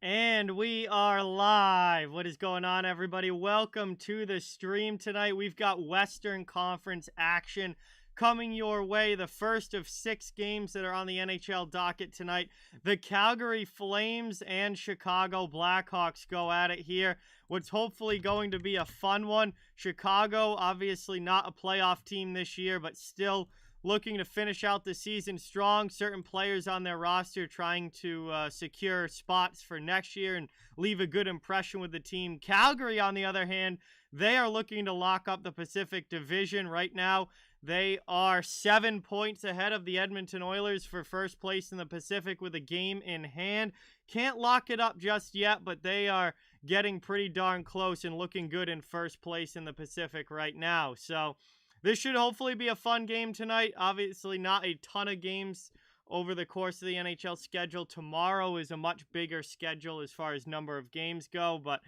And we are live. What is going on, everybody? Welcome to the stream tonight. We've got Western Conference action coming your way. The first of 6 games that are on the NHL docket tonight. The Calgary Flames and Chicago Blackhawks go at it here. What's hopefully going to be a fun one. Chicago, obviously not a playoff team this year, but still looking to finish out the season strong. Certain players on their roster trying to secure spots for next year and leave a good impression with the team. Calgary, on the other hand, they are looking to lock up the Pacific Division right now. They are 7 points ahead of the Edmonton Oilers for first place in the Pacific with a game in hand. Can't lock it up just yet, but they are getting pretty darn close and looking good in first place in the Pacific right now. So this should hopefully be a fun game tonight. Obviously, not a ton of games over the course of the NHL schedule. Tomorrow is a much bigger schedule as far as number of games go. But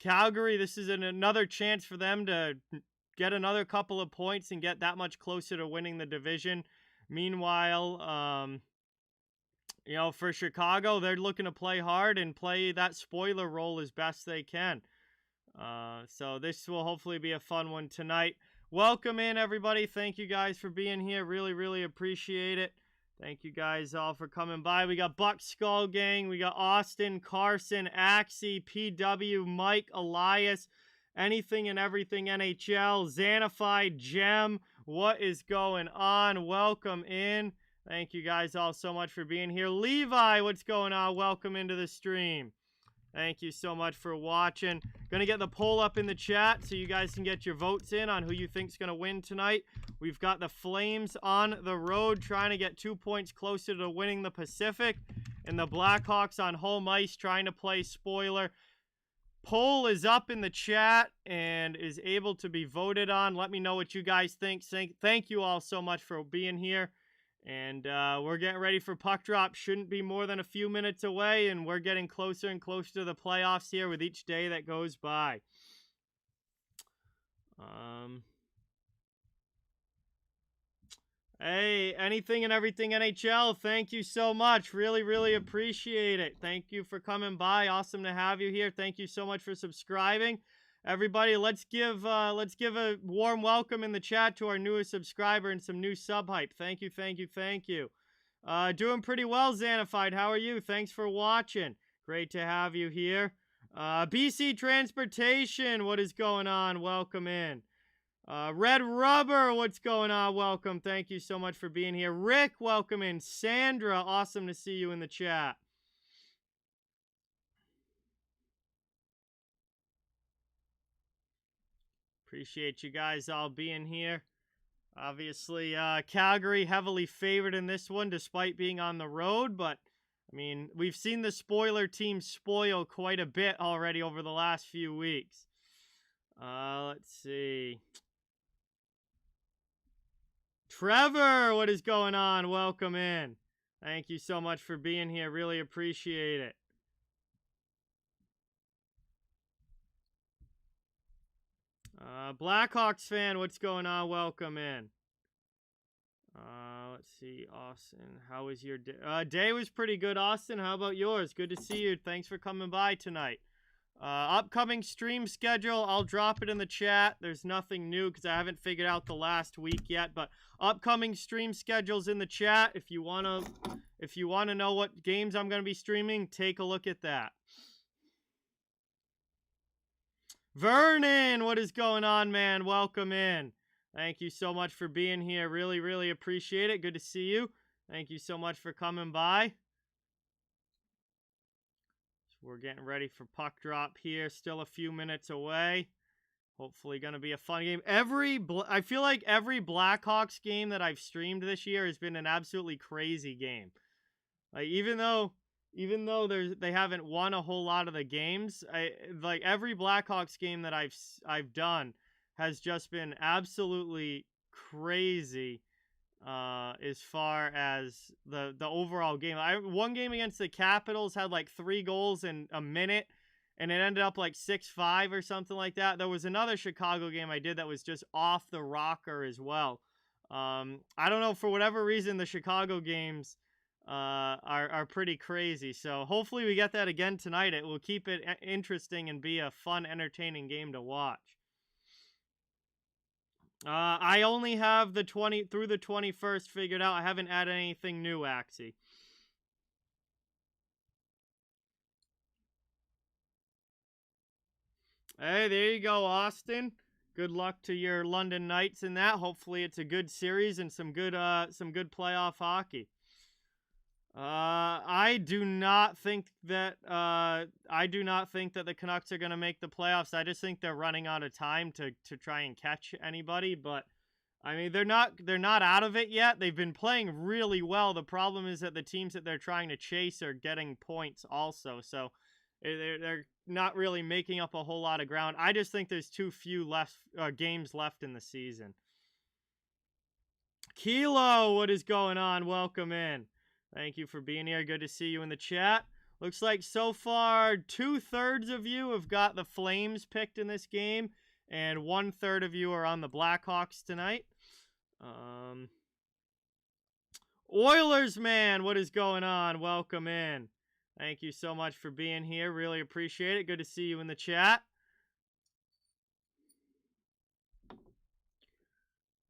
Calgary, this is another chance for them to get another couple of points and get that much closer to winning the division. Meanwhile, for Chicago, they're looking to play hard and play that spoiler role as best they can. So this will hopefully be a fun one tonight. Welcome in, everybody. Thank you guys for being here. Really, really appreciate it. Thank you guys all for coming by. We got Buck Skull Gang. We got Austin, Carson, Axie, PW, Mike, Elias, Anything and Everything NHL, Xanified, Gem. What is going on? Welcome in. Thank you guys all so much for being here. Levi, what's going on? Welcome into the stream. Thank you so much for watching. Going to get the poll up in the chat so you guys can get your votes in on who you think's going to win tonight. We've got the Flames on the road trying to get 2 points closer to winning the Pacific. And the Blackhawks on home ice trying to play spoiler. Poll is up in the chat and is able to be voted on. Let me know what you guys think. Thank you all so much for being here. And we're getting ready for puck drop. Shouldn't be more than a few minutes away, and we're getting closer and closer to the playoffs here with each day that goes by. Hey, Anything and Everything NHL, thank you so much. Really, really appreciate it. Thank you for coming by. Awesome to have you here. Thank you so much for subscribing. Everybody, let's give a warm welcome in the chat to our newest subscriber and some new sub hype. Thank you, thank you, thank you. Doing pretty well, Xanified. How are you? Thanks for watching. Great to have you here. BC Transportation, what is going on? Welcome in. Red Rubber, what's going on? Welcome. Thank you so much for being here. Rick, welcome in. Sandra, awesome to see you in the chat. Appreciate you guys all being here. Obviously, Calgary heavily favored in this one despite being on the road. But, I mean, we've seen the spoiler team spoil quite a bit already over the last few weeks. Let's see. Trevor, what is going on? Welcome in. Thank you so much for being here. Really appreciate it. Blackhawks fan, what's going on? Welcome in. Let's see, Austin. How was your day? Day was pretty good, Austin. How about yours? Good to see you. Thanks for coming by tonight. Upcoming stream schedule, I'll drop it in the chat. There's nothing new because I haven't figured out the last week yet. But upcoming stream schedules in the chat. If you wanna know what games I'm gonna be streaming, take a look at that. Vernon, what is going on, man? Welcome in. Thank you so much for being here. Really, really appreciate it. Good to see you. Thank you so much for coming by. So we're getting ready for puck drop here. Still a few minutes away. Hopefully going to be a fun game. I feel like every Blackhawks game that I've streamed this year has been an absolutely crazy game. Like, even though they haven't won a whole lot of the games, like every Blackhawks game that I've done has just been absolutely crazy as far as the overall game. One game against the Capitals had like 3 goals in a minute, and it ended up like 6-5 or something like that. There was another Chicago game I did that was just off the rocker as well. I don't know, for whatever reason, the Chicago games are pretty crazy. So hopefully we get that again tonight. It will keep it interesting and be a fun, entertaining game to watch. I only have the 20 through the 21st figured out. I haven't added anything new, Axie. Hey, there you go, Austin. Good luck to your London Knights in that. Hopefully it's a good series and some good playoff hockey. I do not think that the Canucks are going to make the playoffs. I just think they're running out of time to try and catch anybody, but I mean, they're not out of it yet. They've been playing really well. The problem is that the teams that they're trying to chase are getting points also. So they're not really making up a whole lot of ground. I just think there's too few games left in the season. Kilo, what is going on? Welcome in. Thank you for being here. Good to see you in the chat. Looks like so far 2/3 of you have got the Flames picked in this game, and 1/3 of you are on the Blackhawks tonight. Oilers, man, what is going on? Welcome in. Thank you so much for being here. Really appreciate it. Good to see you in the chat.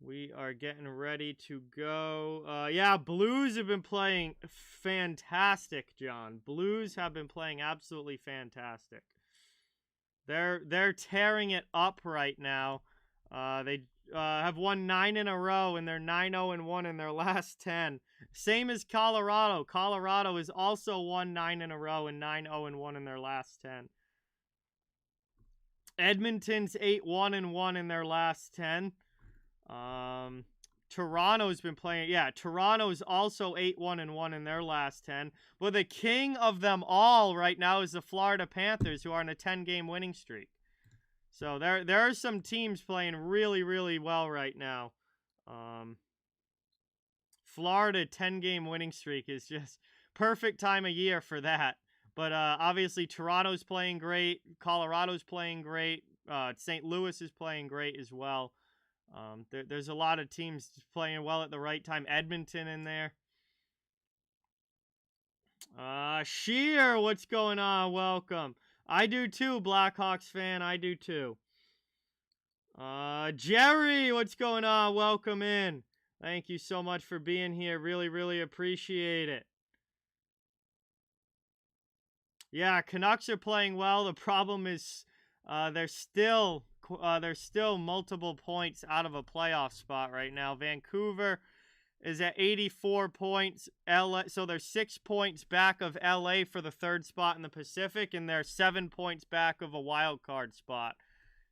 We are getting ready to go. Yeah, Blues have been playing fantastic, John. Blues have been playing absolutely fantastic. They're tearing it up right now. They have won 9 in a row, and they're 9-0-1 in their last 10. Same as Colorado. Colorado has also won 9 in a row and 9-0-1 in their last 10. Edmonton's 8-1-1 in their last 10. Toronto's been playing. Yeah, Toronto's also 8-1-1 in their last 10. But the king of them all right now is the Florida Panthers, who are on a 10-game winning streak. So there are some teams playing really, really well right now. Florida 10-game winning streak is just perfect time of year for that. But obviously Toronto's playing great. Colorado's playing great. St. Louis is playing great as well. There's a lot of teams playing well at the right time. Edmonton in there. Sheer, what's going on? Welcome. I do too, Blackhawks fan. I do too. Gerry, what's going on? Welcome in. Thank you so much for being here. Really, really appreciate it. Yeah, Canucks are playing well. The problem is they're still multiple points out of a playoff spot right now. Vancouver is at 84 points. So they're 6 points back of LA for the 3rd spot in the Pacific, and they're 7 points back of a wild card spot.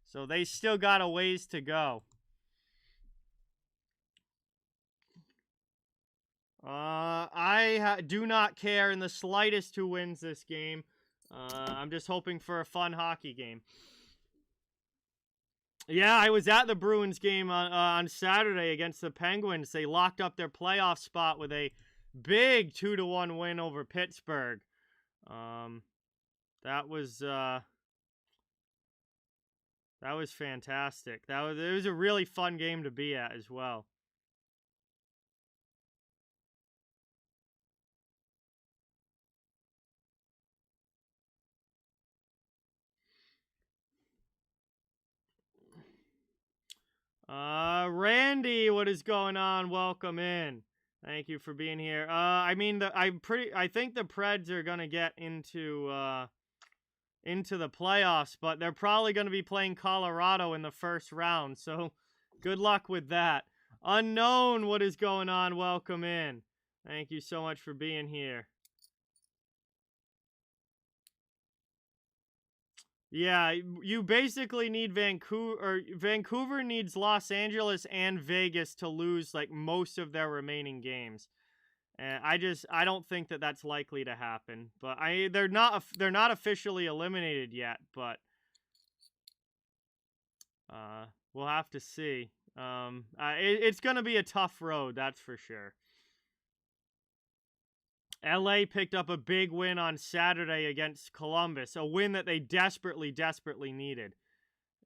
So they still got a ways to go. I do not care in the slightest who wins this game. I'm just hoping for a fun hockey game. Yeah, I was at the Bruins game on Saturday against the Penguins. They locked up their playoff spot with a big 2-1 win over Pittsburgh. That was fantastic. It was a really fun game to be at as well. Randy, what is going on? Welcome in. Thank you for being here. I mean, I think the Preds are gonna get into the playoffs, but they're probably gonna be playing Colorado in the first round. So, good luck with that. Unknown, what is going on? Welcome in. Thank you so much for being here. Yeah, you basically need Vancouver needs Los Angeles and Vegas to lose like most of their remaining games. And I don't think that that's likely to happen. But they're not officially eliminated yet, but we'll have to see. It's going to be a tough road, that's for sure. LA picked up a big win on Saturday against Columbus, a win that they desperately, desperately needed.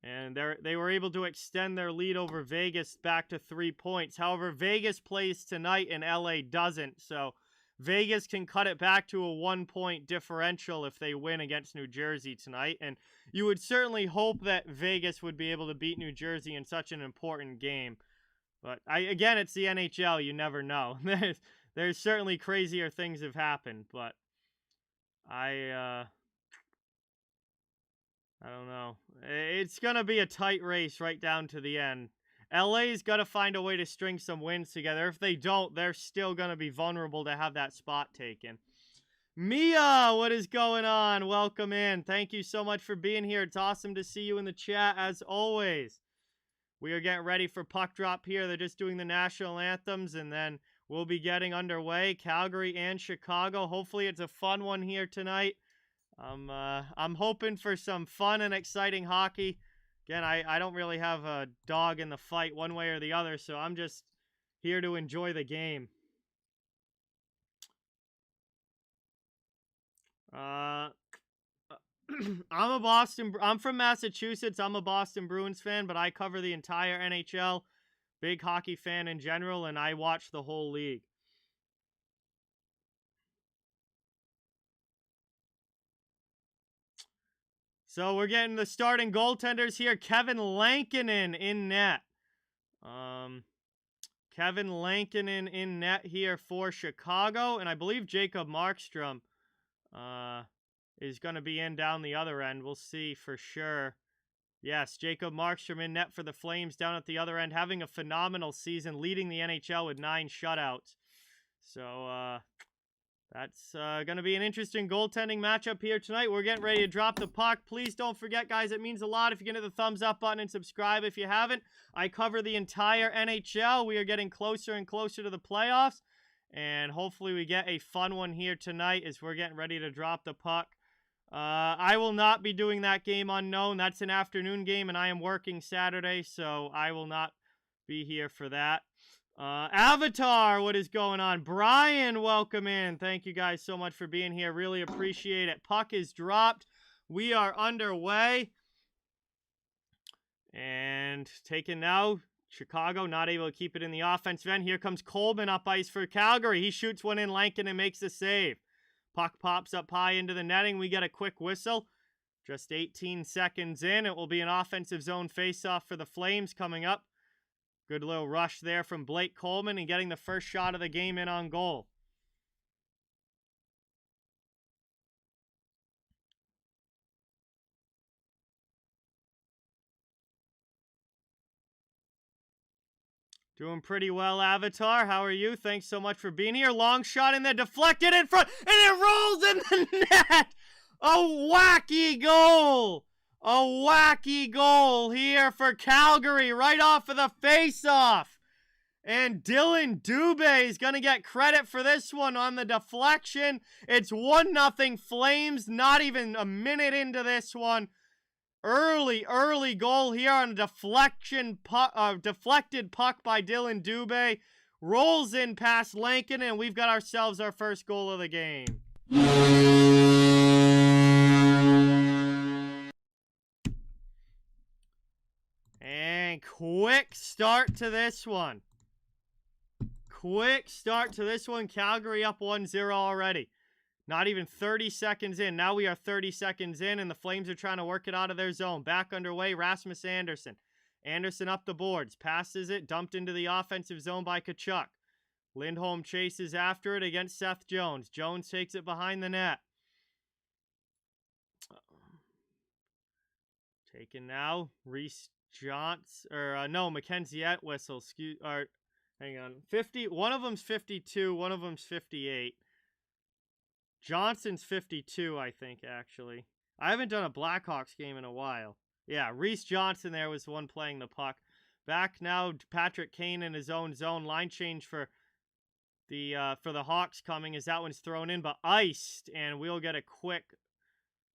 And they were able to extend their lead over Vegas back to 3 points. However, Vegas plays tonight and LA doesn't, so Vegas can cut it back to a 1-point differential if they win against New Jersey tonight. And you would certainly hope that Vegas would be able to beat New Jersey in such an important game. But again, it's the NHL. You never know. There's certainly crazier things have happened, but I don't know. It's going to be a tight race right down to the end. LA's got to find a way to string some wins together. If they don't, they're still going to be vulnerable to have that spot taken. Mia, what is going on? Welcome in. Thank you so much for being here. It's awesome to see you in the chat as always. We are getting ready for puck drop here. They're just doing the national anthems, and then we'll be getting underway. Calgary and Chicago. Hopefully it's a fun one here tonight. I'm hoping for some fun and exciting hockey. Again, I don't really have a dog in the fight one way or the other, so I'm just here to enjoy the game. I'm from Massachusetts. I'm a Boston Bruins fan, but I cover the entire NHL. Big hockey fan in general, and I watch the whole league. So we're getting the starting goaltenders here. Kevin Lankinen in net. Kevin Lankinen in net here for Chicago, and I believe Jacob Markstrom is going to be in down the other end. We'll see for sure. Yes, Jacob Markstrom in net for the Flames down at the other end, having a phenomenal season, leading the NHL with 9 shutouts. So that's going to be an interesting goaltending matchup here tonight. We're getting ready to drop the puck. Please don't forget, guys, it means a lot if you can hit the thumbs up button and subscribe if you haven't. I cover the entire NHL. We are getting closer and closer to the playoffs, and hopefully we get a fun one here tonight as we're getting ready to drop the puck. I will not be doing that game unknown. That's an afternoon game, and I am working Saturday, so I will not be here for that. Avatar, what is going on? Brian, welcome in. Thank you guys so much for being here. Really appreciate it. Puck is dropped. We are underway. And taken now. Chicago not able to keep it in the offensive end. Here comes Coleman up ice for Calgary. He shoots one in. Lankinen makes the save. Puck pops up high into the netting. We get a quick whistle. Just 18 seconds in. It will be an offensive zone faceoff for the Flames coming up. Good little rush there from Blake Coleman and getting the first shot of the game in on goal. Doing pretty well, Avatar. How are you? Thanks so much for being here. Long shot in there, deflected in front, and it rolls in the net! A wacky goal! A wacky goal here for Calgary right off of the face-off. And Dylan Dubé is going to get credit for this one on the deflection. It's 1-0 Flames, not even a minute into this one. Early goal here on a deflected puck by Dylan Dubé. Rolls in past Lankinen, and we've got ourselves our first goal of the game. And quick start to this one. Calgary up 1-0 already. Not even 30 seconds in. Now we are 30 seconds in, and the Flames are trying to work it out of their zone. Back underway, Rasmus Andersson. Andersson up the boards. Passes it, dumped into the offensive zone by Tkachuk. Lindholm chases after it against Seth Jones. Jones takes it behind the net. Taken now. Reese Johnson, Mackenzie Entwistle. Hang on. 50. One of them's 52. One of them's 58. Johnson's 52, I think, actually. I haven't done a Blackhawks game in a while. Yeah, Reese Johnson there was the one playing the puck. Back now, Patrick Kane in his own zone. Line change for the Hawks coming as that one's thrown in, but iced. And we'll get a quick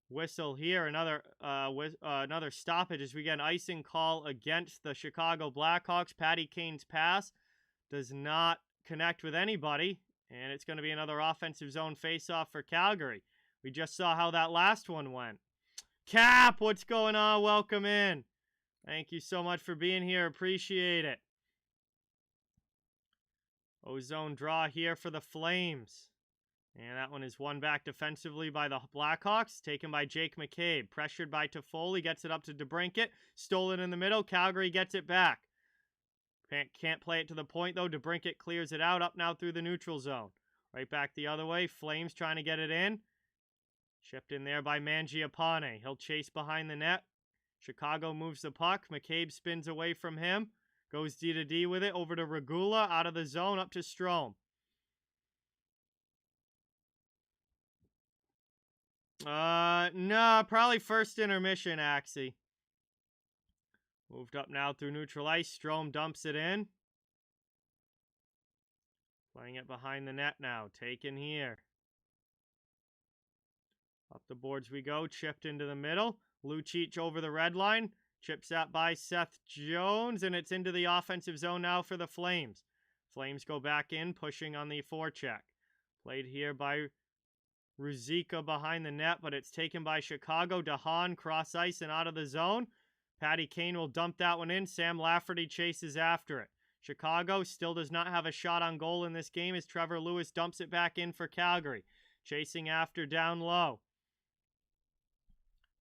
whistle here. Another stoppage as we get an icing call against the Chicago Blackhawks. Patty Kane's pass does not connect with anybody. And it's going to be another offensive zone faceoff for Calgary. We just saw how that last one went. Cap, what's going on? Welcome in. Thank you so much for being here. Appreciate it. Ozone draw here for the Flames. And that one is won back defensively by the Blackhawks, taken by Jake McCabe. Pressured by Toffoli, gets it up to DeBrincat. Stolen in the middle, Calgary gets it back. Can't play it to the point, though. DeBrincat clears it out, up now through the neutral zone. Right back the other way, Flames trying to get it in. Chipped in there by Mangiapane. He'll chase behind the net. Chicago moves the puck. McCabe spins away from him. Goes D-to-D with it, over to Regula, out of the zone, up to Strome. No, probably first intermission, Axie. Moved up now through neutral ice. Strome dumps it in. Playing it behind the net now. Taken here. Up the boards we go. Chipped into the middle. Lucic over the red line. Chips that by Seth Jones, and it's into the offensive zone now for the Flames. Flames go back in, pushing on the forecheck. Played here by Ruzicka behind the net, but it's taken by Chicago. DeHaan cross ice and out of the zone. Patty Kane will dump that one in. Sam Lafferty chases after it. Chicago still does not have a shot on goal in this game as Trevor Lewis dumps it back in for Calgary. Chasing after down low.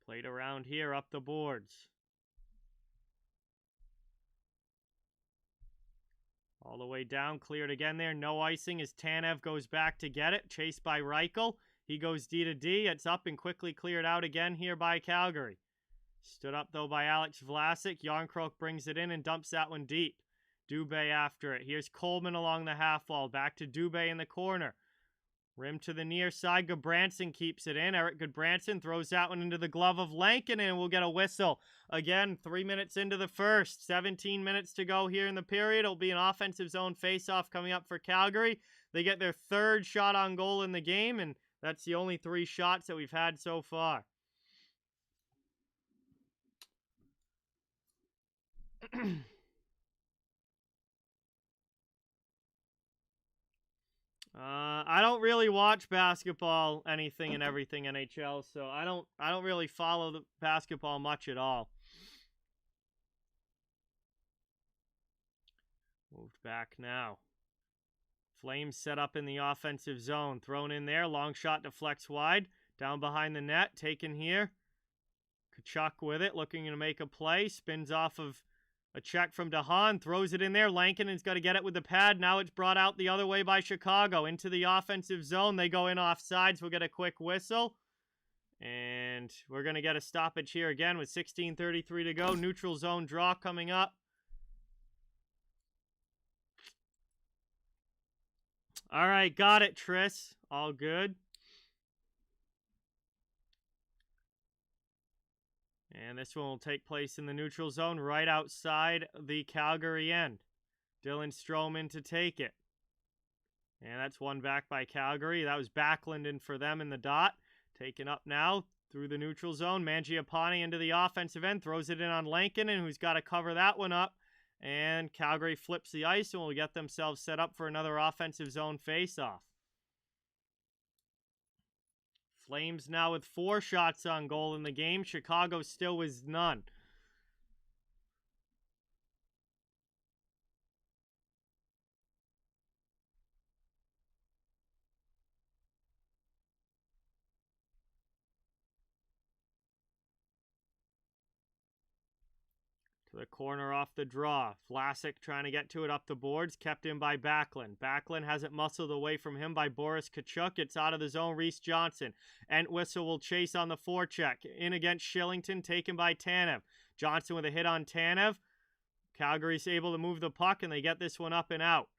Played around here up the boards. All the way down, cleared again there. No icing as Tanev goes back to get it. Chased by Reichel. He goes D-to-D. It's up and quickly cleared out again here by Calgary. Stood up, though, by Alex Vlasic. Jarnkrok brings it in and dumps that one deep. Dubé after it. Here's Coleman along the half wall. Back to Dubé in the corner. Rim to the near side. Goodbranson keeps it in. Eric Goodbranson throws that one into the glove of Lankinen, and we'll get a whistle. Again, 3 minutes into the first. 17 minutes to go here in the period. It'll be an offensive zone faceoff coming up for Calgary. They get their third shot on goal in the game, and that's the only 3 shots that we've had so far. I don't really watch basketball, anything and everything NHL, so I don't really follow the basketball much at all. Moved back now. Flames set up in the offensive zone. Thrown in there. Long shot deflects wide. Down behind the net. Taken here. Kachuk with it. Looking to make a play. Spins off of a check from DeHaan. Throws it in there. Lankinen's got to get it with the pad. Now it's brought out the other way by Chicago. Into the offensive zone. They go in off sides. We'll get a quick whistle. And we're going to get a stoppage here again with 16:33 to go. Neutral zone draw coming up. All right, got it, Tris. All good. And this one will take place in the neutral zone right outside the Calgary end. Dylan Strome to take it. And that's one back by Calgary. That was Backlund in for them in the dot. Taken up now through the neutral zone. Mangiapane into the offensive end. Throws it in on Lankinen, who's got to cover that one up. And Calgary flips the ice and will get themselves set up for another offensive zone faceoff. Flames now with 4 shots on goal in the game. Chicago still with none. To the corner off the draw. Vlasic trying to get to it up the boards. Kept in by Backlund. Backlund has it muscled away from him by Boris Kachuk. It's out of the zone. Reese Johnson. Entwistle will chase on the forecheck. In against Shillington. Taken by Tanev. Johnson with a hit on Tanev. Calgary's able to move the puck, and they get this one up and out.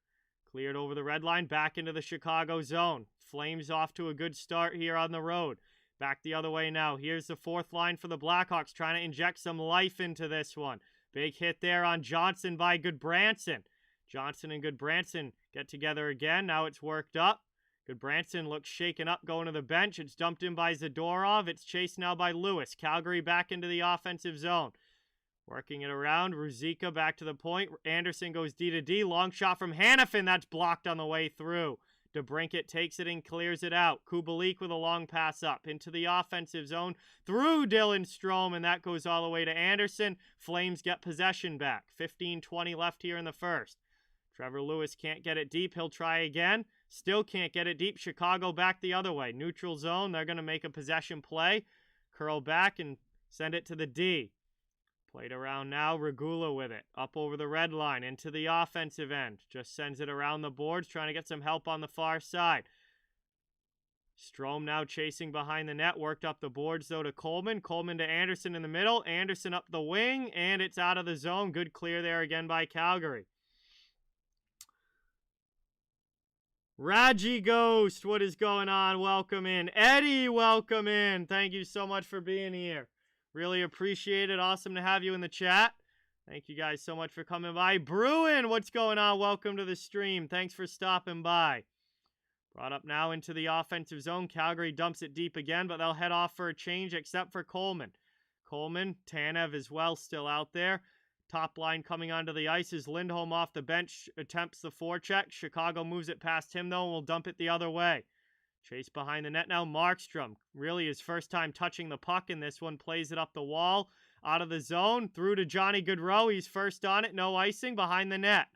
Cleared over the red line. Back into the Chicago zone. Flames off to a good start here on the road. Back the other way now. Here's the 4th line for the Blackhawks. Trying to inject some life into this one. Big hit there on Johnson by Goodbranson. Johnson and Goodbranson get together again. Now it's worked up. Goodbranson looks shaken up going to the bench. It's dumped in by Zadorov. It's chased now by Lewis. Calgary back into the offensive zone. Working it around. Ruzicka back to the point. Anderson goes D-to-D. Long shot from Hanifin. That's blocked on the way through. DeBrincat takes it and clears it out. Kubalik with a long pass up into the offensive zone through Dylan Strome, and that goes all the way to Anderson. Flames get possession back. 15:20 left here in the first. Trevor Lewis can't get it deep. He'll try again. Still can't get it deep. Chicago back the other way. Neutral zone. They're going to make a possession play. Curl back and send it to the D. Played around now. Regula with it. Up over the red line into the offensive end. Just sends it around the boards, trying to get some help on the far side. Strome now chasing behind the net. Worked up the boards, though, to Coleman. Coleman to Anderson in the middle. Anderson up the wing, and it's out of the zone. Good clear there again by Calgary. Raji Ghost, what is going on? Welcome in. Eddie, welcome in. Thank you so much for being here. Really appreciate it. Awesome to have you in the chat. Thank you guys so much for coming by. Bruin, what's going on? Welcome to the stream. Thanks for stopping by. Brought up now into the offensive zone. Calgary dumps it deep again, but they'll head off for a change except for Coleman. Coleman, Tanev as well, still out there. Top line coming onto the ice is Lindholm off the bench, attempts the forecheck. Chicago moves it past him, though, and will dump it the other way. Chase behind the net now. Markstrom, really his first time touching the puck in this one, plays it up the wall, out of the zone, through to Johnny Gaudreau. He's first on it, no icing, behind the net.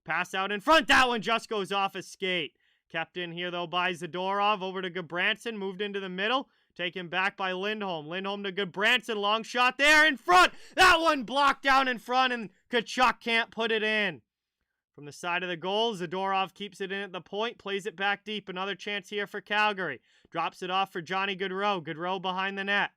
Pass out in front, that one just goes off a skate. Kept in here, though, by Zadorov, over to Gudbranson, moved into the middle. Taken back by Lindholm. Lindholm to Gudbranson. Long shot there in front. That one blocked down in front, and Tkachuk can't put it in. From the side of the goal, Zadorov keeps it in at the point. Plays it back deep. Another chance here for Calgary. Drops it off for Johnny Gaudreau. Gaudreau behind the net.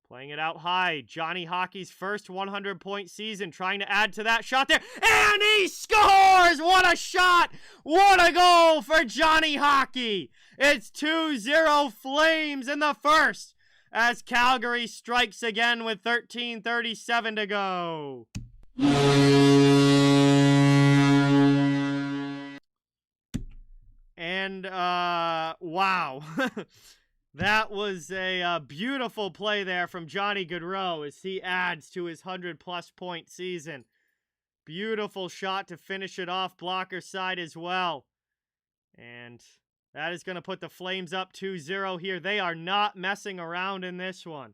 Playing it out high. Johnny Hockey's first 100-point season. Trying to add to that shot there. And he scores! What a shot! What a goal for Johnny Hockey! It's 2-0 Flames in the first as Calgary strikes again with 13:37 to go. And, wow. That was a beautiful play there from Johnny Gaudreau as he adds to his 100-plus point season. Beautiful shot to finish it off, blocker side as well. And that is going to put the Flames up 2-0 here. They are not messing around in this one.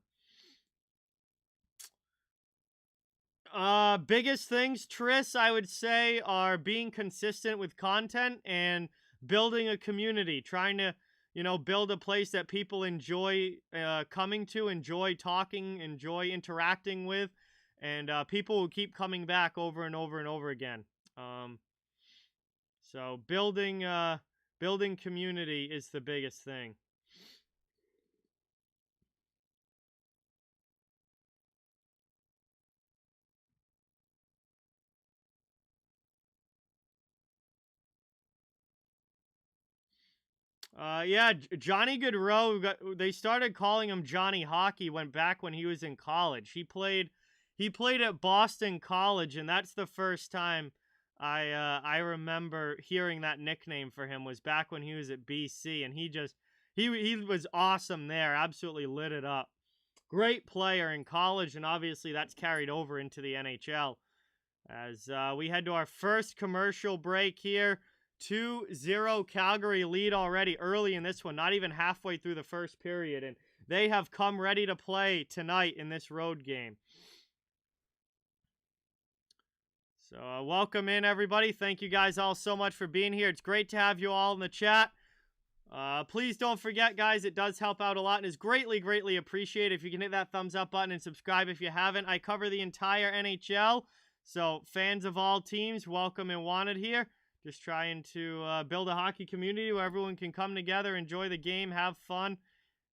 Biggest things, Triss, I would say, are being consistent with content and building a community. Trying to, build a place that people enjoy coming to, enjoy talking, enjoy interacting with. And people will keep coming back over and over and over again. So building community is the biggest thing. Yeah, Johnny Gaudreau, they started calling him Johnny Hockey when he was in college. He played at Boston College, and that's the first time I remember hearing that nickname for him was back when he was at BC, and he was awesome there. Absolutely lit it up. Great player in college, and obviously that's carried over into the NHL. As we head to our first commercial break here. 2-0 Calgary lead already early in this one, not even halfway through the first period, and they have come ready to play tonight in this road game. So welcome in, everybody. Thank you guys all so much for being here. It's great to have you all in the chat. Please don't forget, guys, it does help out a lot and is greatly, greatly appreciated if you can hit that thumbs up button and subscribe if you haven't. I cover the entire NHL, so fans of all teams, welcome and wanted here. Just trying to build a hockey community where everyone can come together, enjoy the game, have fun,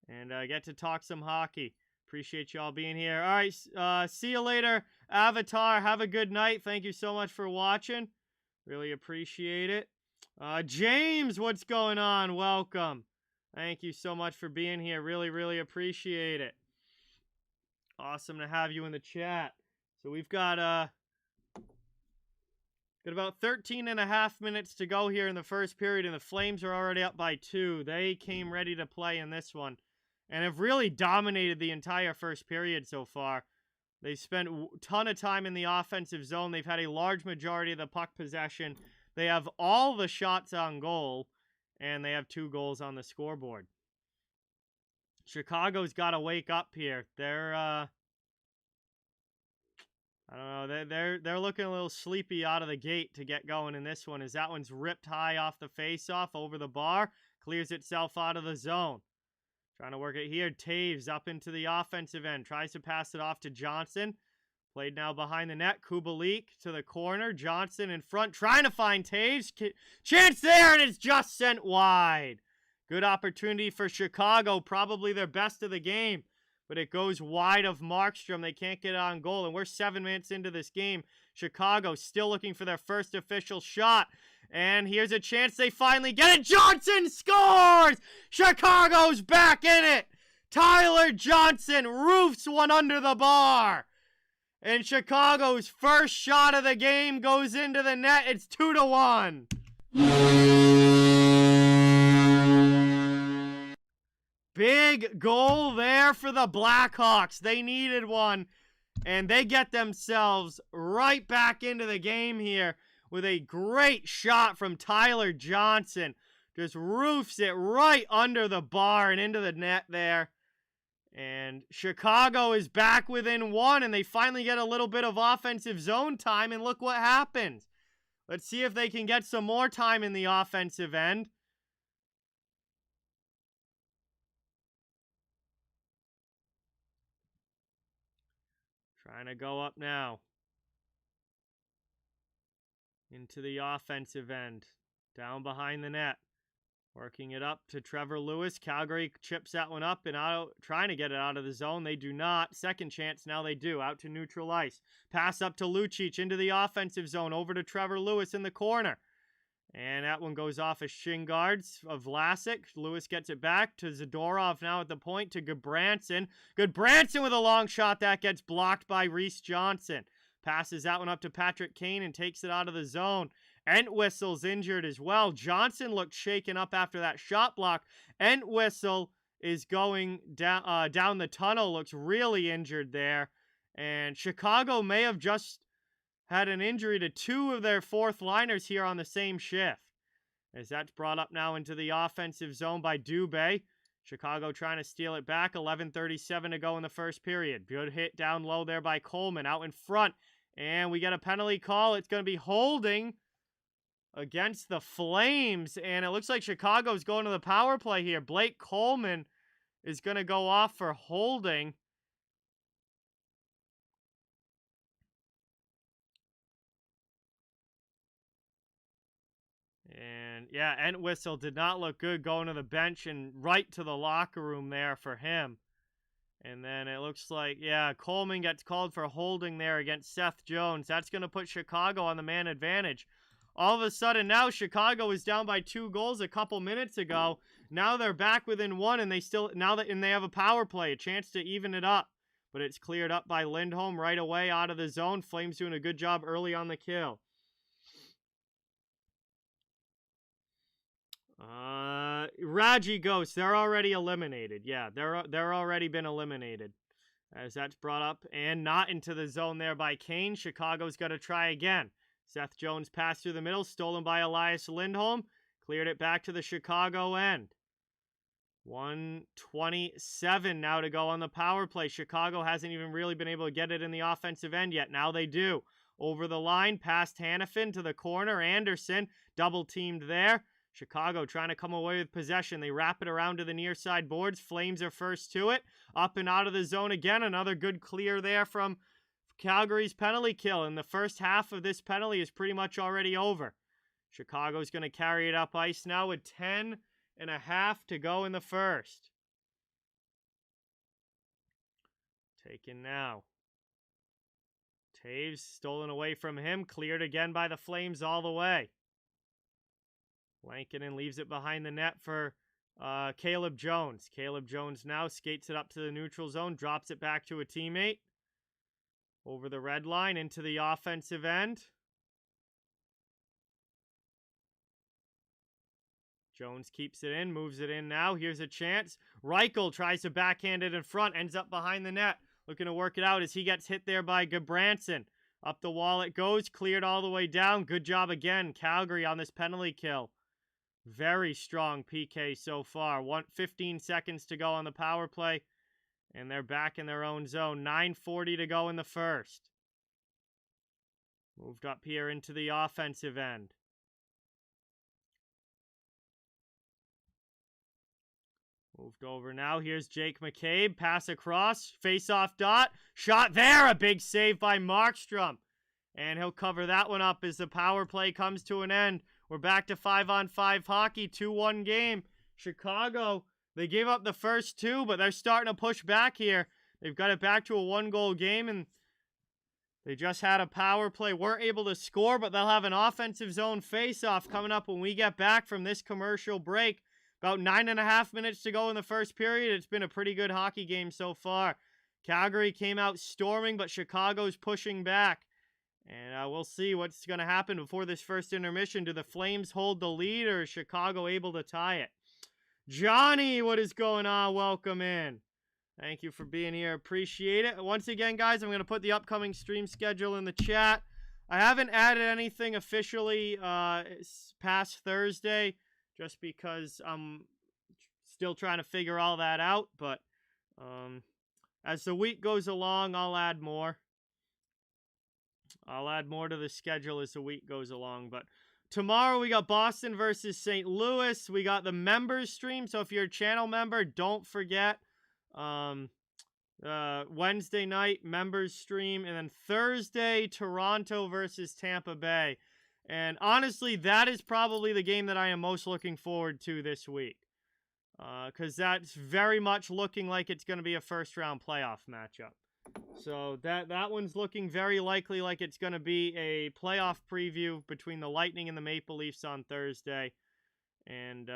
and get to talk some hockey. Appreciate you all being here. All right, see you later, Avatar. Have a good night. Thank you so much for watching. Really appreciate it. James, what's going on? Welcome. Thank you so much for being here. Really, really appreciate it. Awesome to have you in the chat. So we've got about 13 and a half minutes to go here in the first period, and the Flames are already up by 2. They came ready to play in this one and have really dominated the entire first period so far. They spent a ton of time in the offensive zone. They've had a large majority of the puck possession. They have all the shots on goal, and they have 2 goals on the scoreboard. Chicago's got to wake up here. I don't know. They're looking a little sleepy out of the gate to get going in this one, as that one's ripped high off the face-off over the bar, clears itself out of the zone. Trying to work it here. Taves up into the offensive end, tries to pass it off to Johnson. Played now behind the net. Leake to the corner. Johnson in front, trying to find Taves. Chance there, and it's just sent wide. Good opportunity for Chicago, probably their best of the game. But it goes wide of Markstrom. They can't get it on goal, and we're 7 minutes into this game. Chicago still looking for their first official shot. And here's a chance they finally get it. Johnson scores! Chicago's back in it! Tyler Johnson roofs one under the bar. And Chicago's first shot of the game goes into the net. It's 2-1. Big goal there for the Blackhawks. They needed one, and they get themselves right back into the game here with a great shot from Tyler Johnson. Just roofs it right under the bar and into the net there. And Chicago is back within one, and they finally get a little bit of offensive zone time, and look what happens. Let's see if they can get some more time in the offensive end. Trying to go up now. Into the offensive end. Down behind the net. Working it up to Trevor Lewis. Calgary chips that one up and out, trying to get it out of the zone. They do not. Second chance, now they do. Out to neutral ice. Pass up to Lucic into the offensive zone. Over to Trevor Lewis in the corner. And that one goes off as shin guards of Vlasic. Lewis gets it back to Zadorov now at the point to Goodbranson. Goodbranson with a long shot that gets blocked by Reese Johnson. Passes that one up to Patrick Kane and takes it out of the zone. Entwistle's injured as well. Johnson looked shaken up after that shot block. Entwistle is going down the tunnel. Looks really injured there. And Chicago may have just had an injury to two of their fourth liners here on the same shift. As that's brought up now into the offensive zone by Dubé. Chicago trying to steal it back. 11:37 to go in the first period. Good hit down low there by Coleman out in front. And we get a penalty call. It's going to be holding against the Flames. And it looks like Chicago's going to the power play here. Blake Coleman is going to go off for holding. And yeah, Entwistle did not look good going to the bench and right to the locker room there for him. And then it looks like, yeah, Coleman gets called for holding there against Seth Jones. That's going to put Chicago on the man advantage. All of a sudden now Chicago is down by 2 goals a couple minutes ago. Now they're back within one, and they have a power play, a chance to even it up. But it's cleared up by Lindholm right away out of the zone. Flames doing a good job early on the kill. Raji Ghost, they're already eliminated. Yeah, they're already been eliminated. As that's brought up and not into the zone there by Kane. Chicago's got to try again. Seth Jones passed through the middle, stolen by Elias Lindholm. Cleared it back to the Chicago end. 1:27 now to go on the power play. Chicago hasn't even really been able to get it in the offensive end yet. Now they do. Over the line, past Hannafin to the corner. Anderson double teamed there. Chicago trying to come away with possession. They wrap it around to the near side boards. Flames are first to it. Up and out of the zone again. Another good clear there from Calgary's penalty kill. And the first half of this penalty is pretty much already over. Chicago's going to carry it up ice now with 10.5 to go in the first. Taken now. Taves stolen away from him. Cleared again by the Flames all the way. Lankinen leaves it behind the net for Caleb Jones. Caleb Jones now skates it up to the neutral zone, drops it back to a teammate. Over the red line into the offensive end. Jones keeps it in, moves it in now. Here's a chance. Reichel tries to backhand it in front, ends up behind the net. Looking to work it out as he gets hit there by Goodbranson. Up the wall it goes, cleared all the way down. Good job again, Calgary on this penalty kill. Very strong PK so far. 15 seconds to go on the power play. And they're back in their own zone. 9:40 to go in the first. Moved up here into the offensive end. Moved over now. Here's Jake McCabe. Pass across. Face-off dot. Shot there. A big save by Markstrom. And he'll cover that one up as the power play comes to an end. We're back to 5-on-5 hockey. 2-1 game. Chicago, they gave up the first two, but they're starting to push back here. They've got it back to a 1-goal game, and they just had a power play. Weren't able to score, but they'll have an offensive zone face-off coming up when we get back from this commercial break. About 9.5 minutes to go in the first period. It's been a pretty good hockey game so far. Calgary came out storming, but Chicago's pushing back. And we'll see what's going to happen before this first intermission. Do the Flames hold the lead, or is Chicago able to tie it? Johnny, what is going on? Welcome in. Thank you for being here. Appreciate it. Once again, guys, I'm going to put the upcoming stream schedule in the chat. I haven't added anything officially past Thursday, just because I'm still trying to figure all that out. But as the week goes along, I'll add more. I'll add more to the schedule as the week goes along. But tomorrow we got Boston versus St. Louis. We got the members stream. So if you're a channel member, don't forget. Wednesday night, members stream. And then Thursday, Toronto versus Tampa Bay. And honestly, that is probably the game that I am most looking forward to this week. Because that's very much looking like it's going to be a first-round playoff matchup. So that one's looking very likely like it's going to be a playoff preview between the Lightning and the Maple Leafs on Thursday. And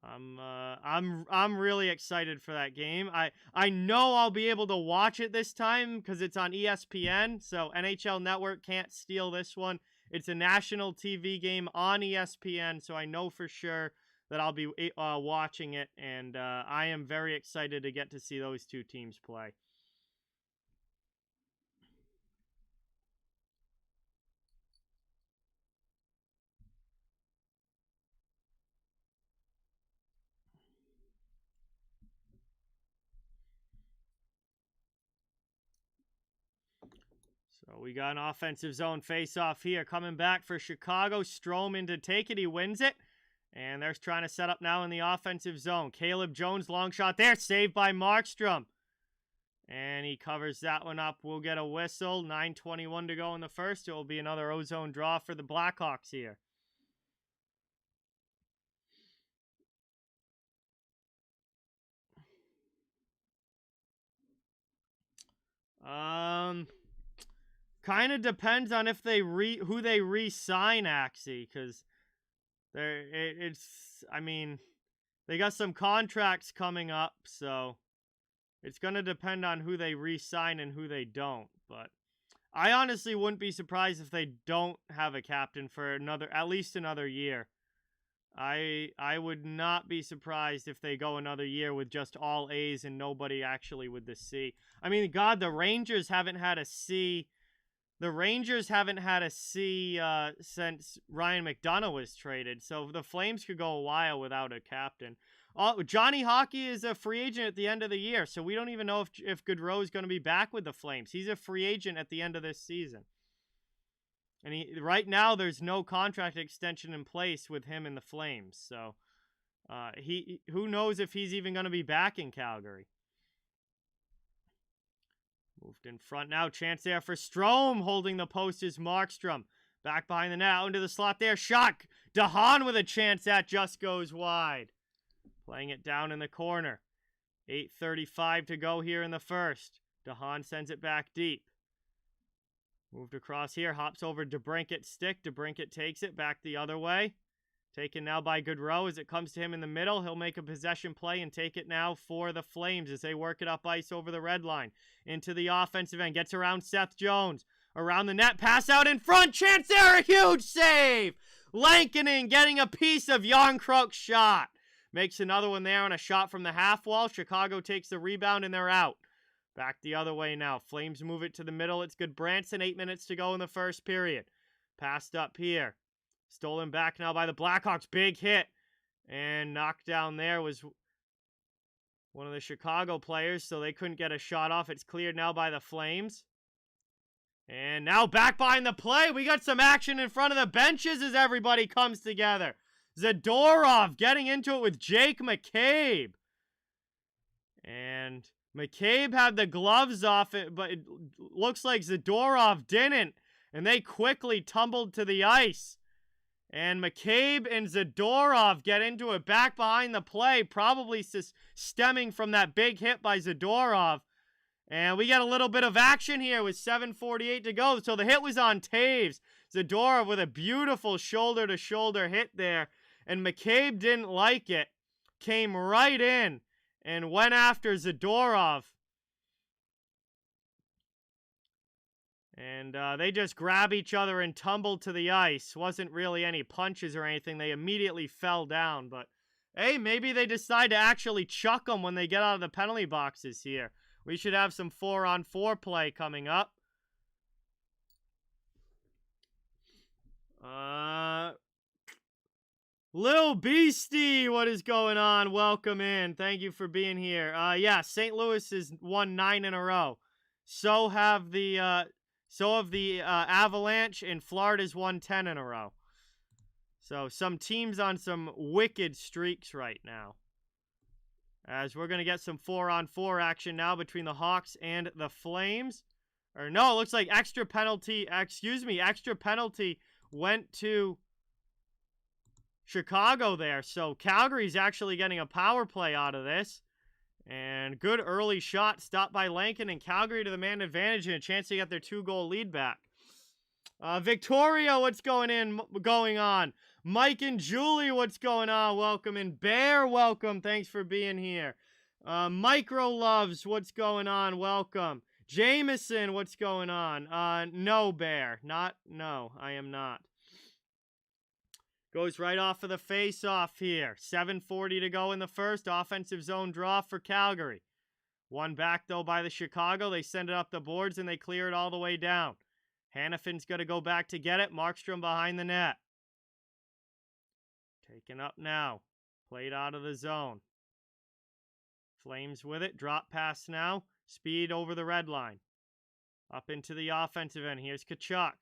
I'm really excited for that game. I know I'll be able to watch it this time because it's on ESPN. So NHL Network can't steal this one. It's a national TV game on ESPN, so I know for sure that I'll be watching it, and I am very excited to get to see those two teams play. So we got an offensive zone face-off here. Coming back for Chicago. Stroman to take it. He wins it. And they're trying to set up now in the offensive zone. Caleb Jones, long shot there. Saved by Markstrom. And he covers that one up. We'll get a whistle. 9:21 to go in the first. It will be another ozone draw for the Blackhawks here. Kind of depends on if they who they re-sign, Axie, because I mean, they got some contracts coming up, so it's gonna depend on who they re-sign and who they don't. But I honestly wouldn't be surprised if they don't have a captain for at least another year. I would not be surprised if they go another year with just all A's and nobody actually with the C. I mean, God, the Rangers haven't had a C. The Rangers haven't had a C since Ryan McDonough was traded, so the Flames could go a while without a captain. Johnny Hockey is a free agent at the end of the year, so we don't even know if Gaudreau is going to be back with the Flames. He's a free agent at the end of this season. And right now, there's no contract extension in place with him and the Flames, so who knows if he's even going to be back in Calgary. Moved in front now. Chance there for Strome. Holding the post is Markstrom. Back behind the net. Out into the slot there. Shot. DeHaan with a chance. That just goes wide. Playing it down in the corner. 8:35 to go here in the first. DeHaan sends it back deep. Moved across here. Hops over DeBrinket's stick. DeBrinket takes it back the other way. Taken now by Gaudreau as it comes to him in the middle. He'll make a possession play and take it now for the Flames as they work it up ice over the red line. Into the offensive end. Gets around Seth Jones. Around the net. Pass out in front. Chance there. A huge save. Lankinen getting a piece of Järnkrok's shot. Makes another one there on a shot from the half wall. Chicago takes the rebound and they're out. Back the other way now. Flames move it to the middle. It's Goodbranson. 8 minutes to go in the first period. Passed up here. Stolen back now by the Blackhawks. Big hit. And knocked down there was one of the Chicago players, so they couldn't get a shot off. It's cleared now by the Flames. And now back behind the play. We got some action in front of the benches as everybody comes together. Zadorov getting into it with Jake McCabe. And McCabe had the gloves off it, but it looks like Zadorov didn't. And they quickly tumbled to the ice. And McCabe and Zadorov get into it back behind the play, probably stemming from that big hit by Zadorov. And we get a little bit of action here with 7:48 to go. So the hit was on Taves. Zadorov with a beautiful shoulder-to-shoulder hit there. And McCabe didn't like it. Came right in and went after Zadorov. And they just grab each other and tumble to the ice. Wasn't really any punches or anything. They immediately fell down. But, hey, maybe they decide to actually chuck them when they get out of the penalty boxes here. We should have some 4-on-4 play coming up. Lil Beastie, what is going on? Welcome in. Thank you for being here. Yeah, St. Louis has won 9 in a row. So have the Avalanche, and Florida's won 10 in a row. So some teams on some wicked streaks right now. As we're going to get some 4-on-4 action now between the Hawks and the Flames. Or no, it looks like extra penalty went to Chicago there. So Calgary's actually getting a power play out of this. And good early shot stopped by Lankin, and Calgary to the man advantage and a chance to get their 2-goal lead back. Victoria, what's going on? Mike and Julie, what's going on? Welcome. And Bear, welcome. Thanks for being here. Micro Loves, what's going on? Welcome. Jameson, what's going on? No, Bear. No, I am not. Goes right off of the face-off here. 7:40 to go in the first. Offensive zone draw for Calgary. One back, though, by the Chicago. They send it up the boards, and they clear it all the way down. Hannafin's going to go back to get it. Markstrom behind the net. Taken up now. Played out of the zone. Flames with it. Drop pass now. Speed over the red line. Up into the offensive end. Here's Tkachuk.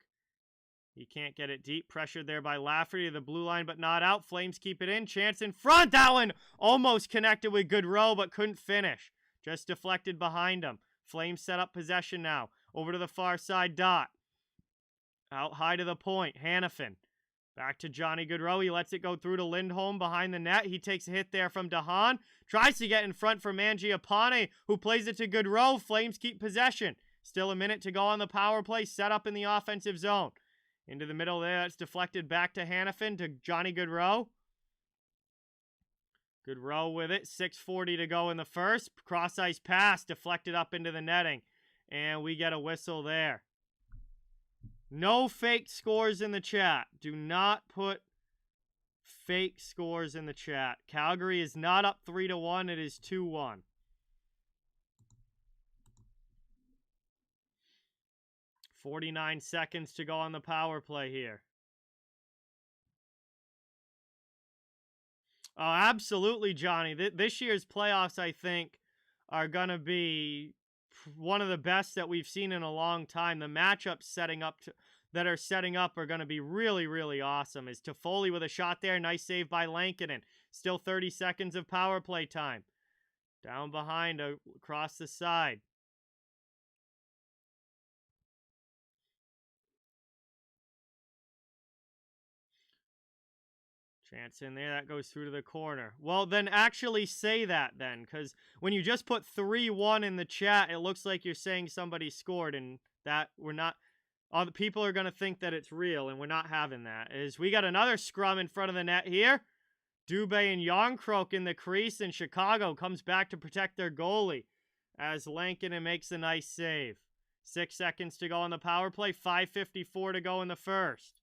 He can't get it deep. Pressured there by Lafferty to the blue line, but not out. Flames keep it in. Chance in front. That one almost connected with Goodrow, but couldn't finish. Just deflected behind him. Flames set up possession now. Over to the far side. Dot. Out high to the point. Hannafin. Back to Johnny Goodrow. He lets it go through to Lindholm behind the net. He takes a hit there from DeHaan. Tries to get in front for Mangiapane, who plays it to Goodrow. Flames keep possession. Still a minute to go on the power play. Set up in the offensive zone. Into the middle there. It's deflected back to Hannafin to Johnny Goodrow. Goodrow with it. 6:40 to go in the first. Cross-ice pass. Deflected up into the netting. And we get a whistle there. No fake scores in the chat. Do not put fake scores in the chat. Calgary is not up 3-1. It is 2-1. .49 seconds to go on the power play here. Oh, absolutely, Johnny. This year's playoffs, I think, are going to be one of the best that we've seen in a long time. The matchups that are setting up are going to be really, really awesome. Is Toffoli with a shot there. Nice save by Lankinen. Still 30 seconds of power play time. Down behind, across the side. Chance in there. That goes through to the corner. Well, then actually say that then, because when you just put 3-1 in the chat, it looks like you're saying somebody scored, and that we're not. All the people are going to think that it's real, and we're not having that. We got another scrum in front of the net here. Dubé and Yarncroke in the crease, and Chicago comes back to protect their goalie as Lankinen makes a nice save. 6 seconds to go on the power play. 5:54 to go in the first.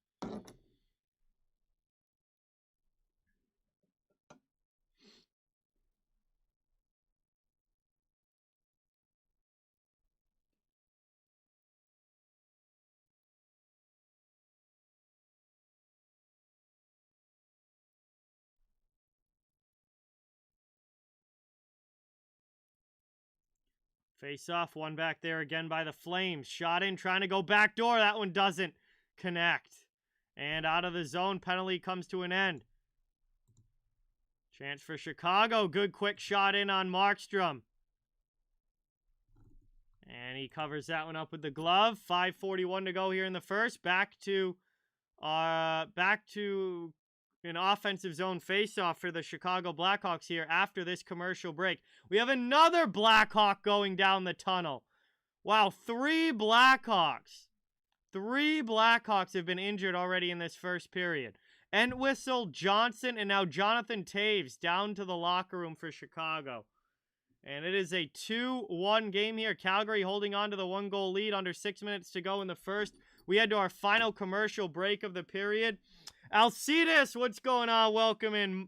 Face off, one back there again by the Flames. Shot in, trying to go backdoor. That one doesn't connect. And out of the zone, penalty comes to an end. Chance for Chicago. Good quick shot in on Markstrom. And he covers that one up with the glove. 5:41 to go here in the first. Back to an offensive zone faceoff for the Chicago Blackhawks here after this commercial break. We have another Blackhawk going down the tunnel. Wow, 3 Blackhawks. 3 Blackhawks have been injured already in this first period. Entwistle, Johnson, and now Jonathan Taves down to the locker room for Chicago. And it is a 2-1 game here. Calgary holding on to the 1-goal lead under 6 minutes to go in the first. We head to our final commercial break of the period. Alcides, what's going on? Welcome in.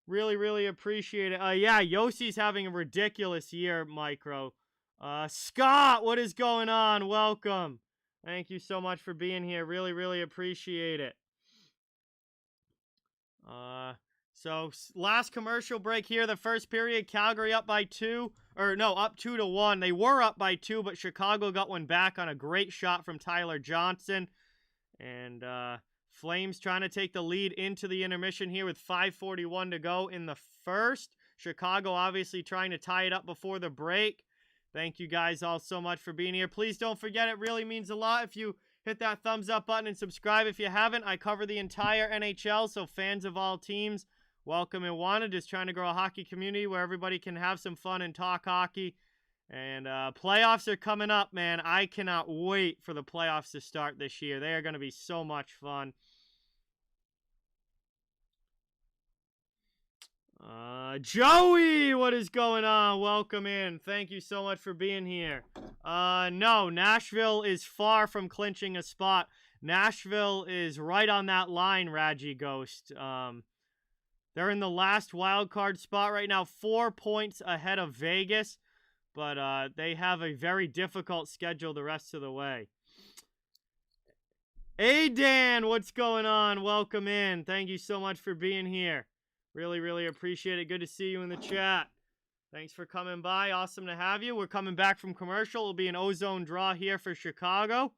Really, really appreciate it. Yeah, Yossi's having a ridiculous year, Micro. Scott, what is going on? Welcome. Thank you so much for being here. Really, really appreciate it. So last commercial break here, the first period, Calgary up by 2, up 2-1. They were up by 2, but Chicago got one back on a great shot from Tyler Johnson. And Flames trying to take the lead into the intermission here with 5:41 to go in the first. Chicago obviously trying to tie it up before the break. Thank you guys all so much for being here. Please don't forget, it really means a lot if you hit that thumbs up button and subscribe if you haven't. I cover the entire NHL, so fans of all teams, welcome and wanted. Just trying to grow a hockey community where everybody can have some fun and talk hockey. And playoffs are coming up, man. I cannot wait for the playoffs to start this year. They are going to be so much fun. Joey, what is going on? Welcome in. Thank you so much for being here. No, Nashville is far from clinching a spot. Nashville is right on that line, Raji Ghost. They're in the last wild card spot right now, 4 points ahead of Vegas, but they have a very difficult schedule the rest of the way. Hey, Dan, what's going on? Welcome in. Thank you so much for being here. Really, really appreciate it. Good to see you in the chat. Thanks for coming by. Awesome to have you. We're coming back from commercial. It'll be an ozone draw here for Chicago.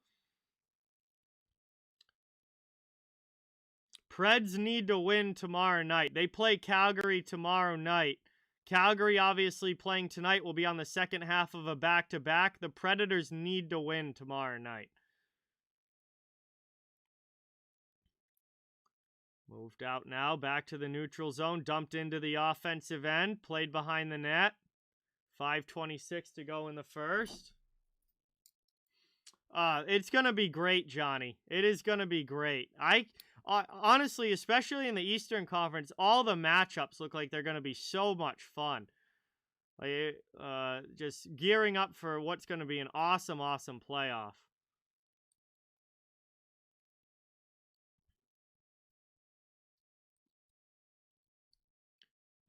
Preds need to win tomorrow night. They play Calgary tomorrow night. Calgary obviously playing tonight will be on the second half of a back-to-back. The Predators need to win tomorrow night. Moved out now, back to the neutral zone, dumped into the offensive end, played behind the net. 5:26 to go in the first. It's going to be great, Johnny. It is going to be great. Honestly, especially in the Eastern Conference, all the matchups look like they're going to be so much fun. Just gearing up for what's going to be an awesome, awesome playoff.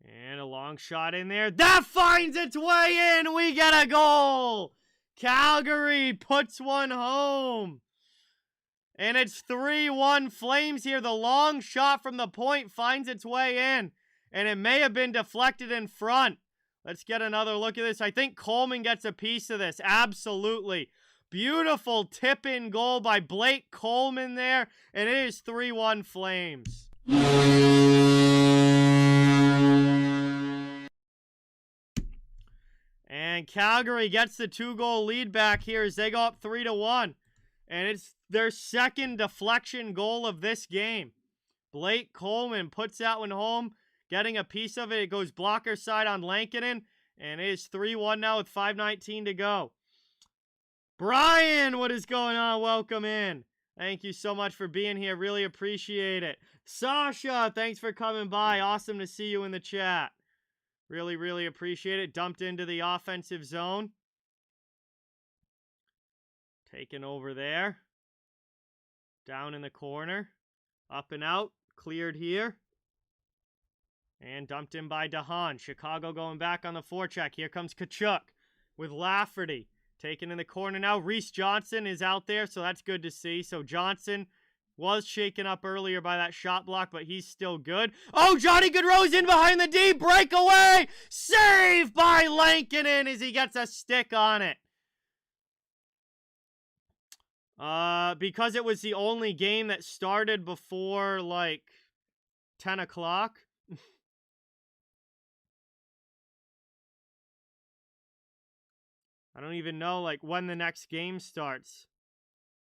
And a long shot in there. That finds its way in. We get a goal. Calgary puts one home. And it's 3-1 Flames here. The long shot from the point finds its way in. And it may have been deflected in front. Let's get another look at this. I think Coleman gets a piece of this. Absolutely. Beautiful tip-in goal by Blake Coleman there. And it is 3-1 Flames. And Calgary gets the 2-goal lead back here as they go up 3-1. And it's their second deflection goal of this game. Blake Coleman puts that one home, getting a piece of it. It goes blocker side on Lankinen. And it is 3-1 now with 5:19 to go. Brian, what is going on? Welcome in. Thank you so much for being here. Really appreciate it. Sasha, thanks for coming by. Awesome to see you in the chat. Really, really appreciate it. Dumped into the offensive zone. Taken over there. Down in the corner. Up and out. Cleared here. And dumped in by DeHaan. Chicago going back on the forecheck. Here comes Tkachuk with Lafferty. Taken in the corner now. Reese Johnson is out there, so that's good to see. So Johnson Was shaken up earlier by that shot block, but he's still good. Oh, Johnny Gaudreau's in behind the D. Breakaway! Save by Lankinen as he gets a stick on it. Because it was the only game that started before, like, 10 o'clock. I don't even know, like, when the next game starts.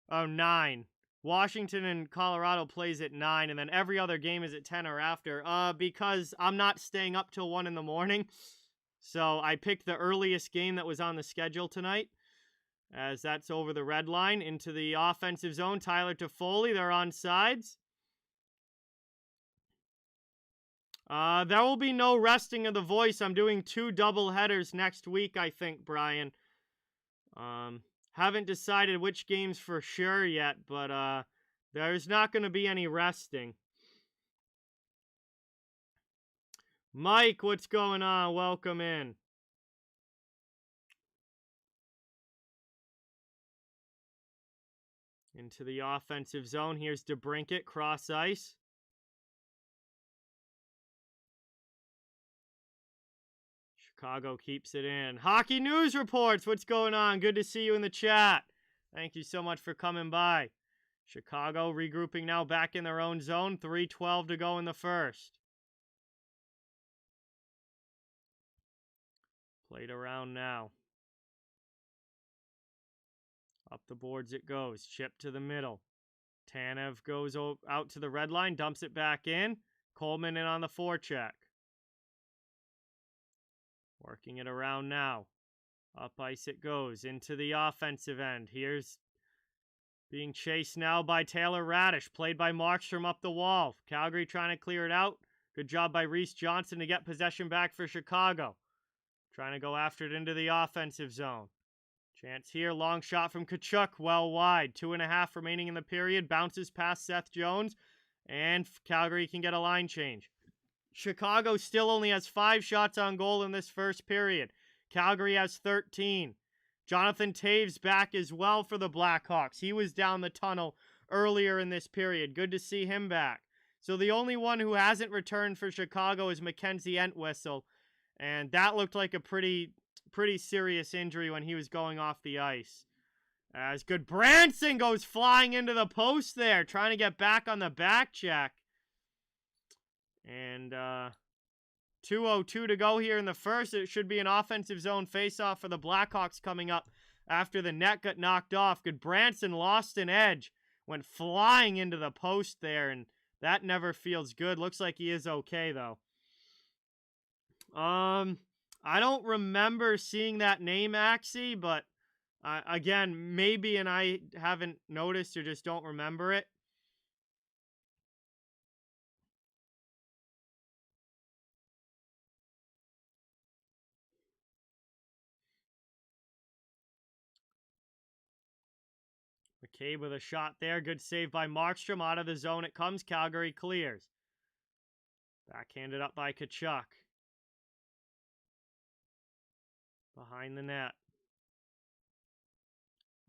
Oh, 9. Washington and Colorado plays at 9, and then every other game is at 10 or after. Because I'm not staying up till 1 in the morning. So I picked the earliest game that was on the schedule tonight, as that's over the red line. Into the offensive zone, Tyler Toffoli, they're on sides. There will be no resting of the voice. I'm doing 2 double headers next week, I think, Brian. Haven't decided which games for sure yet, but there's not going to be any resting. Mike, what's going on? Welcome in. Into the offensive zone. Here's DeBrincat, cross ice. Chicago keeps it in. Hockey News Reports, what's going on? Good to see you in the chat. Thank you so much for coming by. Chicago regrouping now back in their own zone. 3:12 to go in the first. Played around now. Up the boards it goes. Chip to the middle. Tanev goes out to the red line, dumps it back in. Coleman in on the forecheck. Working it around now. Up ice it goes. Into the offensive end. Here's being chased now by Taylor Radish. Played by Markstrom up the wall. Calgary trying to clear it out. Good job by Reese Johnson to get possession back for Chicago. Trying to go after it into the offensive zone. Chance here. Long shot from Tkachuk. Well wide. 2.5 remaining in the period. Bounces past Seth Jones. And Calgary can get a line change. Chicago still only has 5 shots on goal in this first period. Calgary has 13. Jonathan Taves back as well for the Blackhawks. He was down the tunnel earlier in this period. Good to see him back. So the only one who hasn't returned for Chicago is Mackenzie Entwistle. And that looked like a pretty serious injury when he was going off the ice. As good Branson goes flying into the post there, trying to get back on the back check. And 2:02 to go here in the first. It should be an offensive zone faceoff for the Blackhawks coming up after the net got knocked off. Good Branson lost an edge, went flying into the post there, and that never feels good. Looks like he is okay, though. I don't remember seeing that name, Axie, but again, maybe and I haven't noticed or just don't remember it. McCabe with a shot there. Good save by Markstrom. Out of the zone it comes. Calgary clears. Backhanded up by Tkachuk. Behind the net.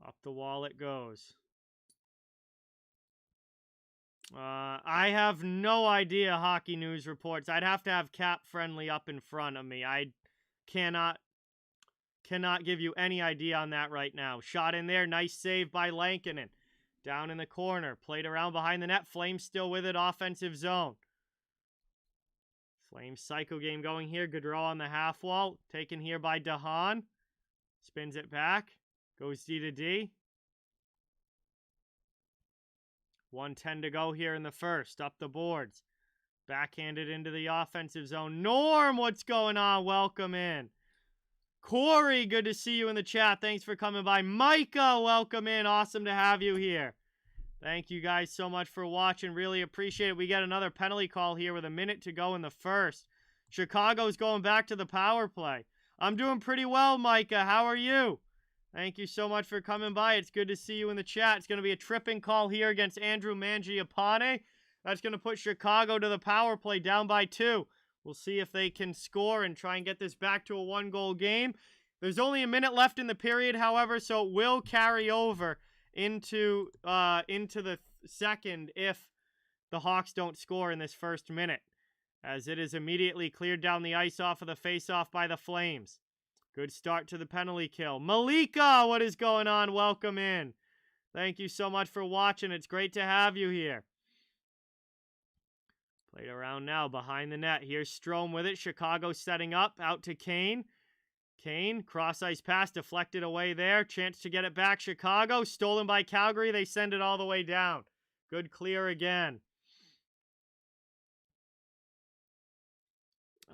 Up the wall it goes. I have no idea, Hockey News Reports. I'd have to have Cap Friendly up in front of me. I cannot give you any idea on that right now. Shot in there. Nice save by Lankinen. Down in the corner. Played around behind the net. Flames still with it. Offensive zone. Flames psycho game going here. Gaudreau on the half wall. Taken here by DeHaan. Spins it back. Goes D to D. 1:10 to go here in the first. Up the boards. Backhanded into the offensive zone. Norm, what's going on? Welcome in. Corey, good to see you in the chat. Thanks for coming by. Micah, welcome in. Awesome to have you here. Thank you guys so much for watching. Really appreciate it. We get another penalty call here with a minute to go in the first. Chicago's going back to the power play. I'm doing pretty well, Micah. How are you? Thank you so much for coming by. It's good to see you in the chat. It's going to be a tripping call here against Andrew Mangiapane. That's going to put Chicago to the power play down by 2. We'll see if they can score and try and get this back to a 1-goal game. There's only a minute left in the period, however, so it will carry over into the second if the Hawks don't score in this first minute, as it is immediately cleared down the ice off of the face-off by the Flames. Good start to the penalty kill. Malika, what is going on? Welcome in. Thank you so much for watching. It's great to have you here. Played around now behind the net. Here's Strome with it. Chicago setting up. Out to Kane. Kane, cross-ice pass, deflected away there. Chance to get it back. Chicago, stolen by Calgary. They send it all the way down. Good clear again.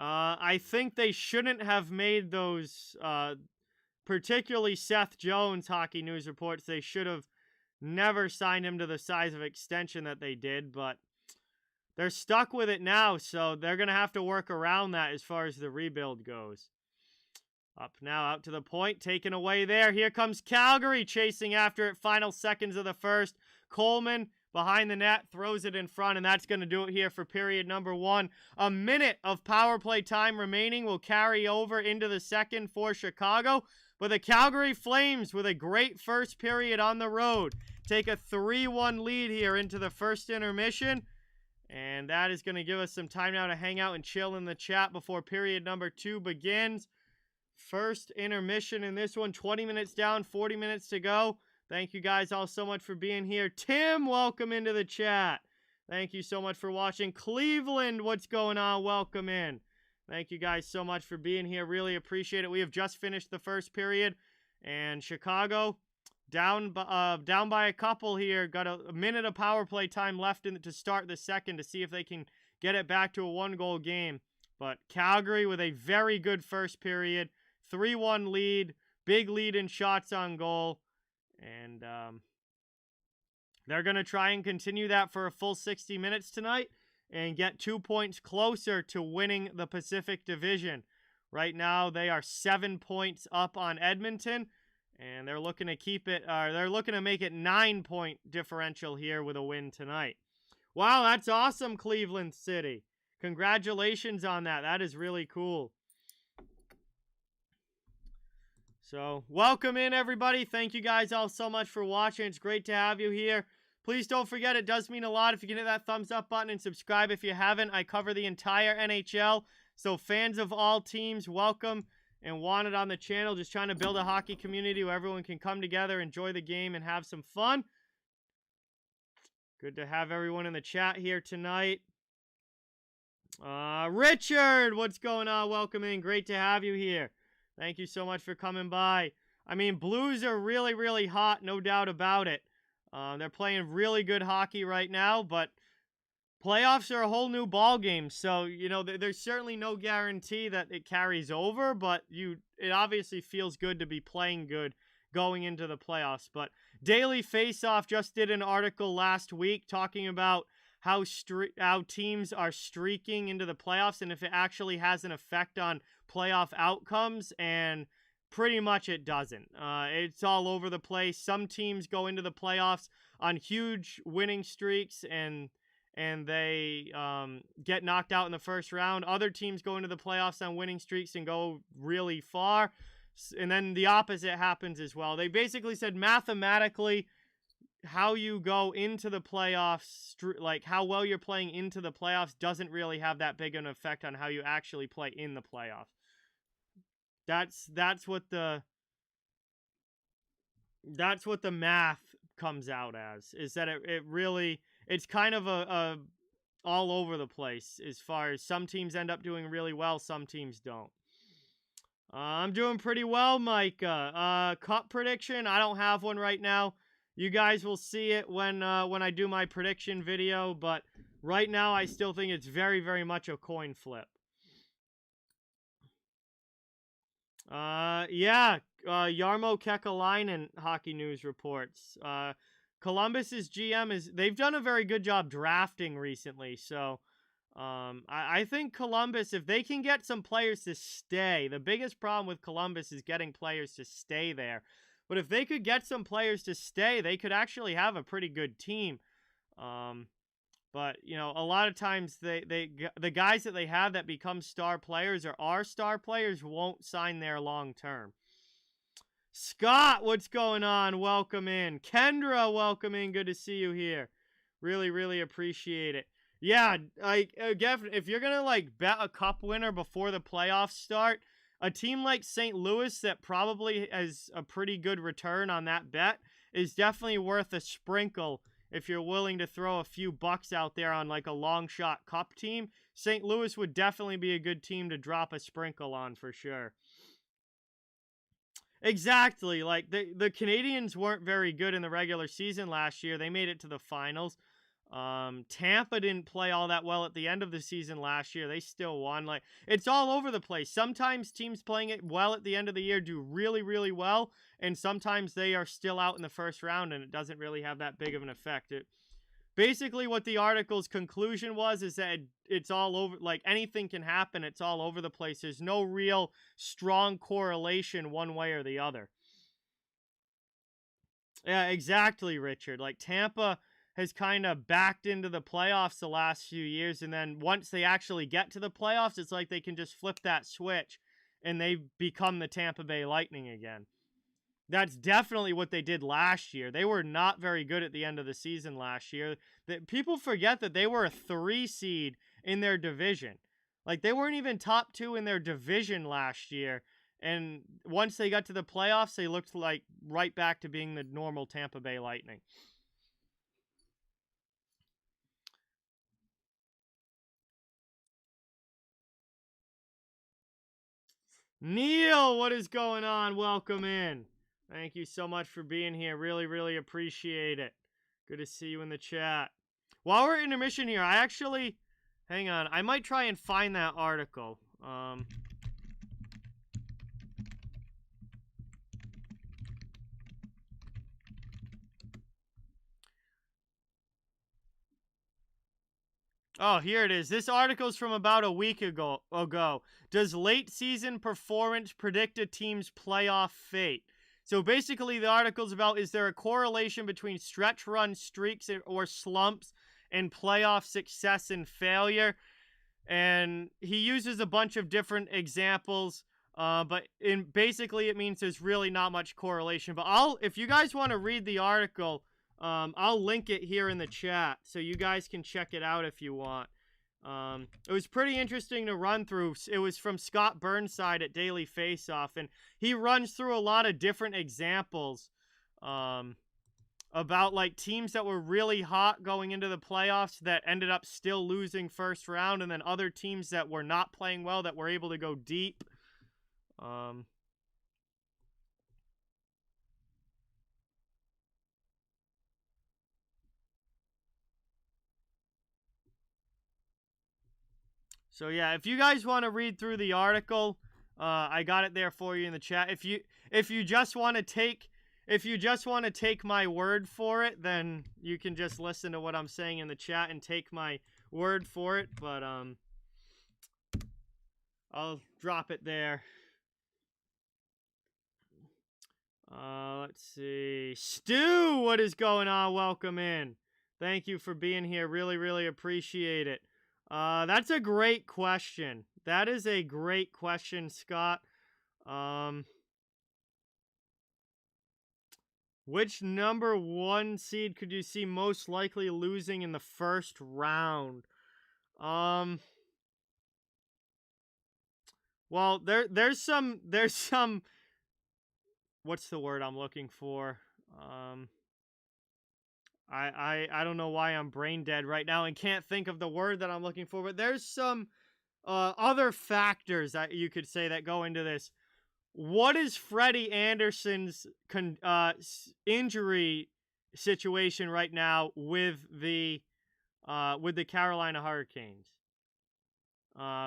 I think they shouldn't have made those, particularly Seth Jones hockey news reports. They should have never signed him to the size of extension that they did, but they're stuck with it now, so they're going to have to work around that as far as the rebuild goes. Up now, out to the point, taken away there. Here comes Calgary, chasing after it. Final seconds of the first. Coleman, behind the net, throws it in front, and that's going to do it here for period number 1. A minute of power play time remaining will carry over into the second for Chicago, but the Calgary Flames, with a great first period on the road, take a 3-1 lead here into the first intermission, and that is going to give us some time now to hang out and chill in the chat before period number 2 begins. First intermission in this one, 20 minutes down, 40 minutes to go. Thank you guys all so much for being here. Tim, welcome into the chat. Thank you so much for watching. Cleveland, what's going on? Welcome in. Thank you guys so much for being here. Really appreciate it. We have just finished the first period, and Chicago down by a couple here. Got a minute of power play time left to start the second to see if they can get it back to a 1-goal game. But Calgary with a very good first period. 3-1 lead. Big lead in shots on goal. And they're going to try and continue that for a full 60 minutes tonight and get 2 points closer to winning the Pacific Division. Right now, they are 7 points up on Edmonton, and they're looking to keep it. They're looking to make it 9-point differential here with a win tonight. Wow, that's awesome, Cleveland City. Congratulations on that. That is really cool. So, welcome in, everybody. Thank you guys all so much for watching. It's great to have you here. Please don't forget, it does mean a lot if you can hit that thumbs up button and subscribe if you haven't. I cover the entire NHL, so fans of all teams, welcome and wanted on the channel. Just trying to build a hockey community where everyone can come together, enjoy the game, and have some fun. Good to have everyone in the chat here tonight. Richard, what's going on? Welcome in. Great to have you here. Thank you so much for coming by. I mean, Blues are really, really hot, no doubt about it. They're playing really good hockey right now, but playoffs are a whole new ballgame. So, you know, there's certainly no guarantee that it carries over, but it obviously feels good to be playing good going into the playoffs. But Daily Faceoff just did an article last week talking about how teams are streaking into the playoffs and if it actually has an effect on playoff outcomes, and pretty much it doesn't. It's all over the place. Some teams go into the playoffs on huge winning streaks and they get knocked out in the first round. Other teams go into the playoffs on winning streaks and go really far, and then the opposite happens as well. They basically said mathematically how you go into the playoffs, like how well you're playing into the playoffs, doesn't really have that big an effect on how you actually play in the playoffs. That's what the math comes out as, is that it's kind of a all over the place as far as some teams end up doing really well, some teams don't. I'm doing pretty well, Micah. Cup prediction, I don't have one right now. You guys will see it when I do my prediction video, but right now I still think it's very, very much a coin flip. Yeah, Jarmo Kekalainen hockey news reports. Columbus's GM they've done a very good job drafting recently, so I think Columbus, if they can get some players to stay, the biggest problem with Columbus is getting players to stay there. But if they could get some players to stay, they could actually have a pretty good team. But, you know, a lot of times the guys that they have that become star players or are star players won't sign there long term. Scott, what's going on? Welcome in. Kendra, welcome in. Good to see you here. Really, really appreciate it. Yeah, like if you're gonna like bet a cup winner before the playoffs start, a team like St. Louis that probably has a pretty good return on that bet is definitely worth a sprinkle if you're willing to throw a few bucks out there on like a long shot cup team. St. Louis would definitely be a good team to drop a sprinkle on for sure. Exactly. Like the Canadians weren't very good in the regular season last year. They made it to the finals. Tampa didn't play all that well at the end of the season last year. They still won. Like it's all over the place. Sometimes teams playing it well at the end of the year do really, really well, and sometimes they are still out in the first round, and it doesn't really have that big of an effect. Basically, what the article's conclusion was is that it's all over, like anything can happen. It's all over the place. There's no real strong correlation one way or the other. Yeah, exactly, Richard. Like Tampa has kind of backed into the playoffs the last few years, and then once they actually get to the playoffs, it's like they can just flip that switch and they become the Tampa Bay Lightning again. That's definitely what they did last year. They were not very good at the end of the season last year. People forget that they were a 3 seed in their division. Like, they weren't even top 2 in their division last year. And once they got to the playoffs, they looked like right back to being the normal Tampa Bay Lightning. Neil, what is going on? Welcome in. Thank you so much for being here. Really, really appreciate it. Good to see you in the chat. While we're intermission here, hang on. I might try and find that article. Oh, here it is. This article's from about a week ago. Does late season performance predict a team's playoff fate? So basically the article's about, is there a correlation between stretch run streaks or slumps and playoff success and failure? And he uses a bunch of different examples, but basically it means there's really not much correlation. But if you guys want to read the article, I'll link it here in the chat so you guys can check it out if you want. It was pretty interesting to run through. It was from Scott Burnside at Daily Faceoff, and he runs through a lot of different examples about like teams that were really hot going into the playoffs that ended up still losing first round, and then other teams that were not playing well that were able to go deep. So yeah, if you guys want to read through the article, I got it there for you in the chat. If you just want to take my word for it, then you can just listen to what I'm saying in the chat and take my word for it. But I'll drop it there. Let's see. Stu, what is going on? Welcome in. Thank you for being here. Really, really appreciate it. That's a great question. That is a great question, Scott. Which number 1 seed could you see most likely losing in the first round? Well, there's some what's the word I'm looking for? I don't know why I'm brain dead right now and can't think of the word that I'm looking for, but there's some other factors that you could say that go into this. What is Freddie Anderson's injury situation right now with the Carolina Hurricanes?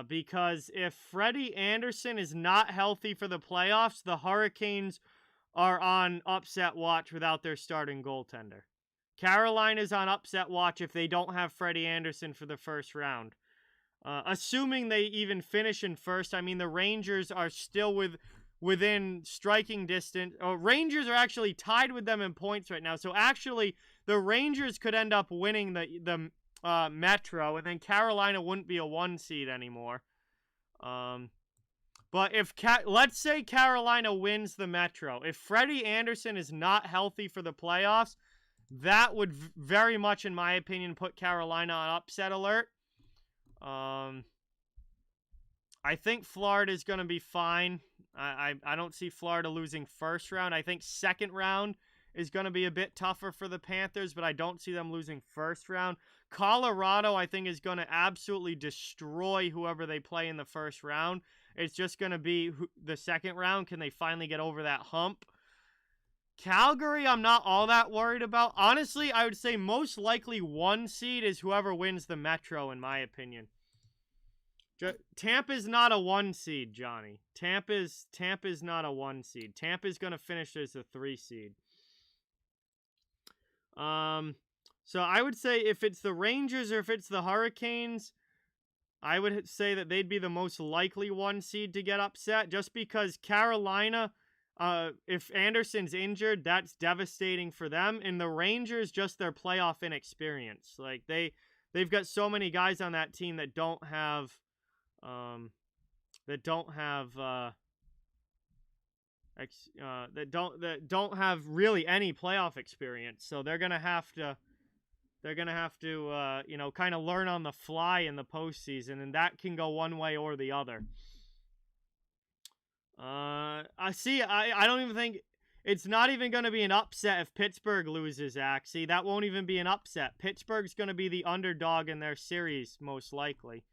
Because if Freddie Anderson is not healthy for the playoffs, the Hurricanes are on upset watch without their starting goaltender. Carolina's on upset watch if they don't have Freddie Anderson for the first round. Assuming they even finish in first, I mean, the Rangers are still within striking distance. Rangers are actually tied with them in points right now. So actually, the Rangers could end up winning the Metro, and then Carolina wouldn't be a 1 seed anymore. But let's say Carolina wins the Metro. If Freddie Anderson is not healthy for the playoffs, That would very much, in my opinion, put Carolina on upset alert. I think Florida is going to be fine. I don't see Florida losing first round. I think second round is going to be a bit tougher for the Panthers, but I don't see them losing first round. Colorado, I think, is going to absolutely destroy whoever they play in the first round. It's just going to be the second round. Can they finally get over that hump? Calgary, I'm not all that worried about. Honestly, I would say most likely 1 seed is whoever wins the Metro, in my opinion. Tampa's not a 1 seed, Johnny. Tampa's not a 1 seed. Tampa's going to finish as a 3 seed. So I would say if it's the Rangers or if it's the Hurricanes, I would say that they'd be the most likely 1 seed to get upset, just because Carolina, if Anderson's injured, that's devastating for them. And the Rangers, just their playoff inexperience. Like they've got so many guys on that team that don't have really any playoff experience. So they're gonna have to kind of learn on the fly in the postseason, and that can go one way or the other. I don't even think it's not even going to be an upset if Pittsburgh loses, Zach. See, that won't even be an upset. Pittsburgh's going to be the underdog in their series, most likely.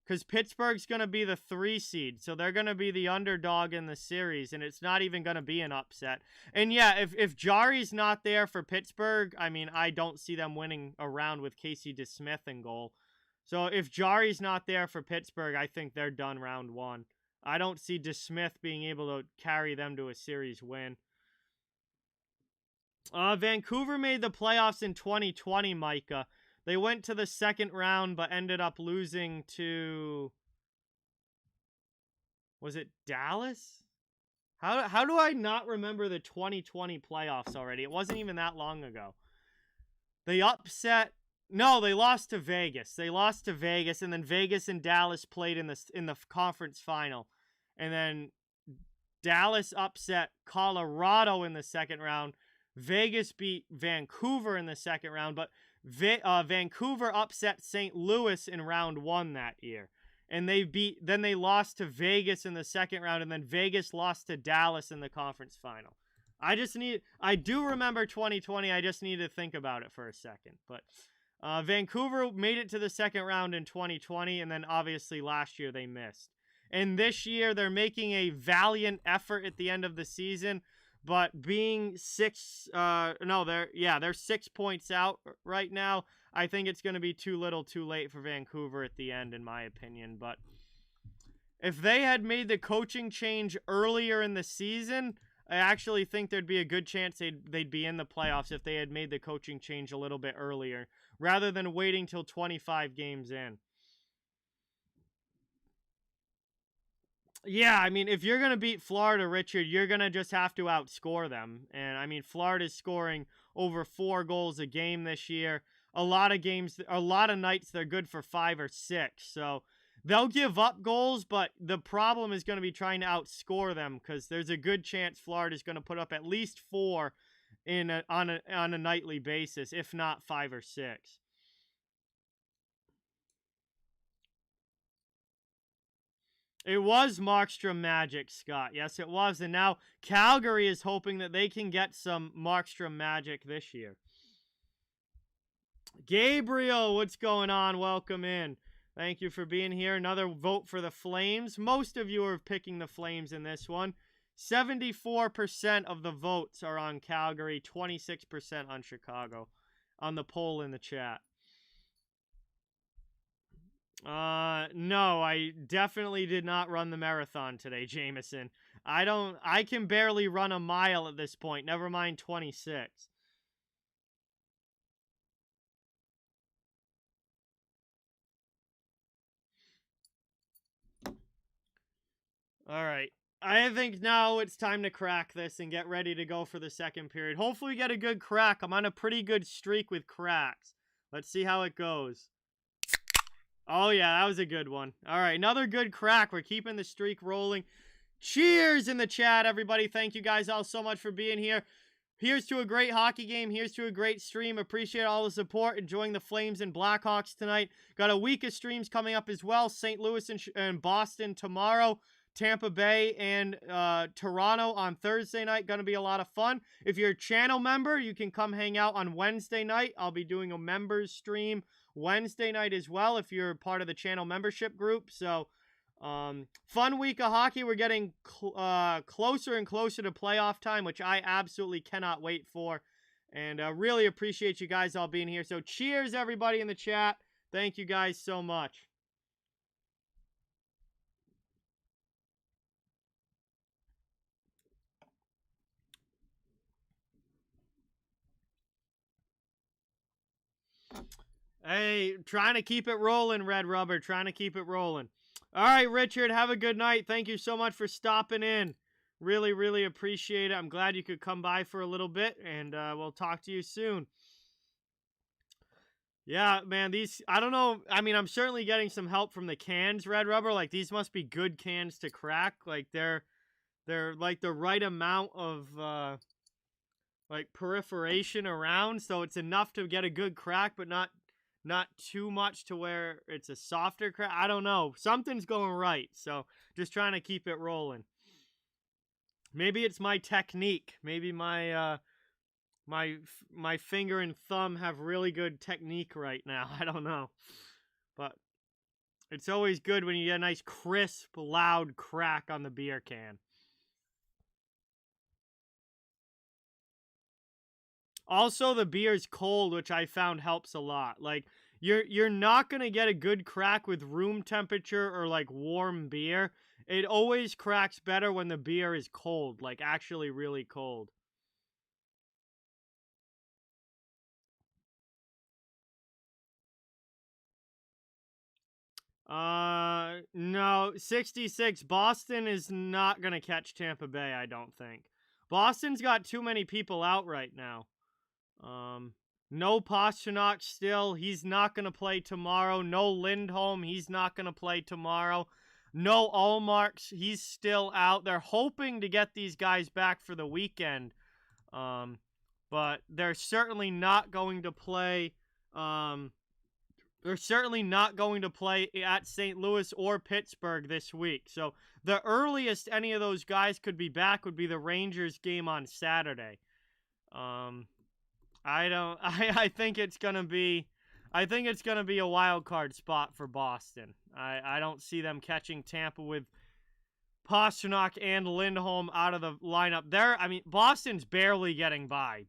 Because Pittsburgh's going to be the 3 seed, so they're going to be the underdog in the series, and it's not even going to be an upset. And yeah, if Jarry's not there for Pittsburgh, I mean, I don't see them winning a round with Casey DeSmith in goal. So if Jarry's not there for Pittsburgh, I think they're done round 1. I don't see DeSmith being able to carry them to a series win. Vancouver made the playoffs in 2020, Micah. They went to the second round, but ended up losing to... Was it Dallas? How do I not remember the 2020 playoffs already? It wasn't even that long ago. They upset... No, they lost to Vegas. They lost to Vegas, and then Vegas and Dallas played in the conference final. And then Dallas upset Colorado in the second round. Vegas beat Vancouver in the second round, but Vancouver upset St. Louis in round 1 that year. And then they lost to Vegas in the second round, and then Vegas lost to Dallas in the conference final. I do remember 2020, I just need to think about it for a second. But Vancouver made it to the second round in 2020, and then obviously last year they missed. And this year they're making a valiant effort at the end of the season, but being they're 6 points out right now. I think it's going to be too little too late for Vancouver at the end, in my opinion. But if they had made the coaching change earlier in the season, I actually think there'd be a good chance they'd be in the playoffs if they had made the coaching change a little bit earlier, rather than waiting till 25 games in. Yeah, I mean, if you're going to beat Florida, Richard, you're going to just have to outscore them. And, I mean, Florida's scoring over 4 goals a game this year. A lot of nights they're good for 5 or 6. So they'll give up goals, but the problem is going to be trying to outscore them, because there's a good chance Florida's going to put up at least 4 on a nightly basis, if not 5 or 6. It was Markstrom magic, Scott. Yes, it was. And now Calgary is hoping that they can get some Markstrom magic this year. Gabriel, what's going on? Welcome in. Thank you for being here. Another vote for the Flames. Most of you are picking the Flames in this one. 74% of the votes are on Calgary, 26% on Chicago on the poll in the chat. No, I definitely did not run the marathon today, Jameson. I can barely run a mile at this point, never mind 26. All right. I think now it's time to crack this and get ready to go for the second period. Hopefully we get a good crack. I'm on a pretty good streak with cracks. Let's see how it goes. Oh, yeah, that was a good one. All right, another good crack. We're keeping the streak rolling. Cheers in the chat, everybody. Thank you guys all so much for being here. here's to a great hockey game. Here's to a great stream. Appreciate all the support. Enjoying the Flames and Blackhawks tonight. Got a week of streams coming up as well. St. Louis and Boston tomorrow. Tampa Bay and Toronto on Thursday night. Going to be a lot of fun. If you're a channel member, you can come hang out on Wednesday night. I'll be doing a members stream Wednesday night as well if you're part of the channel membership group. So, fun week of hockey. We're getting closer and closer to playoff time, which I absolutely cannot wait for. And really appreciate you guys all being here. So cheers, everybody in the chat. Thank you guys so much. Hey, trying to keep it rolling, Red Rubber. Trying to keep it rolling. All right, Richard, have a good night. Thank you so much for stopping in. Really, really appreciate it. I'm glad you could come by for a little bit, and we'll talk to you soon. Yeah, man, these, I don't know. I mean, I'm certainly getting some help from the cans, Red Rubber. Like, these must be good cans to crack. Like, they're like the right amount of, like, perforation around, so it's enough to get a good crack, but not too much to where it's a softer crack. I don't know. Something's going right. So just trying to keep it rolling. Maybe it's my technique. Maybe my my finger and thumb have really good technique right now. I don't know. But it's always good when you get a nice crisp, loud crack on the beer can. Also, the beer's cold, which I found helps a lot. Like, you're not going to get a good crack with room temperature or, like, warm beer. It always cracks better when the beer is cold, like, actually really cold. No, 66. Boston is not going to catch Tampa Bay, I don't think. Boston's got too many people out right now. No Pastrnak still. He's not going to play tomorrow. No Lindholm. He's not going to play tomorrow. No Allmarks. He's still out. They're hoping to get these guys back for the weekend. But they're certainly not going to play. They're certainly not going to play at St. Louis or Pittsburgh this week. So the earliest any of those guys could be back would be the Rangers game on Saturday. I think it's gonna be a wild card spot for Boston. I don't see them catching Tampa with Pastrnak and Lindholm out of the lineup. Boston's barely getting by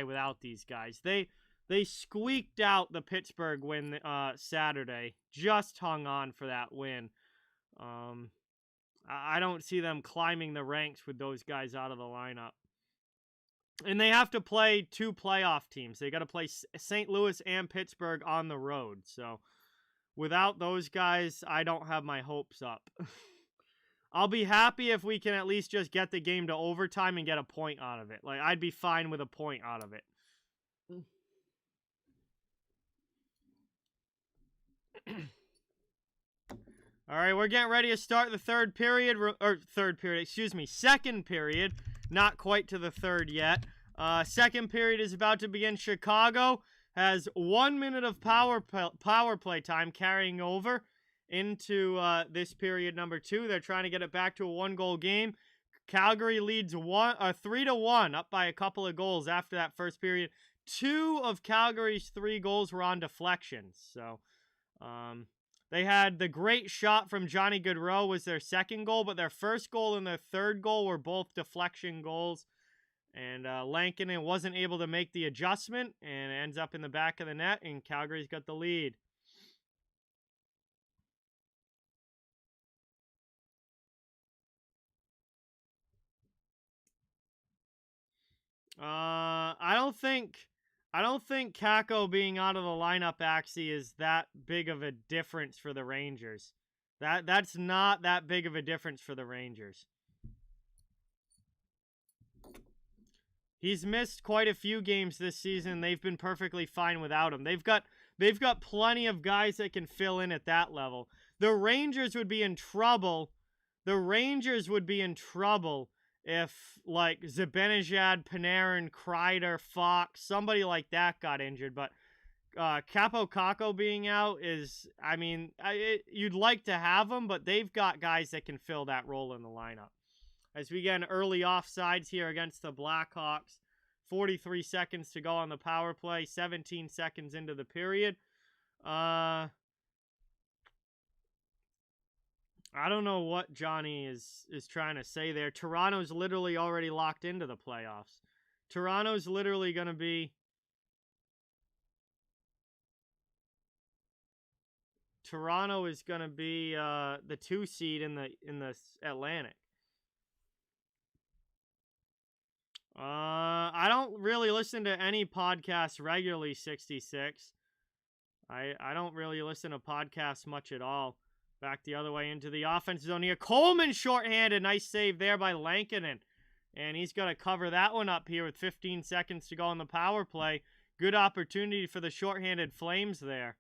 without these guys. They squeaked out the Pittsburgh win Saturday. Just hung on for that win. I don't see them climbing the ranks with those guys out of the lineup. And they have to play two playoff teams. They got to play St. Louis and Pittsburgh on the road. So without those guys, I don't have my hopes up. I'll be happy if we can at least just get the game to overtime and get a point out of it. Like, I'd be fine with a point out of it. All right, we're getting ready to start the second period. Not quite to the third yet. Second period is about to begin. Chicago has 1 minute of power play time carrying over into this period number 2. They're trying to get it back to a 1-goal game. Calgary leads 3-1, up by a couple of goals after that first period. 2 of Calgary's 3 goals were on deflections. So, they had the great shot from Johnny Gaudreau was their second goal, but their first goal and their third goal were both deflection goals. And Lankinen wasn't able to make the adjustment and ends up in the back of the net, and Calgary's got the lead. I don't think Kakko being out of the lineup actually is that big of a difference for the Rangers. That's not that big of a difference for the Rangers. He's missed quite a few games this season. They've been perfectly fine without him. They've got plenty of guys that can fill in at that level. The Rangers would be in trouble. The Rangers would be in trouble if like Zibanejad, Panarin, Kreider, Fox, somebody like that got injured. But Capo Caco being out is, I mean, you'd like to have them, but they've got guys that can fill that role in the lineup. As we get an early offsides here against the Blackhawks, 43 seconds to go on the power play, 17 seconds into the period. I don't know what Johnny is trying to say there. Toronto's literally already locked into the playoffs. Toronto's literally going to be... Toronto is going to be the 2 seed in the Atlantic. I don't really listen to any podcasts regularly, 66. I don't really listen to podcasts much at all. Back the other way into the offense zone here. Coleman shorthanded. Nice save there by Lankinen. And he's going to cover that one up here with 15 seconds to go on the power play. Good opportunity for the shorthanded Flames there.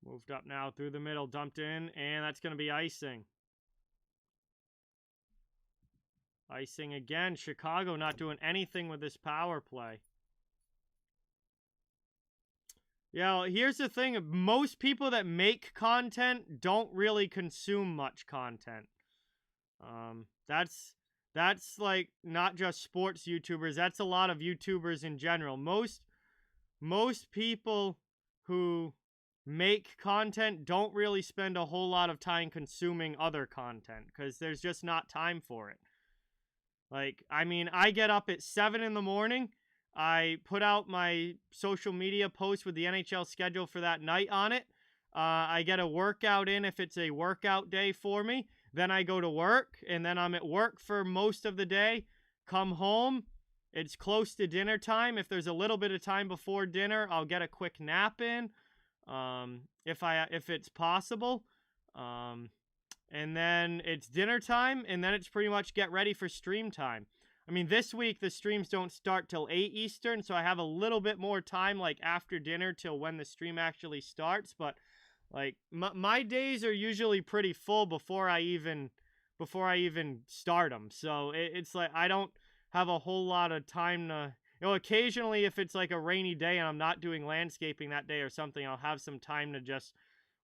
Moved up now through the middle, dumped in, and that's going to be icing. Icing again. Chicago not doing anything with this power play. Yeah, here's the thing. Most people that make content don't really consume much content. That's like not just sports YouTubers. That's a lot of YouTubers in general. Most people who make content don't really spend a whole lot of time consuming other content because there's just not time for it. Like, I mean, I get up at 7 in the morning. I put out my social media post with the NHL schedule for that night on it. I get a workout in if it's a workout day for me. Then I go to work, and then I'm at work for most of the day. Come home. It's close to dinner time. If there's a little bit of time before dinner, I'll get a quick nap in. If it's possible. And then it's dinner time, and then it's pretty much get ready for stream time. I mean, this week the streams don't start till 8 Eastern, so I have a little bit more time, like after dinner till when the stream actually starts. But like my days are usually pretty full before I even start them. So it's like I don't have a whole lot of time to. Occasionally, if it's like a rainy day and I'm not doing landscaping that day or something, I'll have some time to just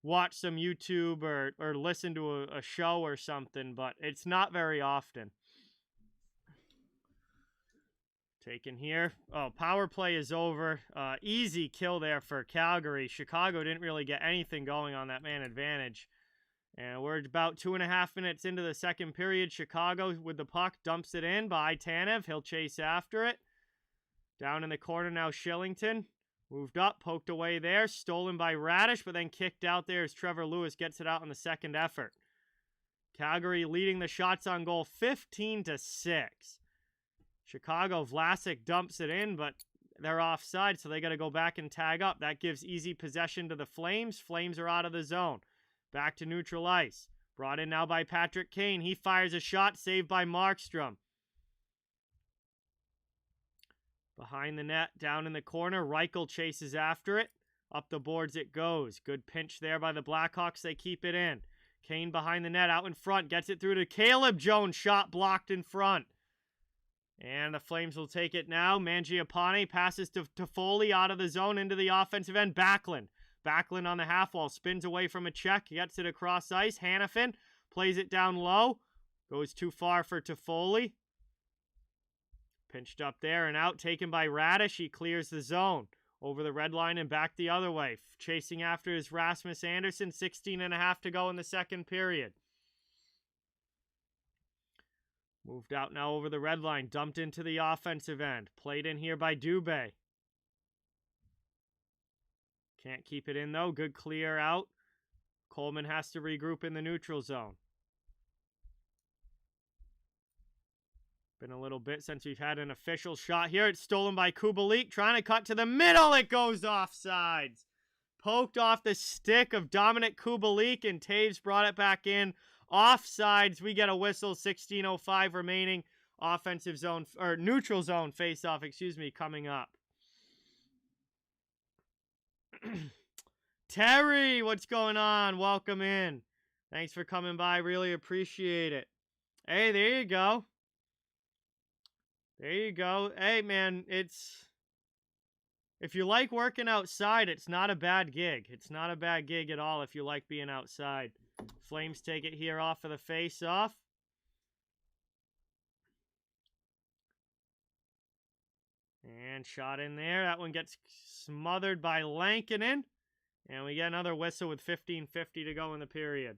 watch some YouTube or listen to a show or something, but it's not very often. Taken here. Oh, power play is over. Easy kill there for Calgary. Chicago didn't really get anything going on that man advantage. And we're about 2.5 minutes into the second period. Chicago with the puck dumps it in by Tanev. He'll chase after it. Down in the corner now, Shillington. Moved up, poked away there. Stolen by Radish, but then kicked out there as Trevor Lewis gets it out in the second effort. Calgary leading the shots on goal 15-6. Chicago, Vlasic dumps it in, but they're offside, so they got to go back and tag up. That gives easy possession to the Flames. Flames are out of the zone. Back to neutral ice. Brought in now by Patrick Kane. He fires a shot, saved by Markstrom. Behind the net, down in the corner, Reichel chases after it. Up the boards it goes. Good pinch there by the Blackhawks. They keep it in. Kane behind the net, out in front. Gets it through to Caleb Jones. Shot blocked in front. And the Flames will take it now. Mangiapane passes to Toffoli out of the zone into the offensive end. Backlund. Backlund on the half wall. Spins away from a check. Gets it across ice. Hanifin plays it down low. Goes too far for Toffoli. Pinched up there and out. Taken by Radish. He clears the zone. Over the red line and back the other way. Chasing after is Rasmus Andersson. 16.5 to go in the second period. Moved out now over the red line. Dumped into the offensive end. Played in here by Dubé. Can't keep it in though. Good clear out. Coleman has to regroup in the neutral zone. Been a little bit since we've had an official shot here. It's stolen by Kubalik. Trying to cut to the middle. It goes offsides. poked off the stick of Dominic Kubalik, and Taves brought it back in. Offsides, we get a whistle, 16:05 remaining. Offensive zone, or neutral zone face-off, excuse me, coming up. Terry, what's going on? Welcome in. Thanks for coming by. Really appreciate it. Hey, there you go. There you go. Hey, man, if you like working outside, it's not a bad gig. It's not a bad gig at all if you like being outside. Flames take it here off of the face-off. And shot in there. That one gets smothered by Lankinen. And we get another whistle with 15:50 to go in the period.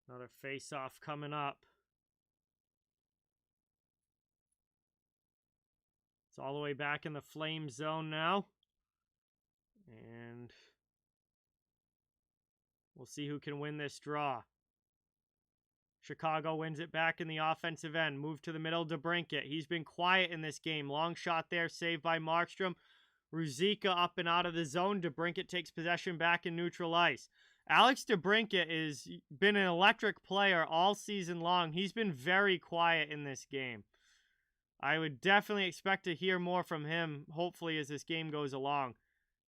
Another face-off coming up. It's all the way back in the Flame zone now. And we'll see who can win this draw. Chicago wins it back in the offensive end. Move to the middle, DeBrincat. He's been quiet in this game. Long shot there, saved by Markstrom. Ruzicka up and out of the zone. DeBrincat takes possession back in neutral ice. Alex DeBrincat has been an electric player all season long. He's been very quiet in this game. I would definitely expect to hear more from him, hopefully, as this game goes along.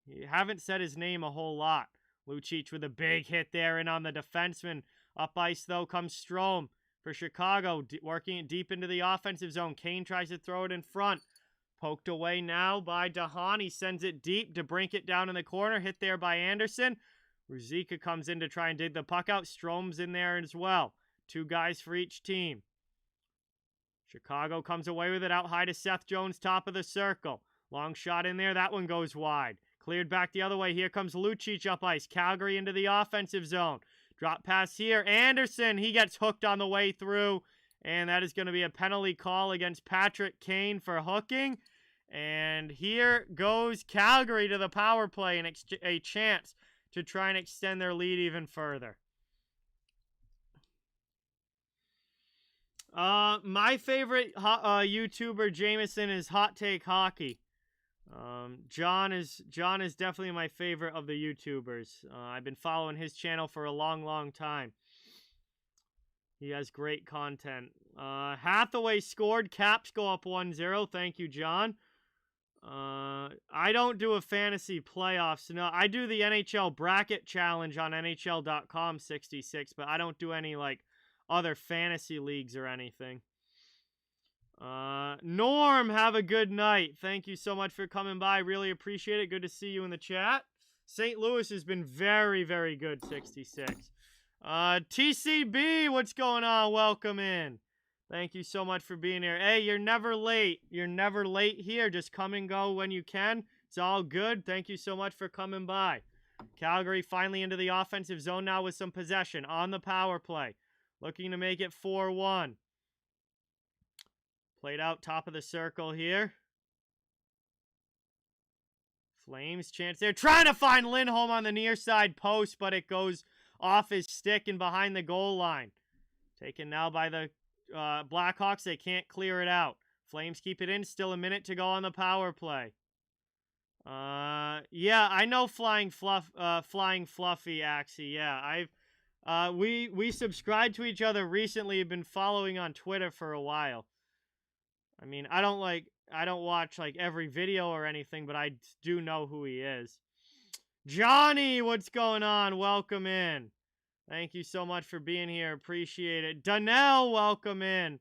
You haven't said his name a whole lot. Lucic with a big hit there, and on the defenseman. Up ice, though, comes Strome for Chicago, working it deep into the offensive zone. Kane tries to throw it in front. Poked away now by DeHaan. He sends it deep. DeBrincat down in the corner, hit there by Anderson. Ruzicka comes in to try and dig the puck out. Strome's in there as well. 2 guys for each team. Chicago comes away with it out high to Seth Jones, top of the circle. Long shot in there. That one goes wide. Cleared back the other way. Here comes Lucic up ice. Calgary into the offensive zone. Drop pass here. Anderson, he gets hooked on the way through. And that is going to be a penalty call against Patrick Kane for hooking. And here goes Calgary to the power play and a chance to try and extend their lead even further. My favorite YouTuber, Jameson, is Hot Take Hockey. John is definitely my favorite of the YouTubers. I've been following his channel for a long, long time. He has great content. Hathaway scored. Caps go up 1-0. Thank you, John. I don't do a fantasy playoffs. No, I do the NHL bracket challenge on NHL.com 66, but I don't do any other fantasy leagues or anything. Norm, have a good night. Thank you so much for coming by. Really appreciate it. Good to see you in the chat. St. Louis has been very, very good, 66. TCB, what's going on? Welcome in. Thank you so much for being here. Hey, you're never late. You're never late here. Just come and go when you can. It's all good. Thank you so much for coming by. Calgary finally into the offensive zone now with some possession on the power play. Looking to make it 4-1. Played out top of the circle here. Flames chance there. Trying to find Lindholm on the near side post, but it goes off his stick and behind the goal line. Taken now by the Blackhawks. They can't clear it out. Flames keep it in. Still a minute to go on the power play. Yeah, I know Flying Fluffy, Axie. Yeah, we subscribed to each other recently. Have been following on Twitter for a while. I mean, I don't watch every video or anything, but I do know who he is. Johnny, what's going on? Welcome in. Thank you so much for being here. Appreciate it. Donnell, welcome in.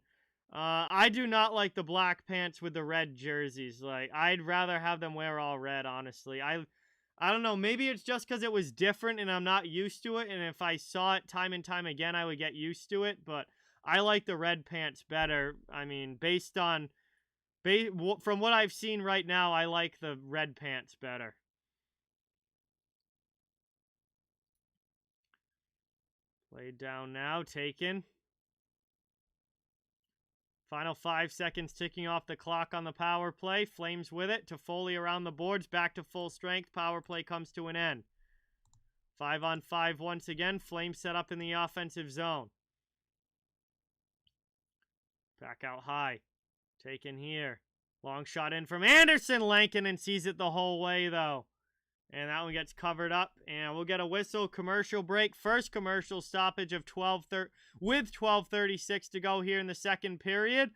I do not like the black pants with the red jerseys. I'd rather have them wear all red, honestly. I don't know. Maybe it's just because it was different and I'm not used to it. And if I saw it time and time again, I would get used to it. But I like the red pants better. I mean, from what I've seen right now, I like the red pants better. Played down now, taken. Final 5 seconds ticking off the clock on the power play. Flames with it. Toffoli around the boards. Back to full strength. Power play comes to an end. 5-on-5 once again. Flames set up in the offensive zone. Back out high. Taken here. Long shot in from Anderson. Lankinen sees it the whole way, though. And that one gets covered up. And we'll get a whistle. Commercial break. First commercial stoppage of 12:36 to go here in the second period.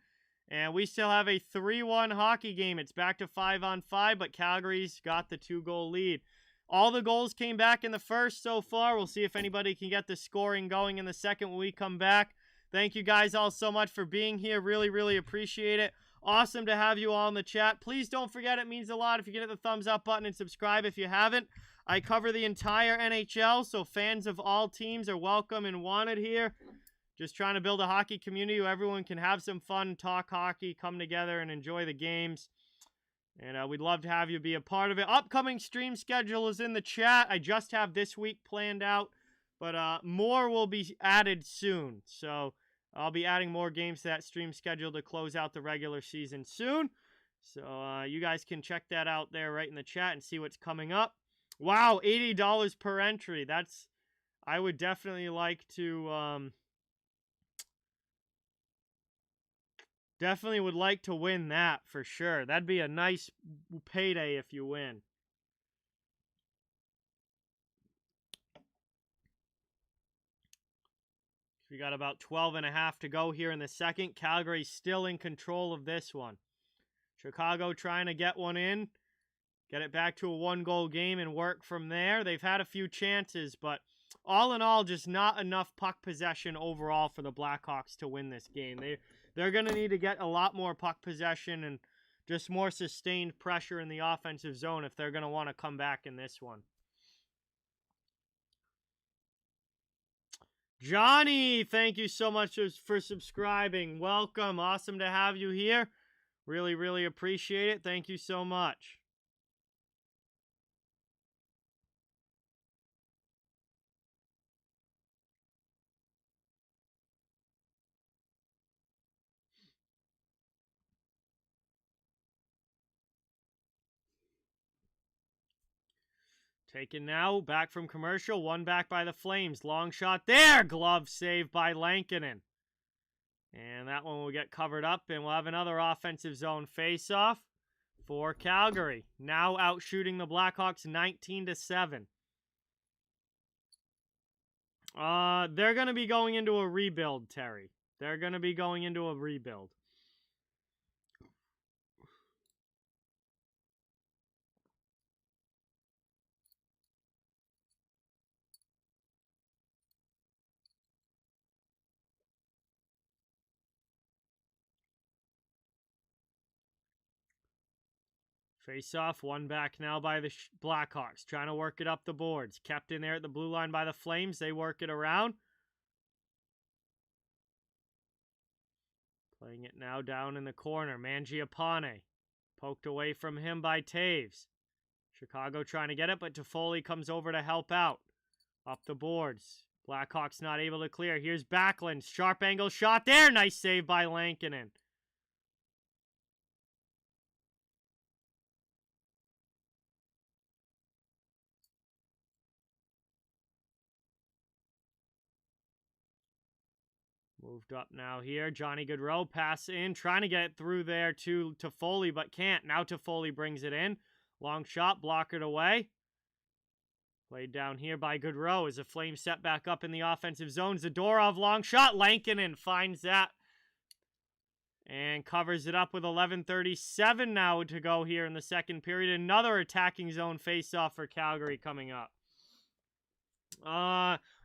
And we still have a 3-1 hockey game. It's back to 5-on-5, but Calgary's got the 2-goal lead. All the goals came back in the first so far. We'll see if anybody can get the scoring going in the second when we come back. Thank you guys all so much for being here. Really, really appreciate it. Awesome to have you all in the chat. Please don't forget, it means a lot if you can hit the thumbs up button and subscribe if you haven't. I cover the entire NHL, so fans of all teams are welcome and wanted here. Just trying to build a hockey community where everyone can have some fun, talk hockey, come together and enjoy the games. And we'd love to have you be a part of it. Upcoming stream schedule is in the chat. I just have this week planned out, but more will be added soon. So I'll be adding more games to that stream schedule to close out the regular season soon. So you guys can check that out there right in the chat and see what's coming up. Wow, $80 per entry. I would definitely like to, definitely would like to win that for sure. That'd be a nice payday if you win. We got about 12.5 to go here in the second. Calgary's still in control of this one. Chicago trying to get one in. Get it back to a 1-goal game and work from there. They've had a few chances, but all in all, just not enough puck possession overall for the Blackhawks to win this game. They're going to need to get a lot more puck possession and just more sustained pressure in the offensive zone if they're going to want to come back in this one. Johnny, thank you so much for subscribing. Welcome. Awesome to have you here. Really, really appreciate it. Thank you so much. Taken now, back from commercial, one back by the Flames. Long shot there, glove save by Lankinen. And that one will get covered up, and we'll have another offensive zone face-off for Calgary. Now out shooting the Blackhawks 19-7. They're going to be going into a rebuild, Terry. They're going to be going into a rebuild. Face off, one back now by the Blackhawks. Trying to work it up the boards. Kept in there at the blue line by the Flames. They work it around. Playing it now down in the corner. Mangiapane. Poked away from him by Taves. Chicago trying to get it, but Toffoli comes over to help out. Up the boards. Blackhawks not able to clear. Here's Backlund. Sharp angle shot there. Nice save by Lankinen. Moved up now here. Johnny Gaudreau pass in. Trying to get it through there to Toffoli, but can't. Now Toffoli brings it in. Long shot. Blockered away. Played down here by Gaudreau as the Flames set back up in the offensive zone. Zadorov, long shot. Lankinen finds that and covers it up with 11:37 now to go here in the second period. Another attacking zone face-off for Calgary coming up.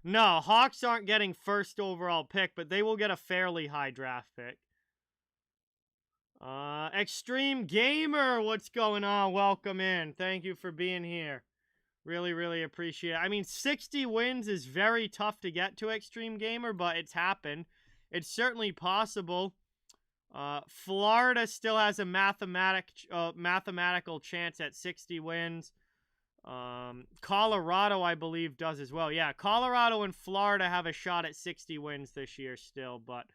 No, Hawks aren't getting first overall pick, but they will get a fairly high draft pick. Extreme Gamer, what's going on? Welcome in. Thank you for being here. Really, really appreciate it. I mean, 60 wins is very tough to get to, Extreme Gamer, but it's happened. It's certainly possible. Florida still has a mathematical chance at 60 wins. Colorado, I believe, does as well. Yeah, Colorado and Florida have a shot at 60 wins this year still, but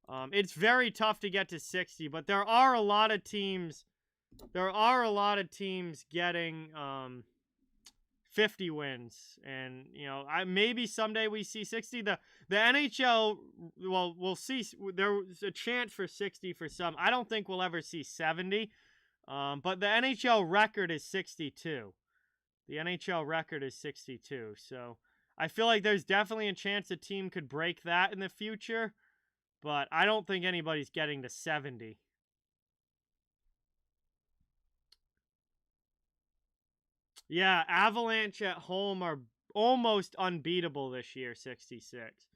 It's very tough to get to 60, but there are a lot of teams. There are a lot of teams getting 50 wins, and maybe someday we see 60. The NHL, well, we'll see. There's a chance for 60 for some. I don't think we'll ever see 70. But the NHL record is 62. The NHL record is 62. So I feel like there's definitely a chance a team could break that in the future, but I don't think anybody's getting to 70. Yeah, Avalanche at home are almost unbeatable this year, 66.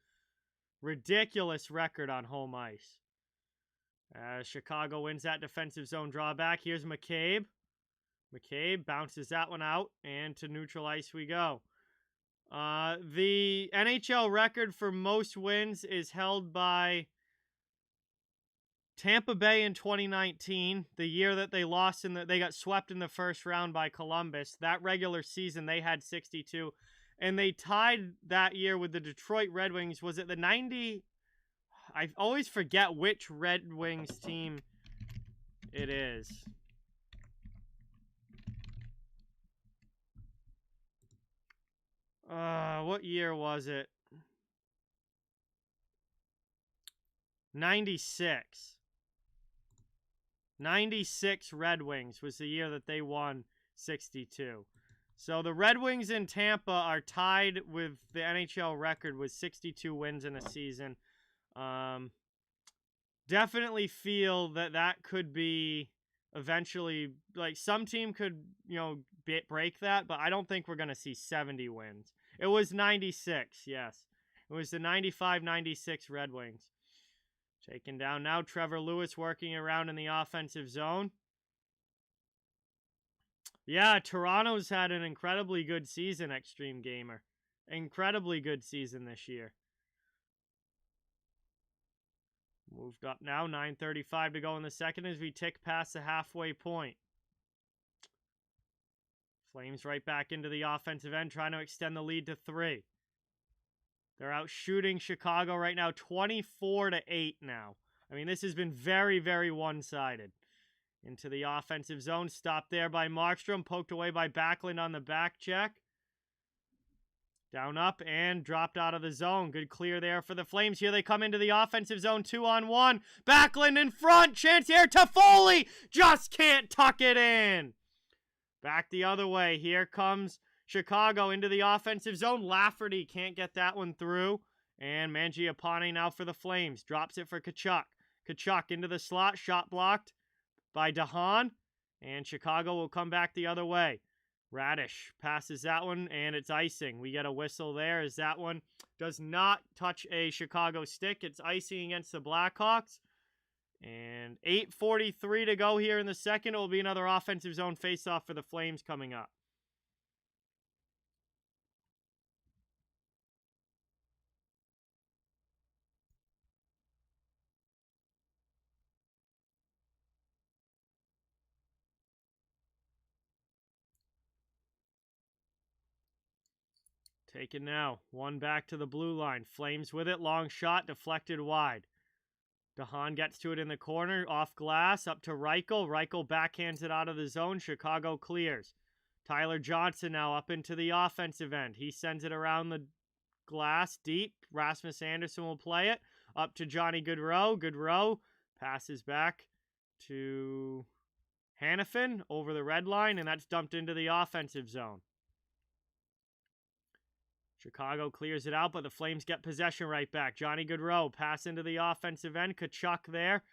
Ridiculous record on home ice. Chicago wins that defensive zone drawback. Here's McCabe. McCabe bounces that one out, and to neutral ice we go. The NHL record for most wins is held by Tampa Bay in 2019, the year that they lost they got swept in the first round by Columbus. That regular season they had 62, and they tied that year with the Detroit Red Wings. Was it the 90? I always forget which Red Wings team it is. What year was it? 96. 96 Red Wings was the year that they won 62. So the Red Wings in Tampa are tied with the NHL record with 62 wins in a season. Definitely feel that could be eventually, like, some team could, break that, but I don't think we're going to see 70 wins. It was 96, yes. It was the 95-96 Red Wings. Taken down now, Trevor Lewis working around in the offensive zone. Yeah, Toronto's had an incredibly good season, Extreme Gamer. Incredibly good season this year. Moved up now, 9:35 to go in the second as we tick past the halfway point. Flames right back into the offensive end, trying to extend the lead to 3. They're out shooting Chicago right now, 24-8 now. I mean, this has been very, very one-sided. Into the offensive zone, stopped there by Markstrom, poked away by Backlund on the back check. Down up and dropped out of the zone. Good clear there for the Flames. Here they come into the offensive zone, 2-on-1. Backlund in front, chance here to Foley. Just can't tuck it in. Back the other way. Here comes Chicago into the offensive zone. Lafferty can't get that one through. And Mangiapane now for the Flames. Drops it for Tkachuk. Tkachuk into the slot. Shot blocked by DeHaan. And Chicago will come back the other way. Radish passes that one, and it's icing. We get a whistle there as that one does not touch a Chicago stick. It's icing against the Blackhawks. And 8:43 to go here in the second. It will be another offensive zone faceoff for the Flames coming up. Taken now. One back to the blue line. Flames with it. Long shot. Deflected wide. DeHaan gets to it in the corner. Off glass. Up to Reichel. Reichel backhands it out of the zone. Chicago clears. Tyler Johnson now up into the offensive end. He sends it around the glass deep. Rasmus Anderson will play it. Up to Johnny Gaudreau. Gaudreau passes back to Hanifin over the red line, and that's dumped into the offensive zone. Chicago clears it out, but the Flames get possession right back. Johnny Gaudreau pass into the offensive end. Tkachuk there.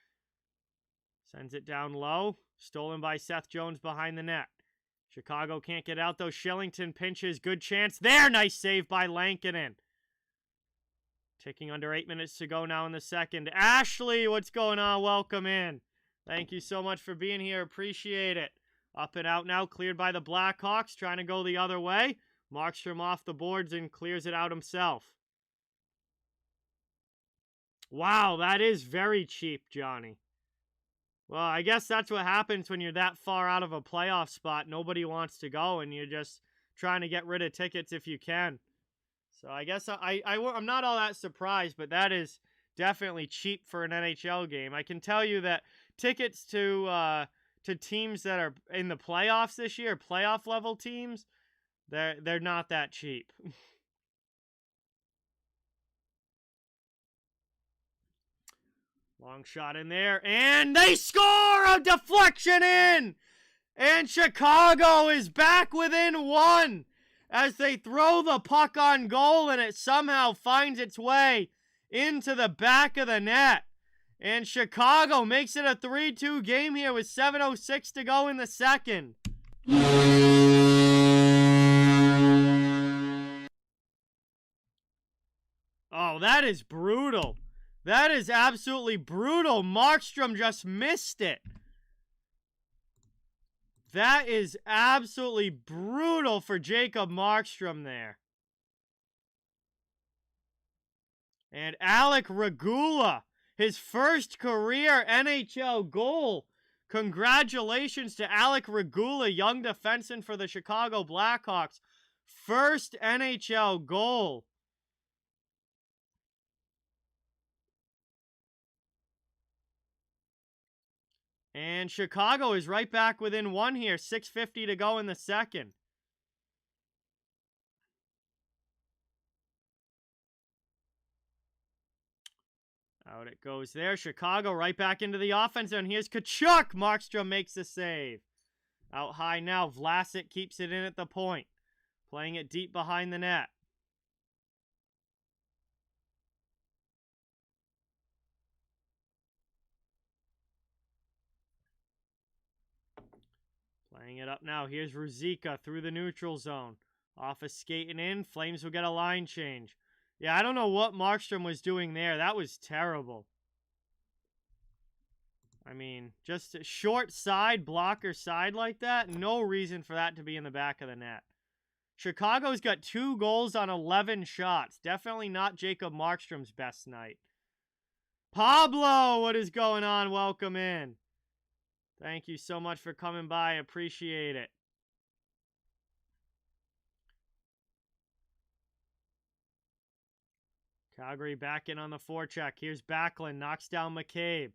Sends it down low. Stolen by Seth Jones behind the net. Chicago can't get out, though. Shillington pinches. Good chance there. Nice save by Lankinen. Ticking under 8 minutes to go now in the second. Ashley, what's going on? Welcome in. Thank you so much for being here. Appreciate it. Up and out now. Cleared by the Blackhawks. Trying to go the other way. Markstrom off the boards and clears it out himself. Wow, that is very cheap, Johnny. Well, I guess that's what happens when you're that far out of a playoff spot. Nobody wants to go, and you're just trying to get rid of tickets if you can. So I guess I'm not all that surprised, but that is definitely cheap for an NHL game. I can tell you that tickets to teams that are in the playoffs this year, playoff level teams, they're not that cheap. Long shot in there, and they score! A deflection in! And Chicago is back within one as they throw the puck on goal, and it somehow finds its way into the back of the net. And Chicago makes it a 3-2 game here with 7:06 to go in the second. Oh, that is brutal. That is absolutely brutal. Markstrom just missed it. That is absolutely brutal for Jacob Markstrom there. And Alec Regula, his first career NHL goal. Congratulations to Alec Regula, young defenseman for the Chicago Blackhawks. First NHL goal. And Chicago is right back within one here. 6:50 to go in the second. Out it goes there. Chicago right back into the offense. And here's Tkachuk. Markstrom makes the save. Out high now. Vlasic keeps it in at the point. Playing it deep behind the net. Playing it up now. Here's Ruzicka through the neutral zone. Off a skating in. Flames will get a line change. Yeah, I don't know what Markstrom was doing there. That was terrible. I mean, just a short side, blocker side like that. No reason for that to be in the back of the net. Chicago's got 2 goals on 11 shots. Definitely not Jacob Markstrom's best night. Pablo, what is going on? Welcome in. Thank you so much for coming by. Appreciate it. Calgary back in on the forecheck. Here's Backlund. Knocks down McCabe.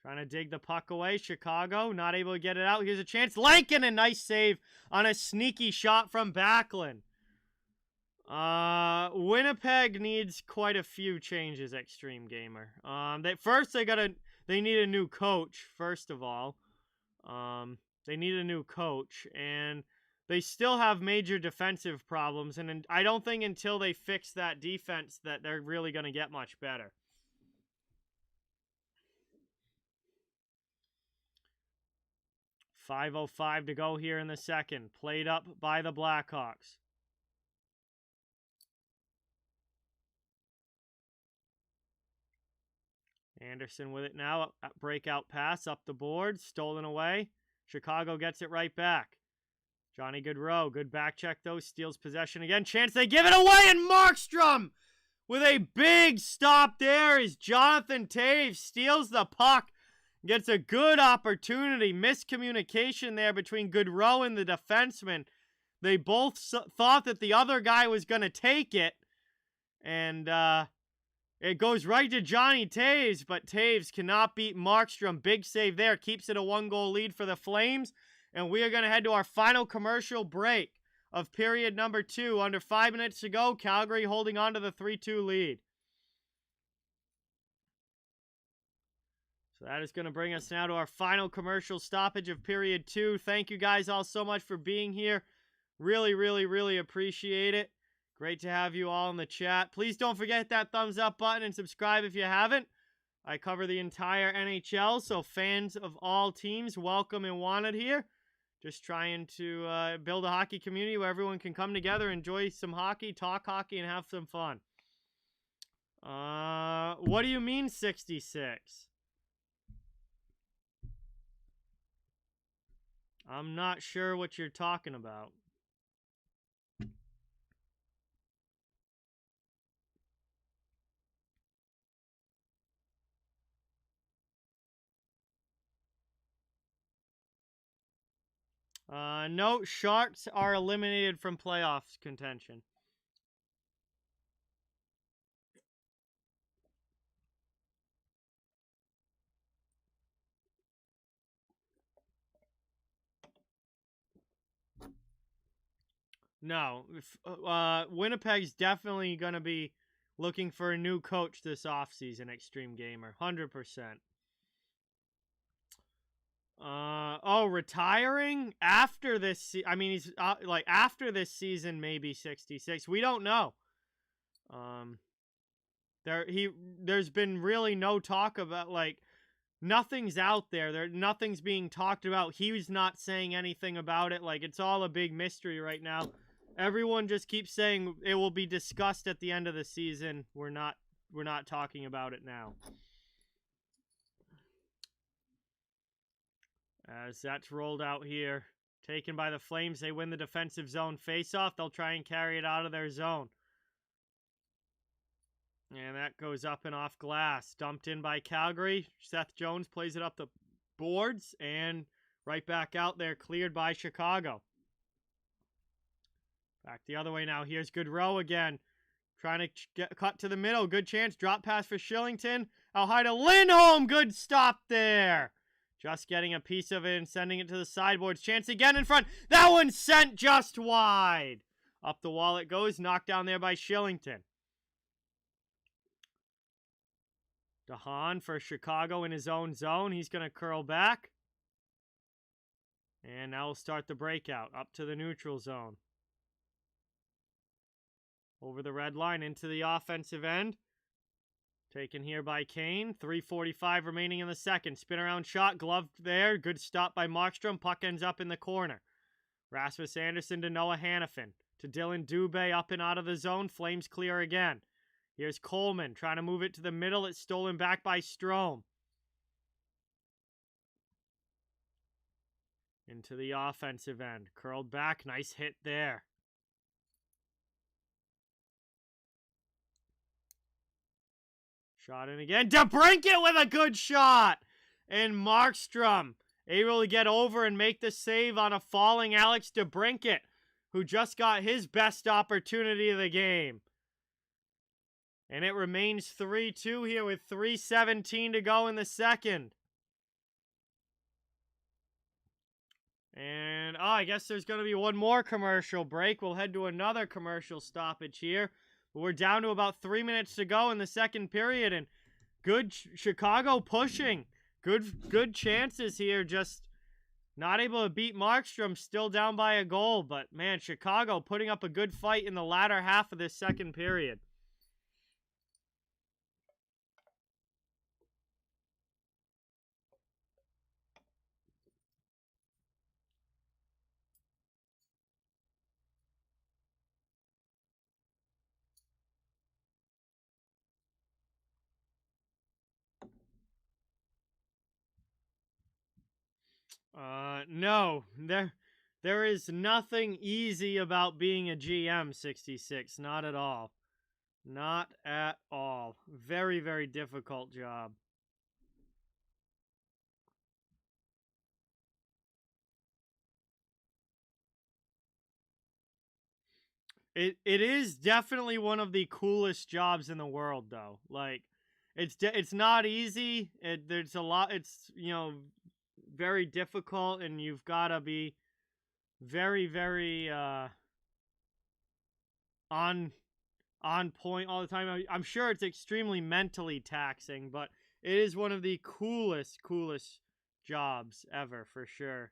Trying to dig the puck away. Chicago not able to get it out. Here's a chance. Lankin, a nice save on a sneaky shot from Backlund. Winnipeg needs quite a few changes, Extreme Gamer. They need a new coach, first of all. They need a new coach, and they still have major defensive problems, and I don't think until they fix that defense that they're really going to get much better. .505 to go here in the second. Played up by the Blackhawks. Anderson with it now. Breakout pass up the board. Stolen away. Chicago gets it right back. Johnny Gaudreau. Good back check, though. Steals possession again. Chance they give it away. And Markstrom with a big stop there as Jonathan Toews steals the puck. Gets a good opportunity. Miscommunication there between Gaudreau and the defenseman. They both thought that the other guy was going to take it. And it goes right to Johnny Toews, but Toews cannot beat Markstrom. Big save there. Keeps it a 1-goal lead for the Flames. And we are going to head to our final commercial break of period number 2. Under 5 minutes to go. Calgary holding on to the 3-2 lead. So that is going to bring us now to our final commercial stoppage of period 2. Thank you guys all so much for being here. Really, really, really appreciate it. Great to have you all in the chat. Please don't forget that thumbs up button and subscribe if you haven't. I cover the entire NHL, so fans of all teams, welcome and wanted here. Just trying to build a hockey community where everyone can come together, enjoy some hockey, talk hockey, and have some fun. What do you mean 66? I'm not sure what you're talking about. No, Sharks are eliminated from playoffs contention. No. Winnipeg's definitely going to be looking for a new coach this offseason, Extreme Gamer. 100%. Retiring after this. I mean, he's after this season, maybe 66. We don't know. There's been really no talk about nothing's out there. Nothing's being talked about. He's not saying anything about it. It's all a big mystery right now. Everyone just keeps saying it will be discussed at the end of the season. We're not talking about it now. As that's rolled out here. Taken by the Flames. They win the defensive zone faceoff. They'll try and carry it out of their zone. And that goes up and off glass. Dumped in by Calgary. Seth Jones plays it up the boards. And right back out there. Cleared by Chicago. Back the other way now. Here's Goodrow again. Trying to get cut to the middle. Good chance. Drop pass for Shillington. Out high to Lindholm. Good stop there. Just getting a piece of it and sending it to the sideboards. Chance again in front. That one sent just wide. Up the wall it goes. Knocked down there by Shillington. DeHaan for Chicago in his own zone. He's going to curl back. And now we'll start the breakout. Up to the neutral zone. Over the red line into the offensive end. Taken here by Kane. 3:45 remaining in the second. Spin around shot. Gloved there. Good stop by Markstrom. Puck ends up in the corner. Rasmus Andersson to Noah Hannafin. To Dylan Dubé up and out of the zone. Flames clear again. Here's Coleman trying to move it to the middle. It's stolen back by Strome. Into the offensive end. Curled back. Nice hit there. Shot in again. DeBrincat with a good shot. And Markstrom able to get over and make the save on a falling Alex DeBrincat, who just got his best opportunity of the game. And it remains 3-2 here with 3:17 to go in the second. And, I guess there's going to be one more commercial break. We'll head to another commercial stoppage here. But we're down to about 3 minutes to go in the second period. And good Chicago pushing. Good chances here. Just not able to beat Markstrom. Still down by a goal. But, man, Chicago putting up a good fight in the latter half of this second period. No. There is nothing easy about being a GM, 66. Not at all. Not at all. Very, very difficult job. It is definitely one of the coolest jobs in the world, though. It's not easy. There's a lot. It's very difficult, and you've got to be very, very on point all the time. I'm sure it's extremely mentally taxing, but it is one of the coolest jobs ever, for sure.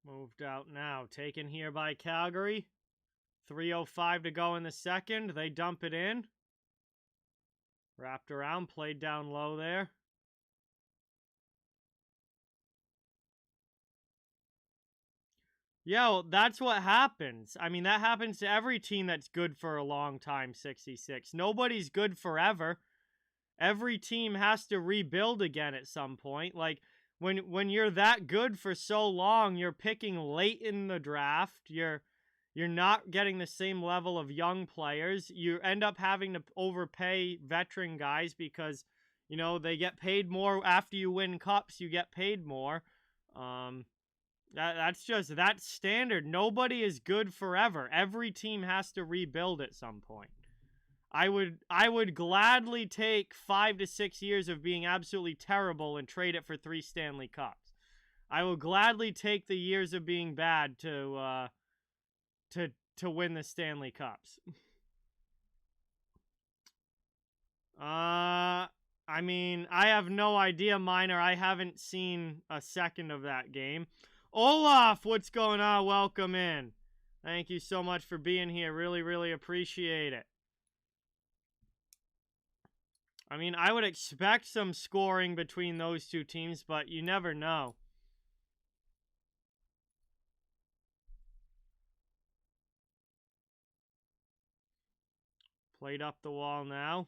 Moved out now. Taken here by Calgary. 3:05 to go in the second. They dump it in. Wrapped around. Played down low there. Yeah, well, that's what happens. I mean, that happens to every team that's good for a long time, 66. Nobody's good forever. Every team has to rebuild again at some point. when you're that good for so long, you're picking late in the draft. You're not getting the same level of young players. You end up having to overpay veteran guys because, you know, they get paid more after you win cups. You get paid more. That's standard. Nobody is good forever. Every team has to rebuild at some point. I would gladly take 5 to 6 years of being absolutely terrible and trade it for 3 Stanley Cups. I will gladly take the years of being bad to win the Stanley Cups. I mean, I have no idea, Minor. I haven't seen a second of that game. Olaf, what's going on? Welcome in. Thank you so much for being here. Really, really appreciate it. I mean, I would expect some scoring between those two teams, but you never know. Played up the wall now.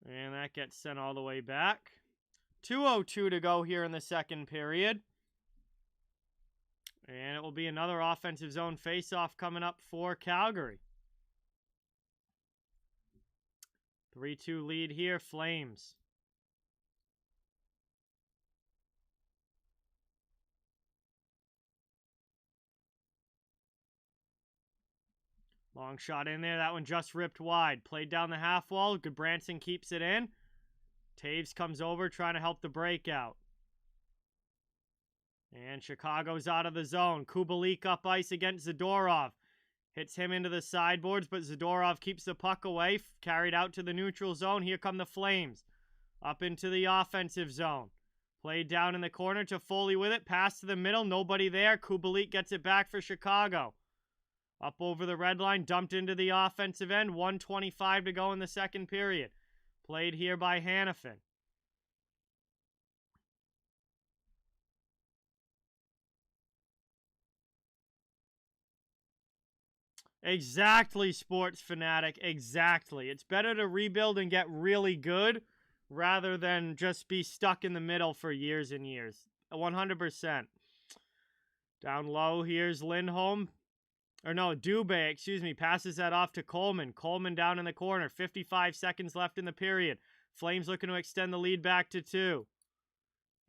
And that gets sent all the way back. 2:02 to go here in the second period. And it will be another offensive zone faceoff coming up for Calgary. 3-2 lead here, Flames. Long shot in there. That one just ripped wide. Played down the half wall. Goodbranson keeps it in. Taves comes over trying to help the breakout. And Chicago's out of the zone. Kubalik up ice against Zadorov. Hits him into the sideboards, but Zadorov keeps the puck away. Carried out to the neutral zone. Here come the Flames. Up into the offensive zone. Played down in the corner to Foley with it. Pass to the middle. Nobody there. Kubalik gets it back for Chicago. Up over the red line. Dumped into the offensive end. 1:25 to go in the second period. Played here by Hannafin. Exactly, Sports Fanatic. Exactly. It's better to rebuild and get really good rather than just be stuck in the middle for years and years. 100%. Down low, here's Lindholm. Or no, Dubé, excuse me, passes that off to Coleman. Coleman down in the corner. 55 seconds left in the period. Flames looking to extend the lead back to 2.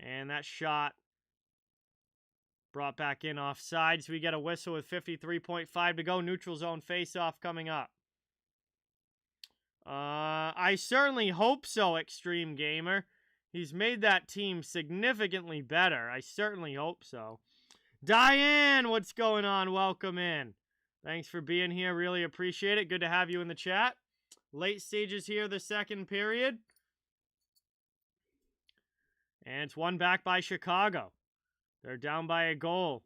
And that shot brought back in offside. So we get a whistle with 53.5 to go. Neutral zone face-off coming up. I certainly hope so, Extreme Gamer. He's made that team significantly better. I certainly hope so. Diane, what's going on? Welcome in. Thanks for being here. Really appreciate it. Good to have you in the chat. Late stages here, the second period. And it's won back by Chicago. They're down by a goal.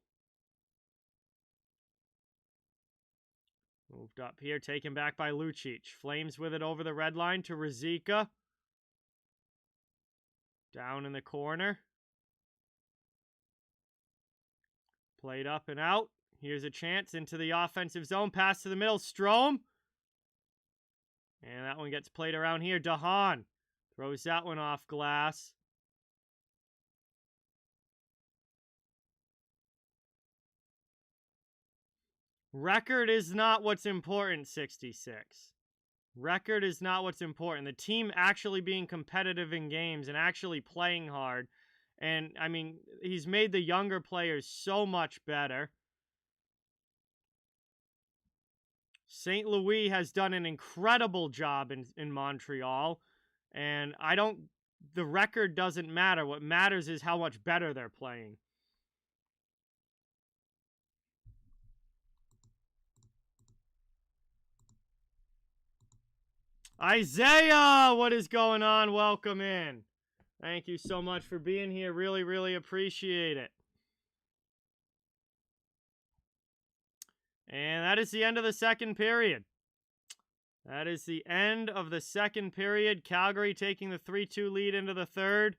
Moved up here, taken back by Lucic. Flames with it over the red line to Ruzicka. Down in the corner. Played up and out. Here's a chance into the offensive zone. Pass to the middle. Strome. And that one gets played around here. Dahan throws that one off glass. Record is not what's important, 66. Record is not what's important. The team actually being competitive in games and actually playing hard. And, I mean, he's made the younger players so much better. St. Louis has done an incredible job in Montreal. And the record doesn't matter. What matters is how much better they're playing. Isaiah, what is going on? Welcome in. Thank you so much for being here. Really, really appreciate it. And that is the end of the second period. That is the end of the second period. Calgary taking the 3-2 lead into the third.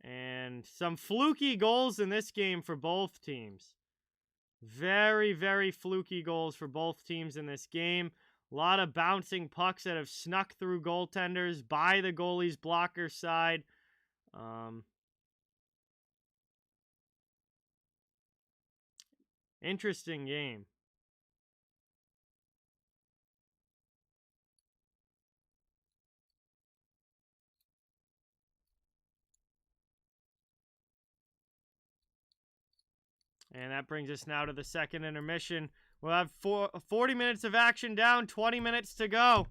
And some fluky goals in this game for both teams. Very, very fluky goals for both teams in this game. A lot of bouncing pucks that have snuck through goaltenders by the goalie's blocker side. Interesting game. And that brings us now to the second intermission. We'll have 40 minutes of action down, 20 minutes to go.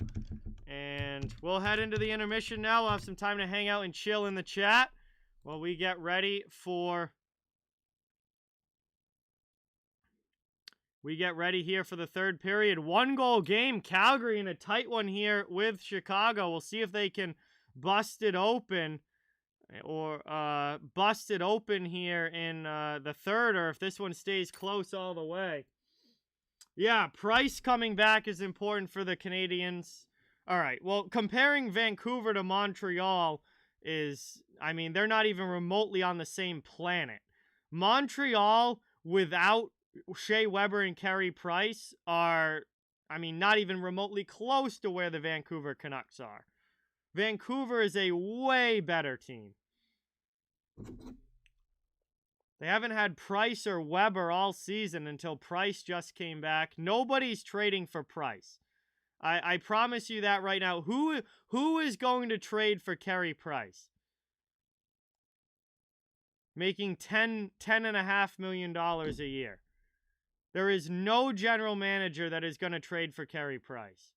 And we'll head into the intermission now. We'll have some time to hang out and chill in the chat while we get ready for... We get ready here for the third period. 1-goal game. Calgary in a tight one here with Chicago. We'll see if they can bust it open or bust it open here in the third, or if this one stays close all the way. Yeah, Price coming back is important for the Canadians. All right, well, comparing Vancouver to Montreal is, I mean, they're not even remotely on the same planet. Montreal, without Shea Weber and Carey Price, are, I mean, not even remotely close to where the Vancouver Canucks are. Vancouver is a way better team. They haven't had Price or Weber all season until Price just came back. Nobody's trading for Price. I promise you that right now. Who is going to trade for Carey Price? Making $10.5 million a year. There is no general manager that is going to trade for Carey Price.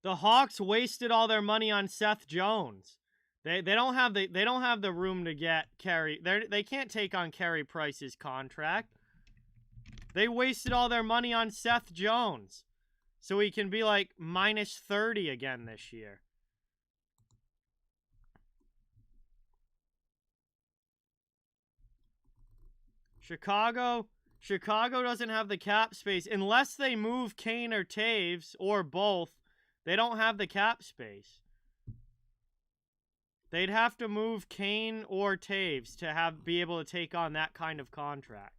The Hawks wasted all their money on Seth Jones. They don't have the room to get Carey. They can't take on Carey Price's contract. They wasted all their money on Seth Jones, so he can be like minus 30 again this year. Chicago doesn't have the cap space unless they move Kane or Taves or both. They don't have the cap space. They'd have to move Kane or Taves to be able to take on that kind of contract,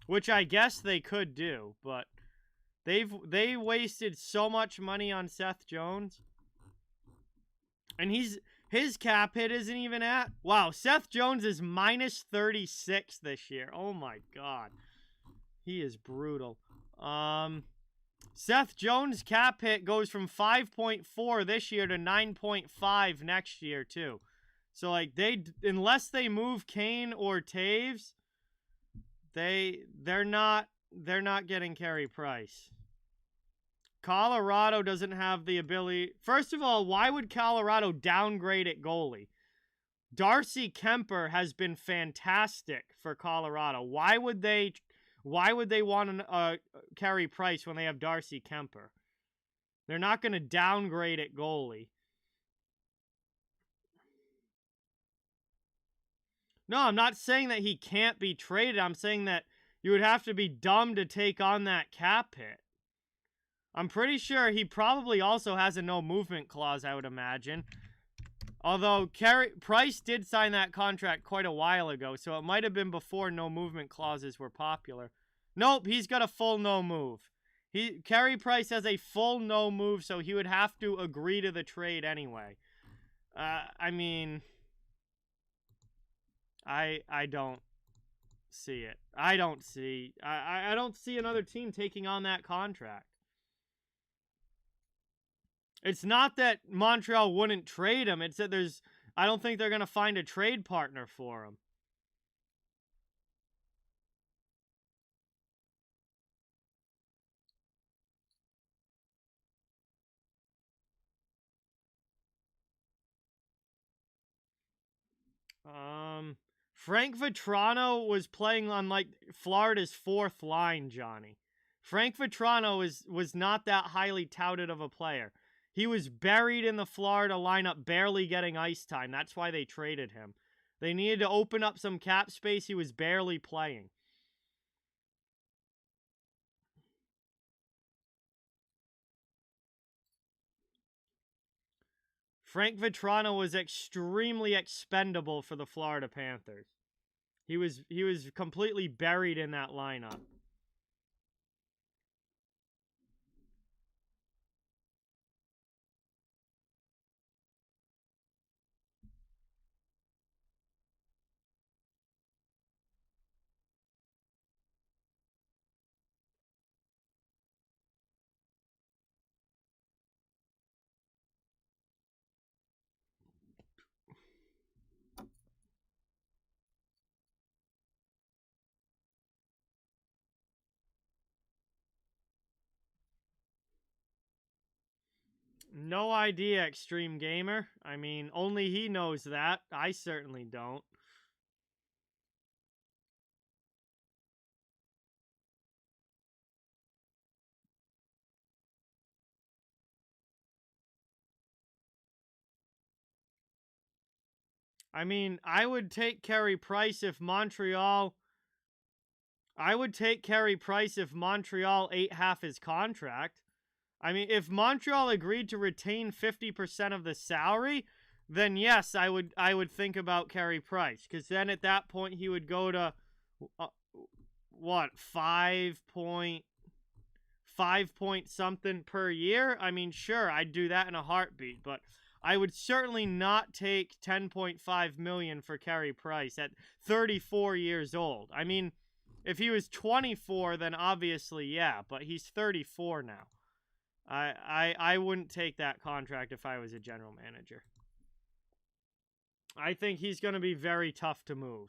which I guess they could do, but they wasted so much money on Seth Jones, and his cap hit isn't even at... Wow, Seth Jones is minus 36 this year. Oh my god, he is brutal. Seth Jones' cap hit goes from 5.4 this year to 9.5 next year, too. So, like, unless they move Kane or Taves, they're not getting Carey Price. Colorado doesn't have the ability. First of all, why would Colorado downgrade at goalie? Darcy Kemper has been fantastic for Colorado. Why would they want Carey Price when they have Darcy Kemper? They're not going to downgrade at goalie. No, I'm not saying that he can't be traded. I'm saying that you would have to be dumb to take on that cap hit. I'm pretty sure he probably also has a no movement clause, I would imagine. Although Price did sign that contract quite a while ago, so it might have been before no movement clauses were popular. Nope, he's got a full no move. Carey Price has a full no move, so he would have to agree to the trade anyway. I mean, I don't see it. I don't see another team taking on that contract. It's not that Montreal wouldn't trade him. It's that I don't think they're going to find a trade partner for him. Frank Vetrano was playing on, like, Florida's fourth line, Johnny. Frank Vetrano was not that highly touted of a player. He was buried in the Florida lineup, barely getting ice time. That's why they traded him. They needed to open up some cap space. He was barely playing. Frank Vetrano was extremely expendable for the Florida Panthers. He was completely buried in that lineup. No idea, Extreme Gamer. I mean, only he knows that. I certainly don't. I mean, I would take Carey Price if Montreal... I would take Carey Price if Montreal ate half his contract. I mean, if Montreal agreed to retain 50% of the salary, then yes, I would think about Carey Price, because then at that point he would go to what, 5 point something per year. I mean, sure, I'd do that in a heartbeat, but I would certainly not take 10.5 million for Carey Price at 34 years old. I mean, if he was 24, then obviously yeah, but he's 34 now. I wouldn't take that contract if I was a general manager. I think he's going to be very tough to move.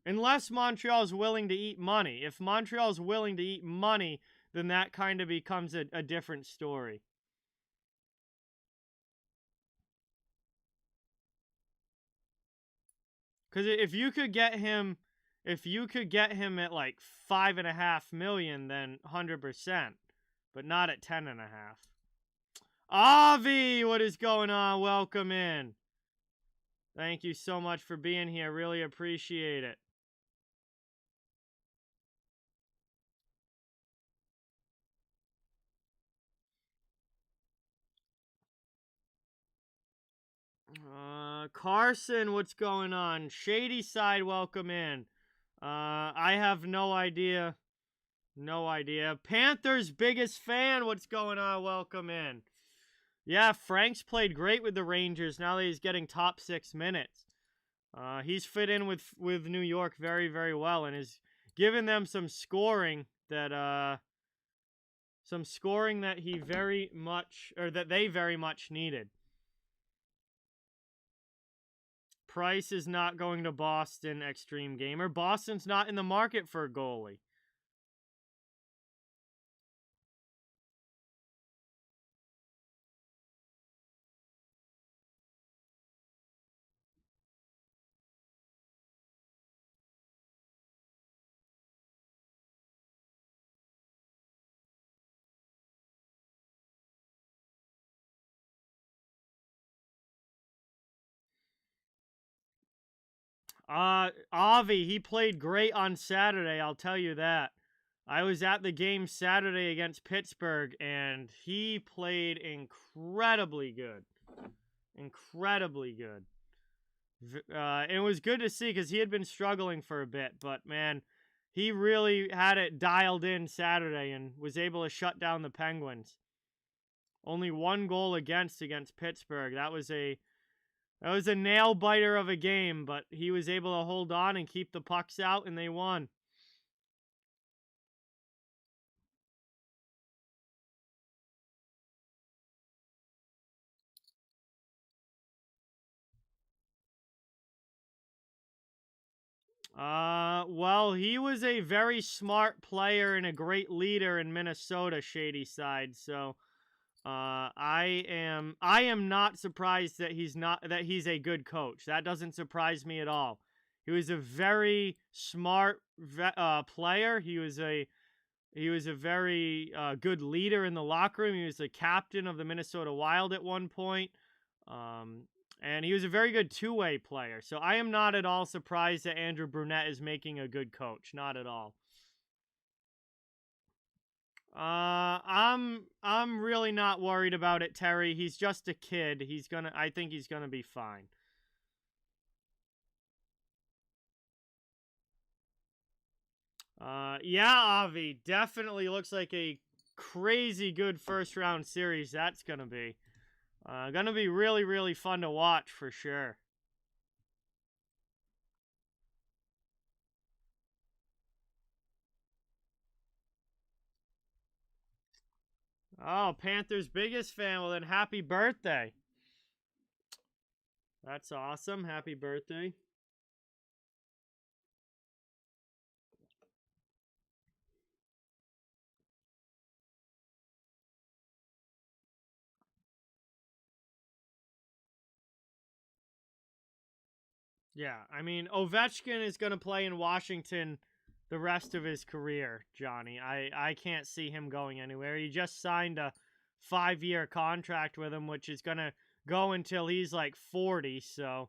Unless Montreal's willing to eat money. If Montreal's willing to eat money, then that kind of becomes a different story. Because if you could get him at like 5.5 million, then 100%. But not at 10.5. Avi, what is going on? Welcome in. Thank you so much for being here. Really appreciate it. Carson, what's going on? Shady Side, welcome in. I have no idea. No idea. Panthers' biggest fan, what's going on? Welcome in. Yeah, Frank's played great with the Rangers now that he's getting top 6 minutes. He's fit in with New York very, very well and is giving them some scoring that he very much, or that they very much needed. Price is not going to Boston, Extreme Gamer. Boston's not in the market for a goalie. Avi, he played great on Saturday, I'll tell you that. I was at the game Saturday against Pittsburgh, and he played incredibly good. Incredibly good. It was good to see because he had been struggling for a bit, but man, he really had it dialed in Saturday and was able to shut down the Penguins. Only 1 goal against Pittsburgh. That was a nail biter of a game, but he was able to hold on and keep the pucks out, and they won. Well, he was a very smart player and a great leader in Minnesota, Shady Side. So, I am not surprised that he's a good coach. That doesn't surprise me at all. He was a very smart player. He was a very good leader in the locker room. He was the captain of the Minnesota Wild at one point. And he was a very good two-way player. So I am not at all surprised that Andrew Brunette is making a good coach. Not at all. I'm really not worried about it, Terry. He's just a kid. I think he's gonna be fine. Yeah, Avi, definitely looks like a crazy good first round series that's gonna be. Gonna be really, really fun to watch for sure. Oh, Panthers' biggest fan. Well, then happy birthday. That's awesome. Happy birthday. Yeah, I mean, Ovechkin is going to play in Washington the rest of his career, Johnny. I can't see him going anywhere. He just signed a 5-year contract with him, which is going to go until he's like 40. So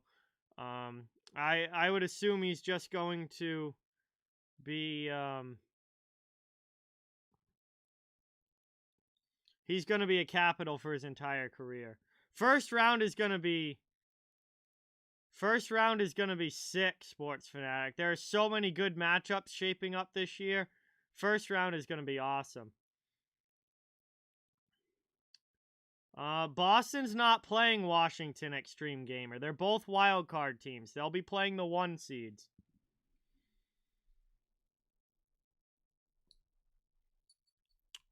I would assume he's just going to be he's going to be a Capital for his entire career. First round is going to be sick, Sports Fanatic. There are so many good matchups shaping up this year. First round is going to be awesome. Boston's not playing Washington Extreme Gamer. They're both wild card teams. They'll be playing the 1 seeds.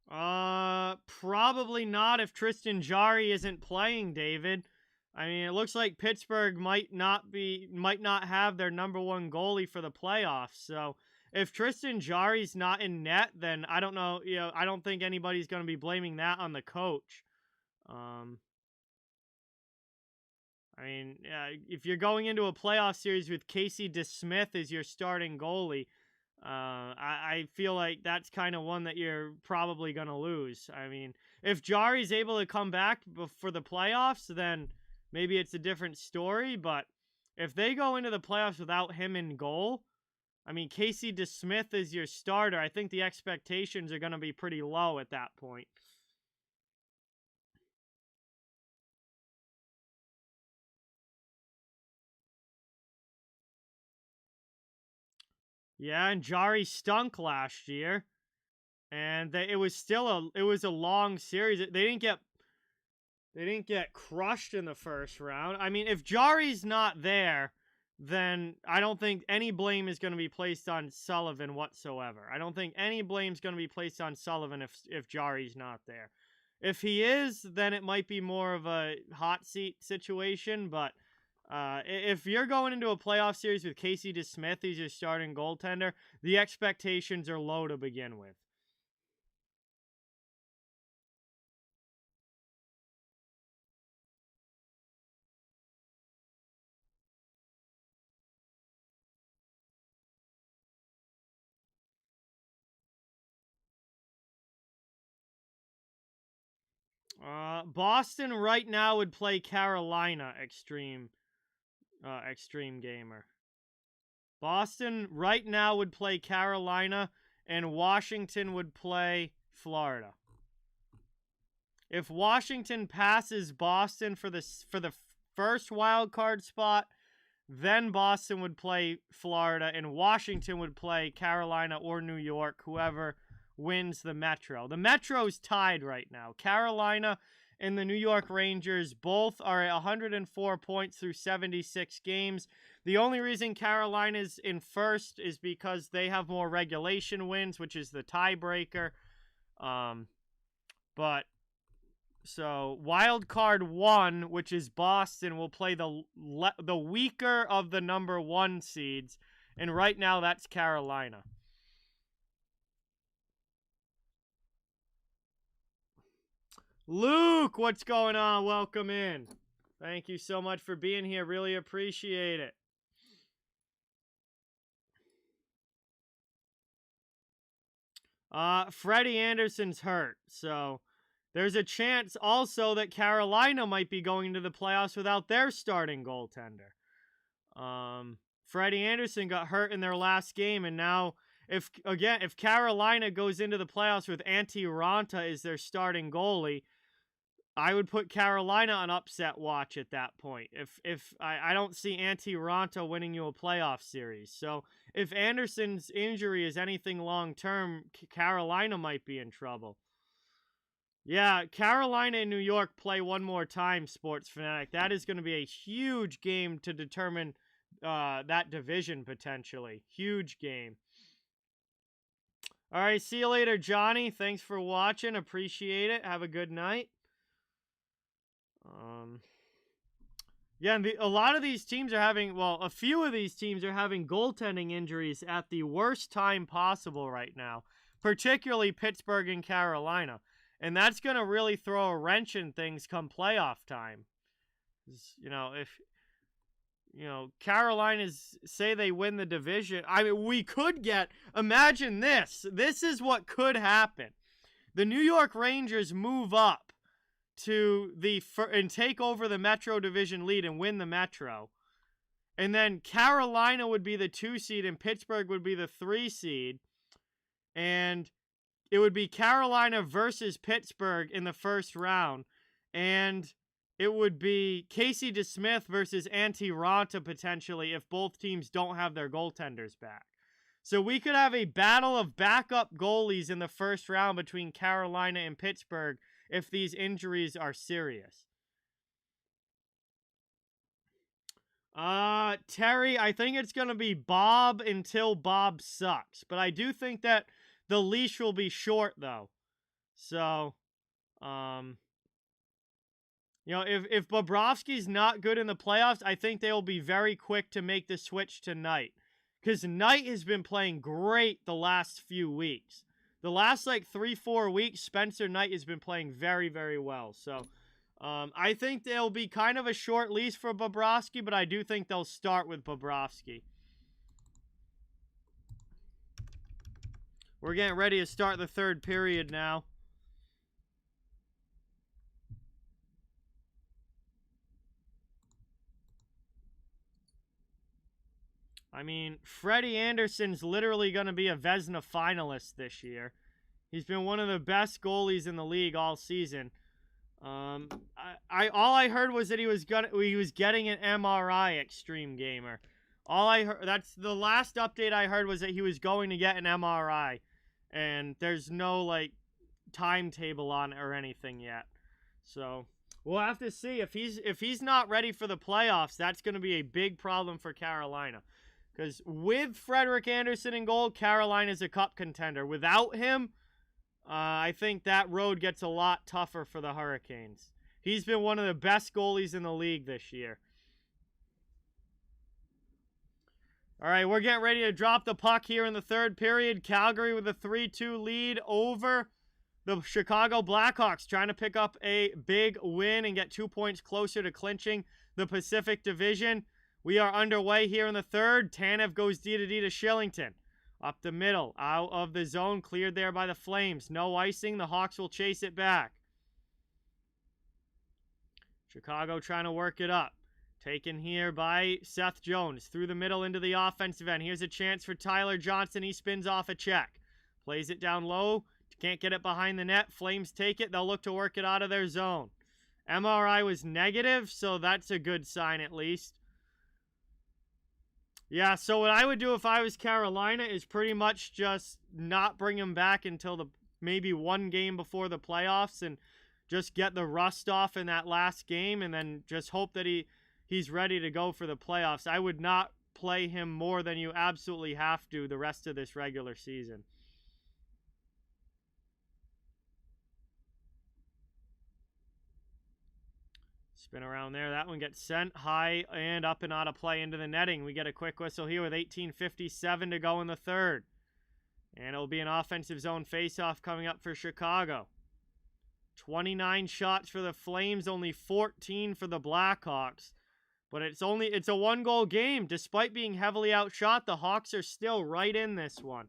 Probably not if Tristan Jarry isn't playing, David. I mean, it looks like Pittsburgh might not have their number 1 goalie for the playoffs. So, if Tristan Jarry's not in net, then I don't know, I don't think anybody's going to be blaming that on the coach. I mean, if you're going into a playoff series with Casey DeSmith as your starting goalie, I feel like that's kind of one that you're probably going to lose. I mean, if Jari's able to come back for the playoffs, then maybe it's a different story. But if they go into the playoffs without him in goal, I mean, Casey DeSmith is your starter. I think the expectations are going to be pretty low at that point. Yeah, and Jari stunk last year, and it was a long series. They didn't get crushed in the first round. I mean, if Jari's not there, then I don't think any blame is going to be placed on Sullivan whatsoever. I don't think any blame is going to be placed on Sullivan if Jari's not there. If he is, then it might be more of a hot seat situation, but if you're going into a playoff series with Casey DeSmith, he's your starting goaltender, the expectations are low to begin with. Boston right now would play Carolina Extreme Gamer. Boston right now would play Carolina, and Washington would play Florida. If Washington passes Boston for the first wild card spot, then Boston would play Florida, and Washington would play Carolina or New York, whoever wins the Metro. The Metro's tied right now. Carolina and the New York Rangers both are at 104 points through 76 games. The only reason Carolina's in first is because they have more regulation wins, which is the tiebreaker. But so wild card 1, which is Boston, will play the weaker of the number 1 seeds, and right now that's Carolina. Luke, what's going on? Welcome in. Thank you so much for being here. Really appreciate it. Freddie Anderson's hurt, so there's a chance also that Carolina might be going to the playoffs without their starting goaltender. Freddie Anderson got hurt in their last game, and now if Carolina goes into the playoffs with Antti Raanta as their starting goalie, I would put Carolina on upset watch at that point. If I don't see Antti Raanta winning you a playoff series. So if Anderson's injury is anything long term, Carolina might be in trouble. Yeah, Carolina and New York play one more time, Sports Fanatic. That is going to be a huge game to determine that division potentially. Huge game. All right, see you later, Johnny. Thanks for watching. Appreciate it. Have a good night. Yeah, and a lot of these teams are having, well, a few of these teams are having goaltending injuries at the worst time possible right now, particularly Pittsburgh and Carolina. And that's going to really throw a wrench in things come playoff time. You know, if, Carolina's, say they win the division, I mean, we could get, imagine this. This is what could happen. The New York Rangers move up and take over the Metro Division lead and win the Metro. And then Carolina would be the 2 seed and Pittsburgh would be the 3 seed. And it would be Carolina versus Pittsburgh in the first round. And it would be Casey DeSmith versus Antti Raanta potentially if both teams don't have their goaltenders back. So we could have a battle of backup goalies in the first round between Carolina and Pittsburgh if these injuries are serious. Terry, I think it's going to be Bob until Bob sucks. But I do think that the leash will be short, though. So, if Bobrovsky's not good in the playoffs, I think they will be very quick to make the switch to Knight. Because Knight has been playing great the last few weeks. The last, 3-4 weeks, Spencer Knight has been playing very, very well. So, I think they'll be kind of a short leash for Bobrovsky, but I do think they'll start with Bobrovsky. We're getting ready to start the third period now. I mean, Freddie Anderson's literally going to be a Vezina finalist this year. He's been one of the best goalies in the league all season. All I heard was that he was getting an MRI, Extreme Gamer. All I heard, that's the last update I heard, was that he was going to get an MRI, and there's no timetable on it or anything yet. So we'll have to see if he's not ready for the playoffs. That's going to be a big problem for Carolina. Because with Frederik Andersen in goal, Carolina's a cup contender. Without him, I think that road gets a lot tougher for the Hurricanes. He's been one of the best goalies in the league this year. All right, we're getting ready to drop the puck here in the third period. Calgary with a 3-2 lead over the Chicago Blackhawks, trying to pick up a big win and get 2 points closer to clinching the Pacific Division. We are underway here in the third. Tanev goes D-to-D to Shillington. Up the middle, out of the zone, cleared there by the Flames. No icing, the Hawks will chase it back. Chicago trying to work it up. Taken here by Seth Jones. Through the middle into the offensive end. Here's a chance for Tyler Johnson. He spins off a check. Plays it down low. Can't get it behind the net. Flames take it. They'll look to work it out of their zone. MRI was negative, so that's a good sign at least. Yeah, so what I would do if I was Carolina is pretty much just not bring him back until maybe one game before the playoffs and just get the rust off in that last game and then just hope that he's ready to go for the playoffs. I would not play him more than you absolutely have to the rest of this regular season. Spin around there. That one gets sent high and up and out of play into the netting. We get a quick whistle here with 18:57 to go in the third. And it'll be an offensive zone faceoff coming up for Chicago. 29 shots for the Flames, only 14 for the Blackhawks. But it's a one-goal game. Despite being heavily outshot, the Hawks are still right in this one.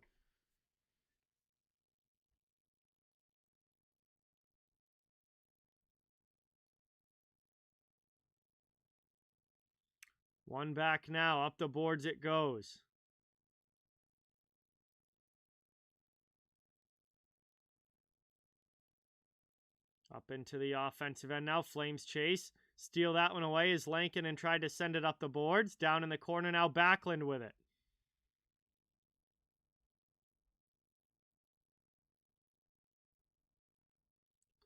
One back now. Up the boards it goes. Up into the offensive end now. Flames chase. Steal that one away as Lankinen tried to send it up the boards. Down in the corner now. Backlund with it.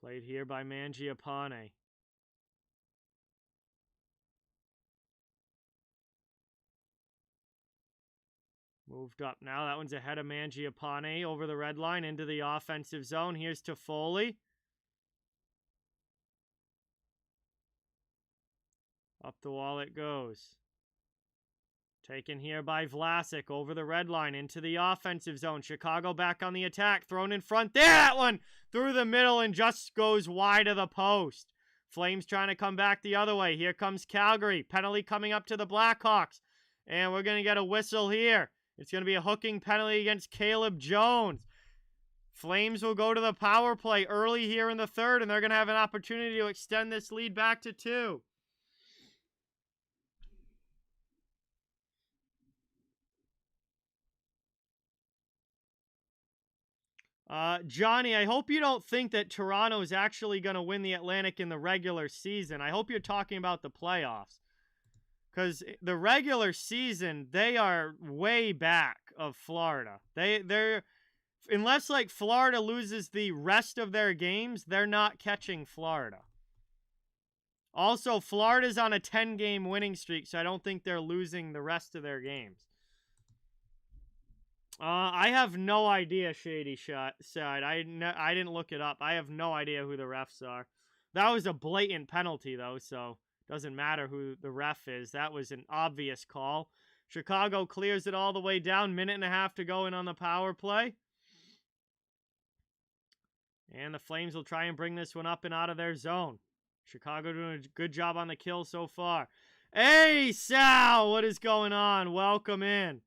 Played here by Mangiapane. Moved up now. That one's ahead of Mangiapane over the red line into the offensive zone. Here's Toffoli. Up the wall it goes. Taken here by Vlasic over the red line into the offensive zone. Chicago back on the attack. Thrown in front. There, that one through the middle and just goes wide of the post. Flames trying to come back the other way. Here comes Calgary. Penalty coming up to the Blackhawks. And we're going to get a whistle here. It's going to be a hooking penalty against Caleb Jones. Flames will go to the power play early here in the third, and they're going to have an opportunity to extend this lead back to 2. Johnny, I hope you don't think that Toronto is actually going to win the Atlantic in the regular season. I hope you're talking about the playoffs. Because the regular season, they are way back of Florida. They're unless like Florida loses the rest of their games, they're not catching Florida. Also, Florida's on a 10-game winning streak, so I don't think they're losing the rest of their games. I have no idea, Shady Side. I didn't look it up. I have no idea who the refs are. That was a blatant penalty, though, so doesn't matter who the ref is. That was an obvious call. Chicago clears it all the way down. 1.5 to go in on the power play. And the Flames will try and bring this one up and out of their zone. Chicago doing a good job on the kill so far. Hey, Sal! What is going on? Welcome in.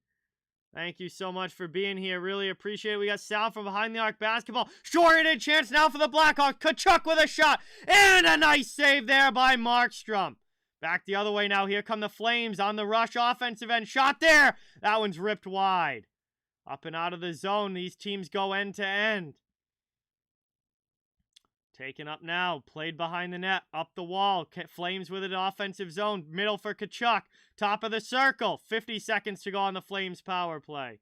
Thank you so much for being here. Really appreciate it. We got Sal from Behind the Arc Basketball. Short-handed chance now for the Blackhawks. Tkachuk with a shot. And a nice save there by Markstrom. Back the other way now. Here come the Flames on the rush offensive end. Shot there. That one's ripped wide. Up and out of the zone. These teams go end to end. Taken up now. Played behind the net. Up the wall. Flames with an offensive zone. Middle for Tkachuk. Top of the circle. 50 seconds to go on the Flames power play.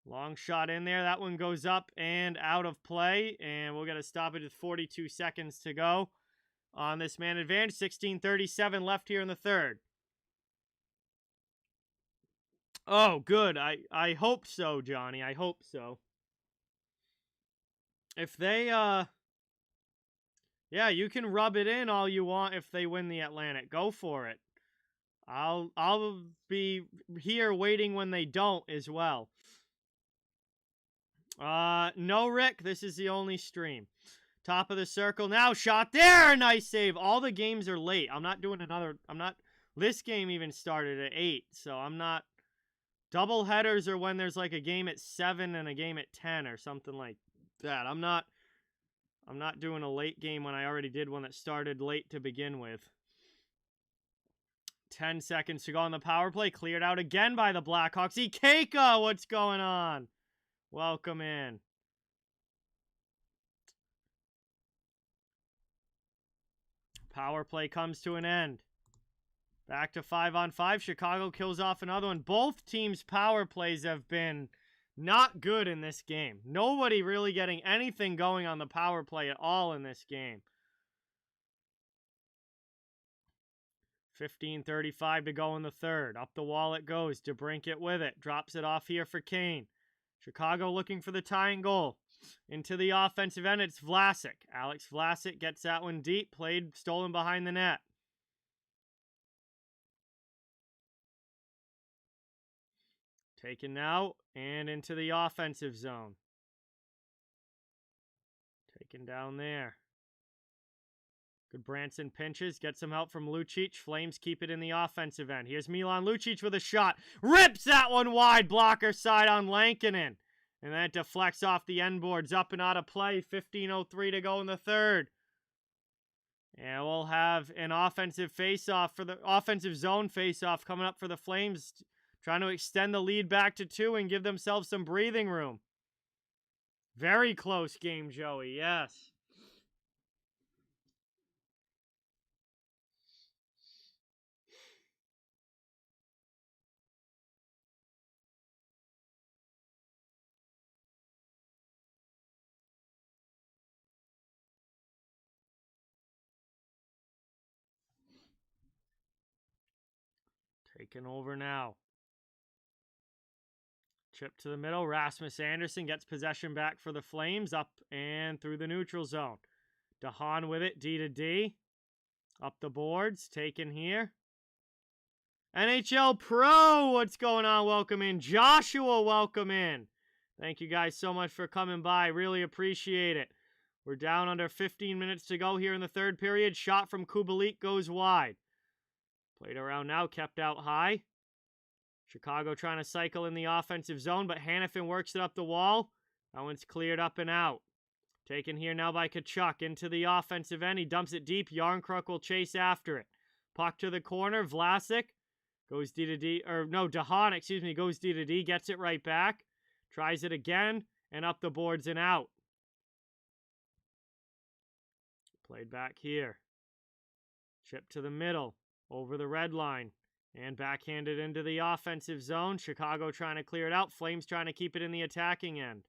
Long shot in there. That one goes up and out of play. And we'll get a stoppage with 42 seconds to go on this man advantage. 16:37 left here in the third. Oh, good. I hope so, Johnny. I hope so. If they, yeah, you can rub it in all you want if they win the Atlantic. Go for it. I'll be here waiting when they don't as well. No, Rick. This is the only stream. Top of the circle now. Shot there. Nice save. All the games are late. I'm not doing another. This game even started at 8, so I'm not. Double headers are when there's like a game at 7 and a game at 10 or something like that. I'm not doing a late game when I already did one that started late to begin with. 10 seconds to go on the power play. Cleared out again by the Blackhawks. Ikeka, what's going on? Welcome in. Power play comes to an end. Back to 5-on-5. Chicago kills off another one. Both teams' power plays have been not good in this game. Nobody really getting anything going on the power play at all in this game. 15:35 to go in the third. Up the wall it goes. DeBrincat with it. Drops it off here for Kane. Chicago looking for the tying goal. Into the offensive end, it's Vlasic. Alex Vlasic gets that one deep. Stolen behind the net. Taken now and into the offensive zone. Taken down there. Good Branson pinches. Get some help from Lucic. Flames keep it in the offensive end. Here's Milan Lucic with a shot. Rips that one wide. Blocker side on Lankinen. And then it deflects off the end boards. Up and out of play. 15:03 to go in the third. And we'll have an offensive face-off for the offensive zone face-off coming up for the Flames. Trying to extend the lead back to 2 and give themselves some breathing room. Very close game, Joey. Yes. Taking over now. Chip to the middle. Rasmus Andersson gets possession back for the Flames. Up and through the neutral zone. DeHaan with it. D to D. Up the boards. Taken here. NHL Pro, what's going on? Welcome in. Joshua, welcome in. Thank you guys so much for coming by. Really appreciate it. We're down under 15 minutes to go here in the third period. Shot from Kubalik goes wide. Played around now, kept out high. Chicago trying to cycle in the offensive zone, but Hanifin works it up the wall. That one's cleared up and out. Taken here now by Tkachuk into the offensive end. He dumps it deep. Yarncrook will chase after it. Puck to the corner. Vlasic goes D to D, or no, DeHaan, excuse me, goes D to D, gets it right back. Tries it again, and up the boards and out. Played back here. Chip to the middle, over the red line, and backhanded into the offensive zone. Chicago trying to clear it out. Flames trying to keep it in the attacking end.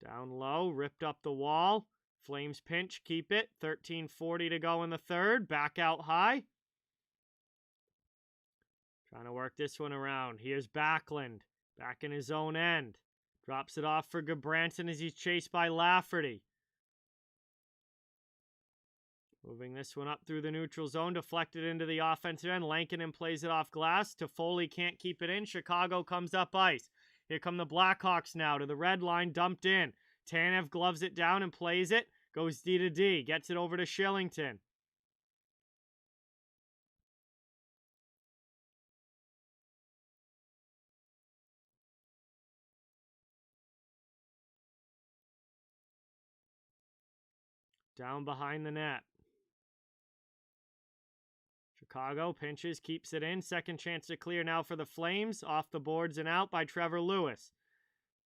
Down low, ripped up the wall. Flames pinch, keep it. 13:40 to go in the third. Back out high. Trying to work this one around. Here's Backlund. Back in his own end. Drops it off for Gabranson as he's chased by Lafferty. Moving this one up through the neutral zone. Deflected into the offensive end. Lankinen plays it off glass. Toffoli can't keep it in. Chicago comes up ice. Here come the Blackhawks now to the red line. Dumped in. Tanev gloves it down and plays it. Goes D to D. Gets it over to Shillington. Down behind the net. Chicago pinches, keeps it in. Second chance to clear now for the Flames. Off the boards and out by Trevor Lewis.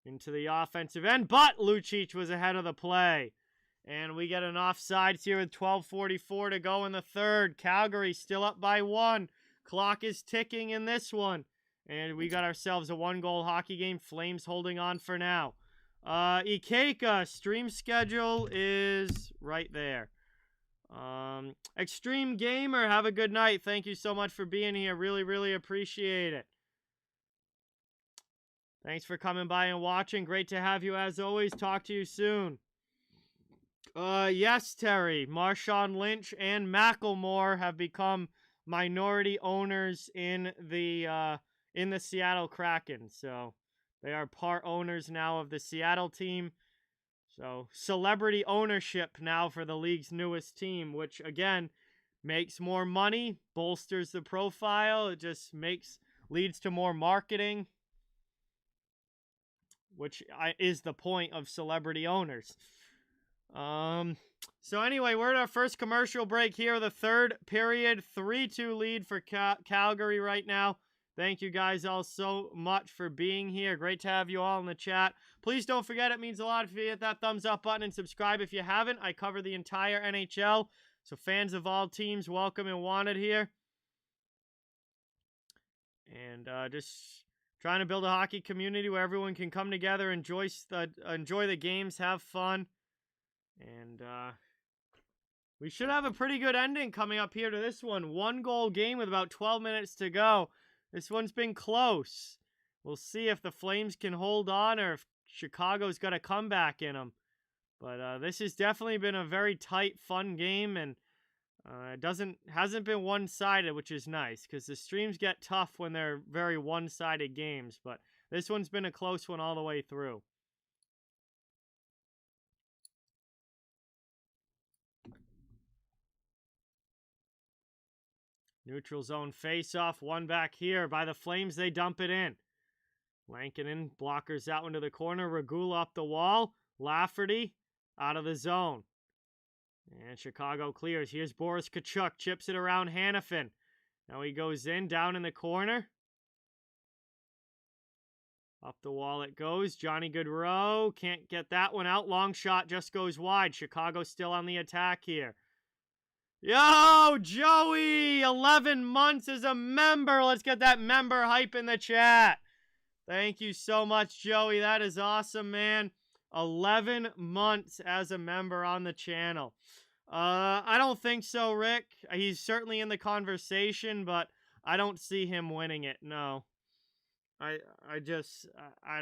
Into the offensive end, but Lucic was ahead of the play. And we get an offsides here with 12:44 to go in the third. Calgary still up by 1. Clock is ticking in this one. And we got ourselves a 1-goal hockey game. Flames holding on for now. Ikeka, stream schedule is right there. Extreme Gamer, have a good night. Thank you so much for being here. Really, really appreciate it. Thanks for coming by and watching. Great to have you as always. Talk to you soon. Yes, Terry. Marshawn Lynch and Macklemore have become minority owners in the Seattle Kraken. So they are part owners now of the Seattle team. So celebrity ownership now for the league's newest team, which again makes more money, bolsters the profile. It just leads to more marketing, which is the point of celebrity owners. So anyway, we're at our first commercial break here. The third period, 3-2 lead for Calgary right now. Thank you guys all so much for being here. Great to have you all in the chat. Please don't forget, it means a lot if you hit that thumbs up button and subscribe if you haven't. I cover the entire NHL, so fans of all teams, welcome and wanted here. And just trying to build a hockey community where everyone can come together, enjoy the games, have fun. And we should have a pretty good ending coming up here to this one. 1-goal game with about 12 minutes to go. This one's been close. We'll see if the Flames can hold on or if Chicago's got a comeback in them. But this has definitely been a very tight, fun game, and it hasn't been one-sided, which is nice because the streams get tough when they're very one-sided games. But this one's been a close one all the way through. Neutral zone face-off, one back here. By the Flames, they dump it in. Lankinen blockers out into the corner. Regula up the wall. Lafferty out of the zone. And Chicago clears. Here's Boris Tkachuk. Chips it around Hanifin. Now he goes in, down in the corner. Up the wall it goes. Johnny Gaudreau can't get that one out. Long shot just goes wide. Chicago still on the attack here. Yo, Joey, 11 months as a member. Let's get that member hype in the chat. Thank you so much, Joey. That is awesome, man. 11 months as a member on the channel. I don't think so, Rick. He's certainly in the conversation, but I don't see him winning it. No. I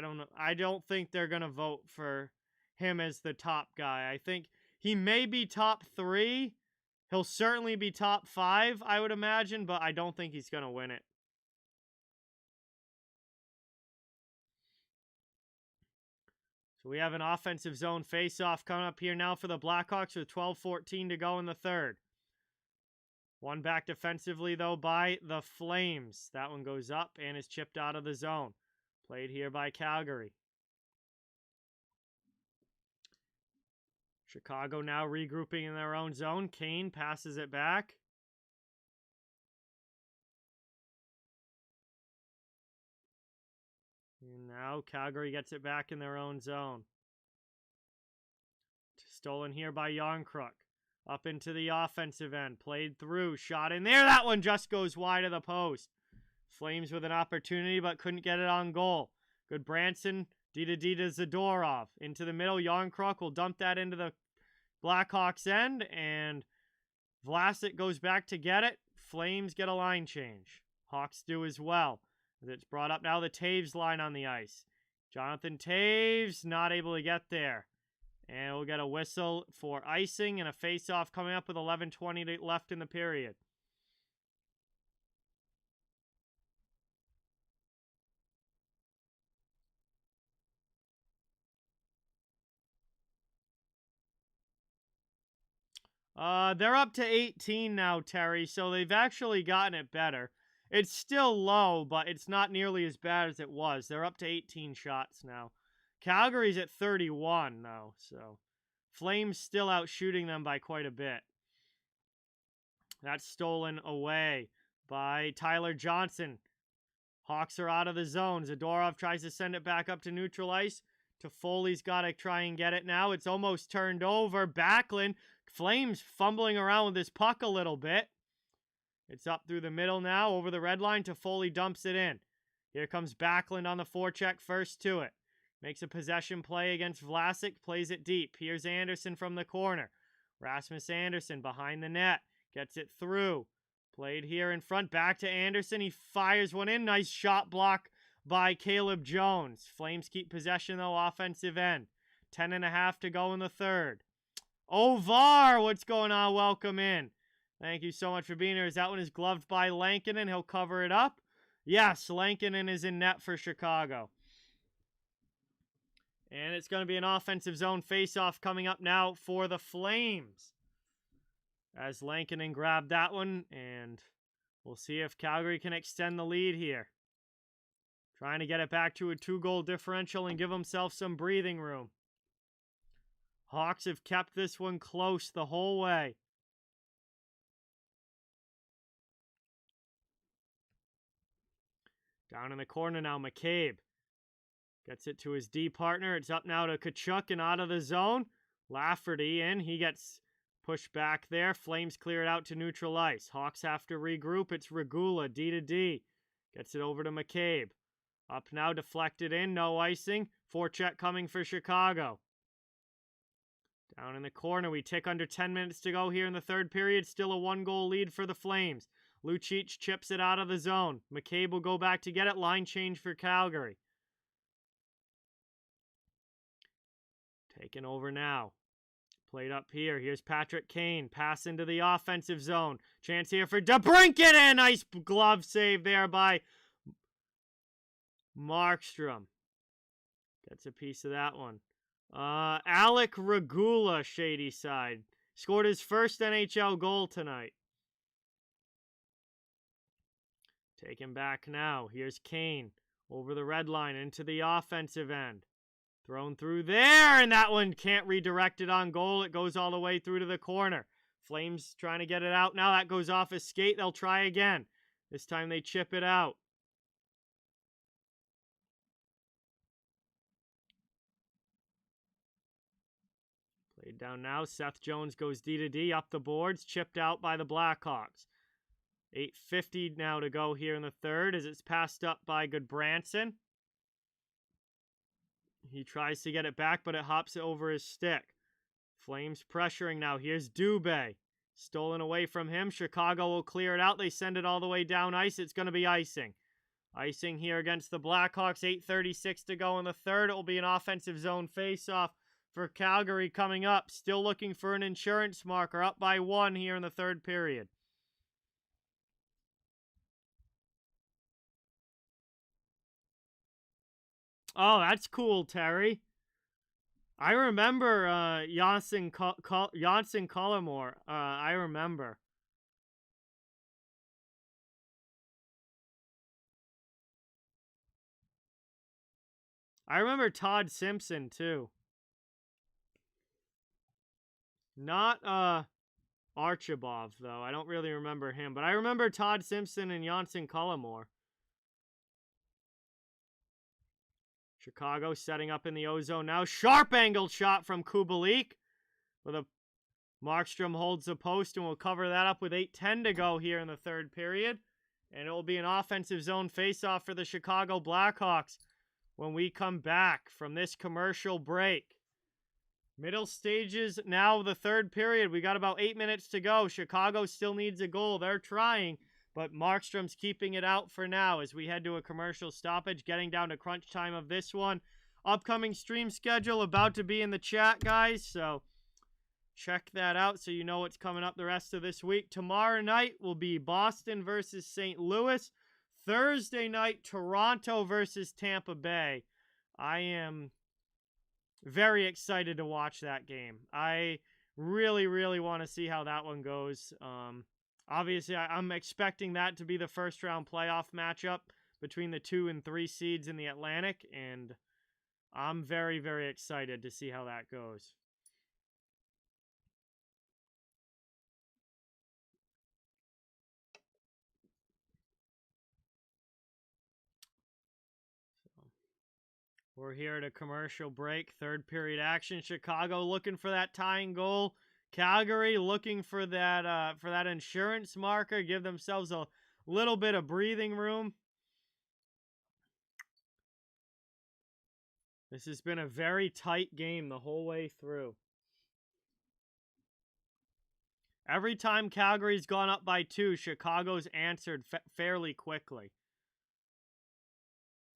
don't know. I don't think they're going to vote for him as the top guy. I think he may be top 3. He'll certainly be top 5, I would imagine, but I don't think he's going to win it. So we have an offensive zone face-off coming up here now for the Blackhawks with 12:14 to go in the third. One back defensively, though, by the Flames. That one goes up and is chipped out of the zone. Played here by Calgary. Chicago now regrouping in their own zone. Kane passes it back. And now Calgary gets it back in their own zone. Stolen here by Yarncrook. Up into the offensive end. Played through. Shot in there. That one just goes wide of the post. Flames with an opportunity, but couldn't get it on goal. Good Branson. D to Zadorov. Into the middle. Yarncrook will dump that into the Blackhawks end. And Vlasic goes back to get it. Flames get a line change. Hawks do as well. It's brought up now the Taves line on the ice. Jonathan Taves not able to get there. And we'll get a whistle for icing and a face-off coming up with 11:20 left in the period. They're up to 18 now, Terry, so they've actually gotten it better. It's still low, but it's not nearly as bad as it was. They're up to 18 shots now. Calgary's at 31, though, so Flames still out shooting them by quite a bit. That's stolen away by Tyler Johnson. Hawks are out of the zone. Zadorov tries to send it back up to neutral ice. Toffoli's got to try and get it now. It's almost turned over. Backlund. Flames fumbling around with this puck a little bit. It's up through the middle now. Over the red line. Toffoli dumps it in. Here comes Backlund on the forecheck first to it. Makes a possession play against Vlasic. Plays it deep. Here's Anderson from the corner. Rasmus Anderson behind the net. Gets it through. Played here in front. Back to Anderson. He fires one in. Nice shot block by Caleb Jones. Flames keep possession, though, offensive end. 10:30 to go in the third. Ovar, what's going on? Welcome in. Thank you so much for being here. That one is gloved by Lankinen. He'll cover it up. Yes, Lankinen is in net for Chicago. And it's going to be an offensive zone face-off coming up now for the Flames. As Lankinen grabbed that one, and we'll see if Calgary can extend the lead here. Trying to get it back to a 2-goal differential and give himself some breathing room. Hawks have kept this one close the whole way. Down in the corner now, McCabe. Gets it to his D partner. It's up now to Tkachuk and out of the zone. Lafferty in. He gets pushed back there. Flames clear it out to neutral ice. Hawks have to regroup. It's Regula, D to D. Gets it over to McCabe. Up now, deflected in. No icing. Forecheck coming for Chicago. Down in the corner. We tick under 10 minutes to go here in the third period. Still a 1-goal lead for the Flames. Lucic chips it out of the zone. McCabe will go back to get it. Line change for Calgary. Taken over now. Played up here. Here's Patrick Kane. Pass into the offensive zone. Chance here for DeBrincat. And nice glove save there by Markstrom. Gets a piece of that one. Alec Regula, shady side. Scored his first NHL goal tonight. Taken back now. Here's Kane. Over the red line into the offensive end. Thrown through there, and that one can't redirect it on goal. It goes all the way through to the corner. Flames trying to get it out. Now that goes off his skate. They'll try again. This time they chip it out. down now. Seth Jones goes D to D, up the boards, chipped out by the Blackhawks. 8:50 now to go here in the third as it's passed up by Goodbranson. He tries to get it back, but it hops over his stick. Flames pressuring now. Here's Dubé. Stolen away from him. Chicago will clear it out. They send it all the way down ice. It's going to be icing. Icing here against the Blackhawks. 8:36 to go in the third. It will be an offensive zone faceoff for Calgary coming up. Still looking for an insurance marker. Up by 1 here in the third period. Oh, that's cool, Terry. I remember Janssen Collimore. I remember. I remember Todd Simpson, too. Not Archibald, though. I don't really remember him. But I remember Todd Simpson and Janssen Collimore. Chicago setting up in the ozone now. Sharp angled shot from Kubalik. With a Markstrom holds the post and will cover that up with 8:10 to go here in the third period. And it will be an offensive zone faceoff for the Chicago Blackhawks when we come back from this commercial break. Middle stages now of the third period. We got about 8 minutes to go. Chicago still needs a goal. They're trying, but Markstrom's keeping it out for now as we head to a commercial stoppage, getting down to crunch time of this one. Upcoming stream schedule about to be in the chat, guys, so check that out so you know what's coming up the rest of this week. Tomorrow night will be Boston versus St. Louis. Thursday night, Toronto versus Tampa Bay. I am very excited to watch that game. I really, really want to see how that one goes. Obviously, I'm expecting that to be the first round playoff matchup between the 2 and 3 seeds in the Atlantic, and I'm very, very excited to see how that goes. We're here at a commercial break. Third period action. Chicago looking for that tying goal. Calgary looking for that insurance marker. Give themselves a little bit of breathing room. This has been a very tight game the whole way through. Every time Calgary's gone up by 2, Chicago's answered fairly quickly.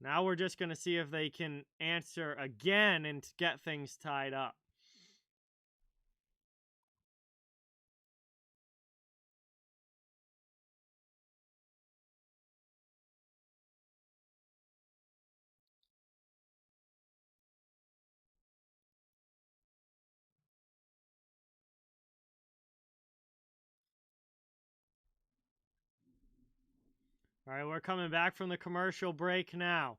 Now we're just going to see if they can answer again and get things tied up. All right, we're coming back from the commercial break now.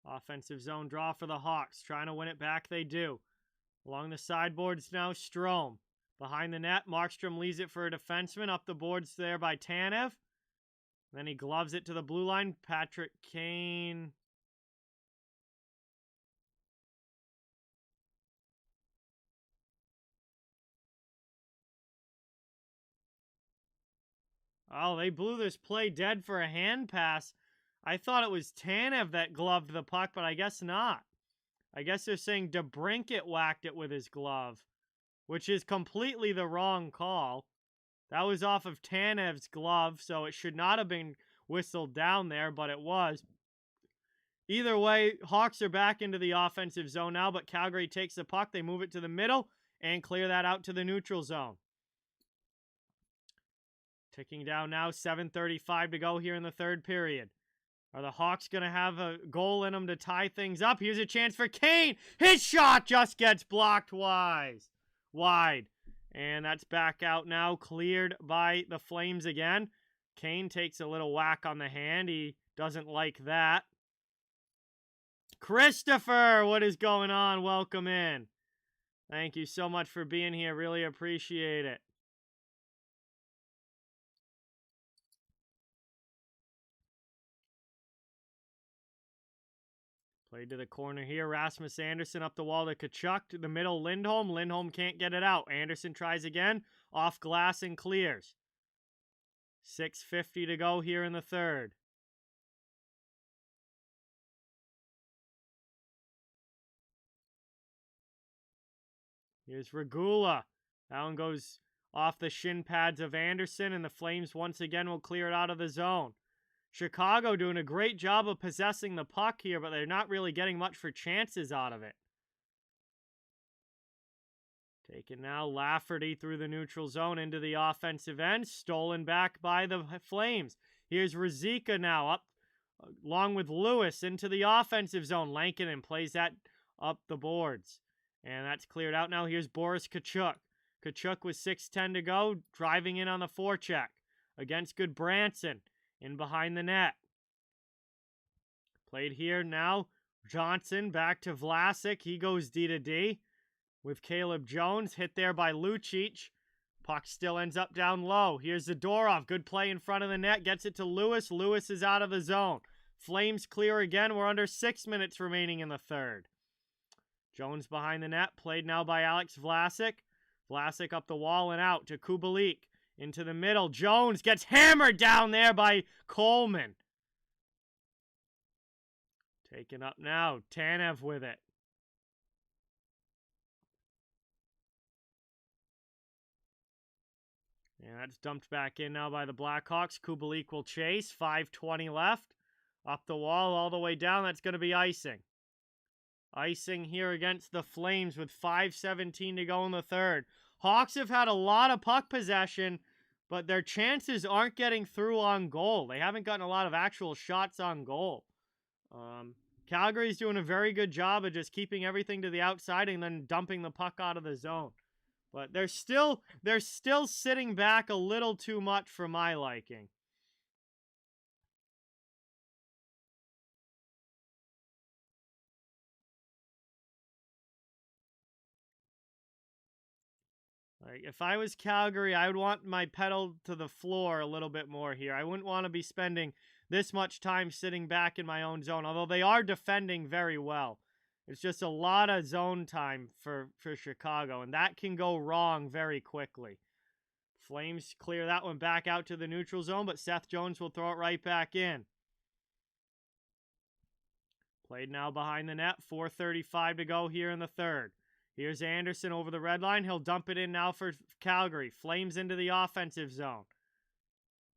Offensive zone draw for the Hawks. Trying to win it back, they do. Along the sideboards now, Strome. Behind the net, Markstrom leaves it for a defenseman. Up the boards there by Tanev. Then he gloves it to the blue line. Patrick Kane. Oh, they blew this play dead for a hand pass. I thought it was Tanev that gloved the puck, but I guess not. I guess they're saying DeBrincat whacked it with his glove, which is completely the wrong call. That was off of Tanev's glove, so it should not have been whistled down there, but it was. Either way, Hawks are back into the offensive zone now, but Calgary takes the puck. They move it to the middle and clear that out to the neutral zone. Ticking down now, 7:35 to go here in the third period. Are the Hawks going to have a goal in them to tie things up? Here's a chance for Kane. His shot just gets blocked wide. And that's back out now, cleared by the Flames again. Kane takes a little whack on the hand. He doesn't like that. Christopher, what is going on? Welcome in. Thank you so much for being here. Really appreciate it. Played to the corner here. Rasmus Andersson up the wall to Tkachuk. To the middle, Lindholm. Lindholm can't get it out. Andersson tries again. Off glass and clears. 6:50 to go here in the third. Here's Regula. That one goes off the shin pads of Andersson, and the Flames once again will clear it out of the zone. Chicago doing a great job of possessing the puck here, but they're not really getting much for chances out of it. Taken now, Lafferty through the neutral zone into the offensive end. Stolen back by the Flames. Here's Ruzicka now up along with Lewis into the offensive zone. Lankinen plays that up the boards. And that's cleared out now. Here's Boris Tkachuk. Tkachuk with 6:10 to go, driving in on the forecheck against Goodbranson in behind the net. Played here now. Johnson back to Vlasic. He goes D to D with Caleb Jones. Hit there by Lucic. Puck still ends up down low. Here's Zadorov. Good play in front of the net. Gets it to Lewis. Lewis is out of the zone. Flames clear again. We're under 6 minutes remaining in the third. Jones behind the net. Played now by Alex Vlasic. Vlasic up the wall and out to Kubalik. Into the middle. Jones gets hammered down there by Coleman. Taken up now. Tanev with it. And that's dumped back in now by the Blackhawks. Kubalik will chase. 5:20 left. Up the wall all the way down. That's going to be icing. Icing here against the Flames with 5:17 to go in the third. Hawks have had a lot of puck possession, but their chances aren't getting through on goal. They haven't gotten a lot of actual shots on goal. Calgary's doing a very good job of just keeping everything to the outside and then dumping the puck out of the zone. But they're still sitting back a little too much for my liking. Like, if I was Calgary, I would want my pedal to the floor a little bit more here. I wouldn't want to be spending this much time sitting back in my own zone, although they are defending very well. It's just a lot of zone time for Chicago, and that can go wrong very quickly. Flames clear that one back out to the neutral zone, but Seth Jones will throw it right back in. Played now behind the net, 4:35 to go here in the third. Here's Andersson over the red line. He'll dump it in now for Calgary. Flames into the offensive zone.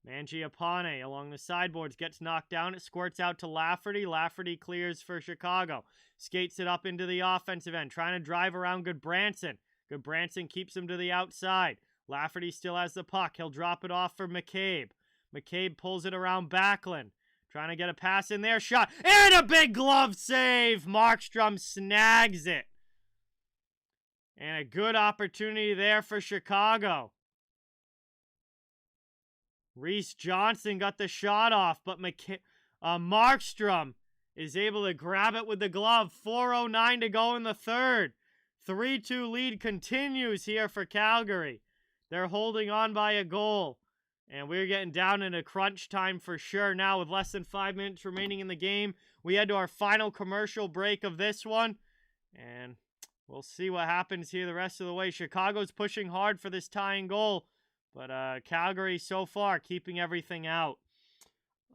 Mangiapane along the sideboards gets knocked down. It squirts out to Lafferty. Lafferty clears for Chicago. Skates it up into the offensive end. Trying to drive around Goodbranson. Goodbranson keeps him to the outside. Lafferty still has the puck. He'll drop it off for McCabe. McCabe pulls it around Backlund. Trying to get a pass in there. Shot. And a big glove save. Markstrom snags it. And a good opportunity there for Chicago. Reese Johnson got the shot off, but Markstrom is able to grab it with the glove. 4:09 to go in the third. 3-2 lead continues here for Calgary. They're holding on by a goal. And we're getting down into crunch time for sure now with less than 5 minutes remaining in the game. We head to our final commercial break of this one. And we'll see what happens here the rest of the way. Chicago's pushing hard for this tying goal, but Calgary so far keeping everything out.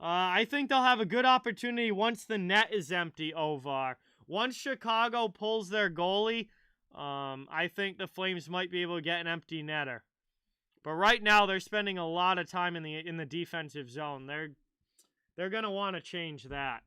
I think they'll have a good opportunity once the net is empty, Ovar. Once Chicago pulls their goalie, I think the Flames might be able to get an empty netter. But right now they're spending a lot of time in the defensive zone. They're going to want to change that.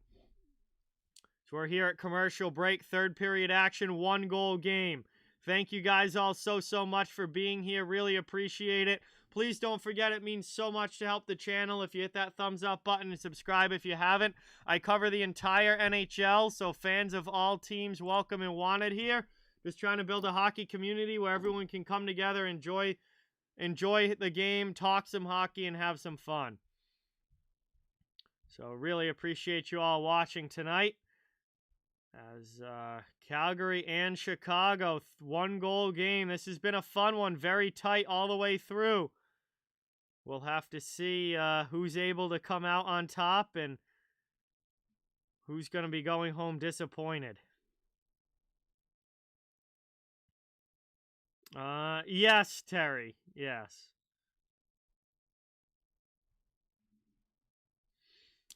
So we're here at commercial break, third period action, 1-goal game. Thank you guys all so much for being here. Really appreciate it. Please don't forget, it means so much to help the channel if you hit that thumbs up button and subscribe if you haven't. I cover the entire NHL, so fans of all teams welcome and wanted here. Just trying to build a hockey community where everyone can come together, enjoy the game, talk some hockey, and have some fun. So really appreciate you all watching tonight. As Calgary and Chicago, 1-goal game. This has been a fun one, very tight all the way through. We'll have to see who's able to come out on top and Who's going to be going home disappointed? Yes, Terry. Yes.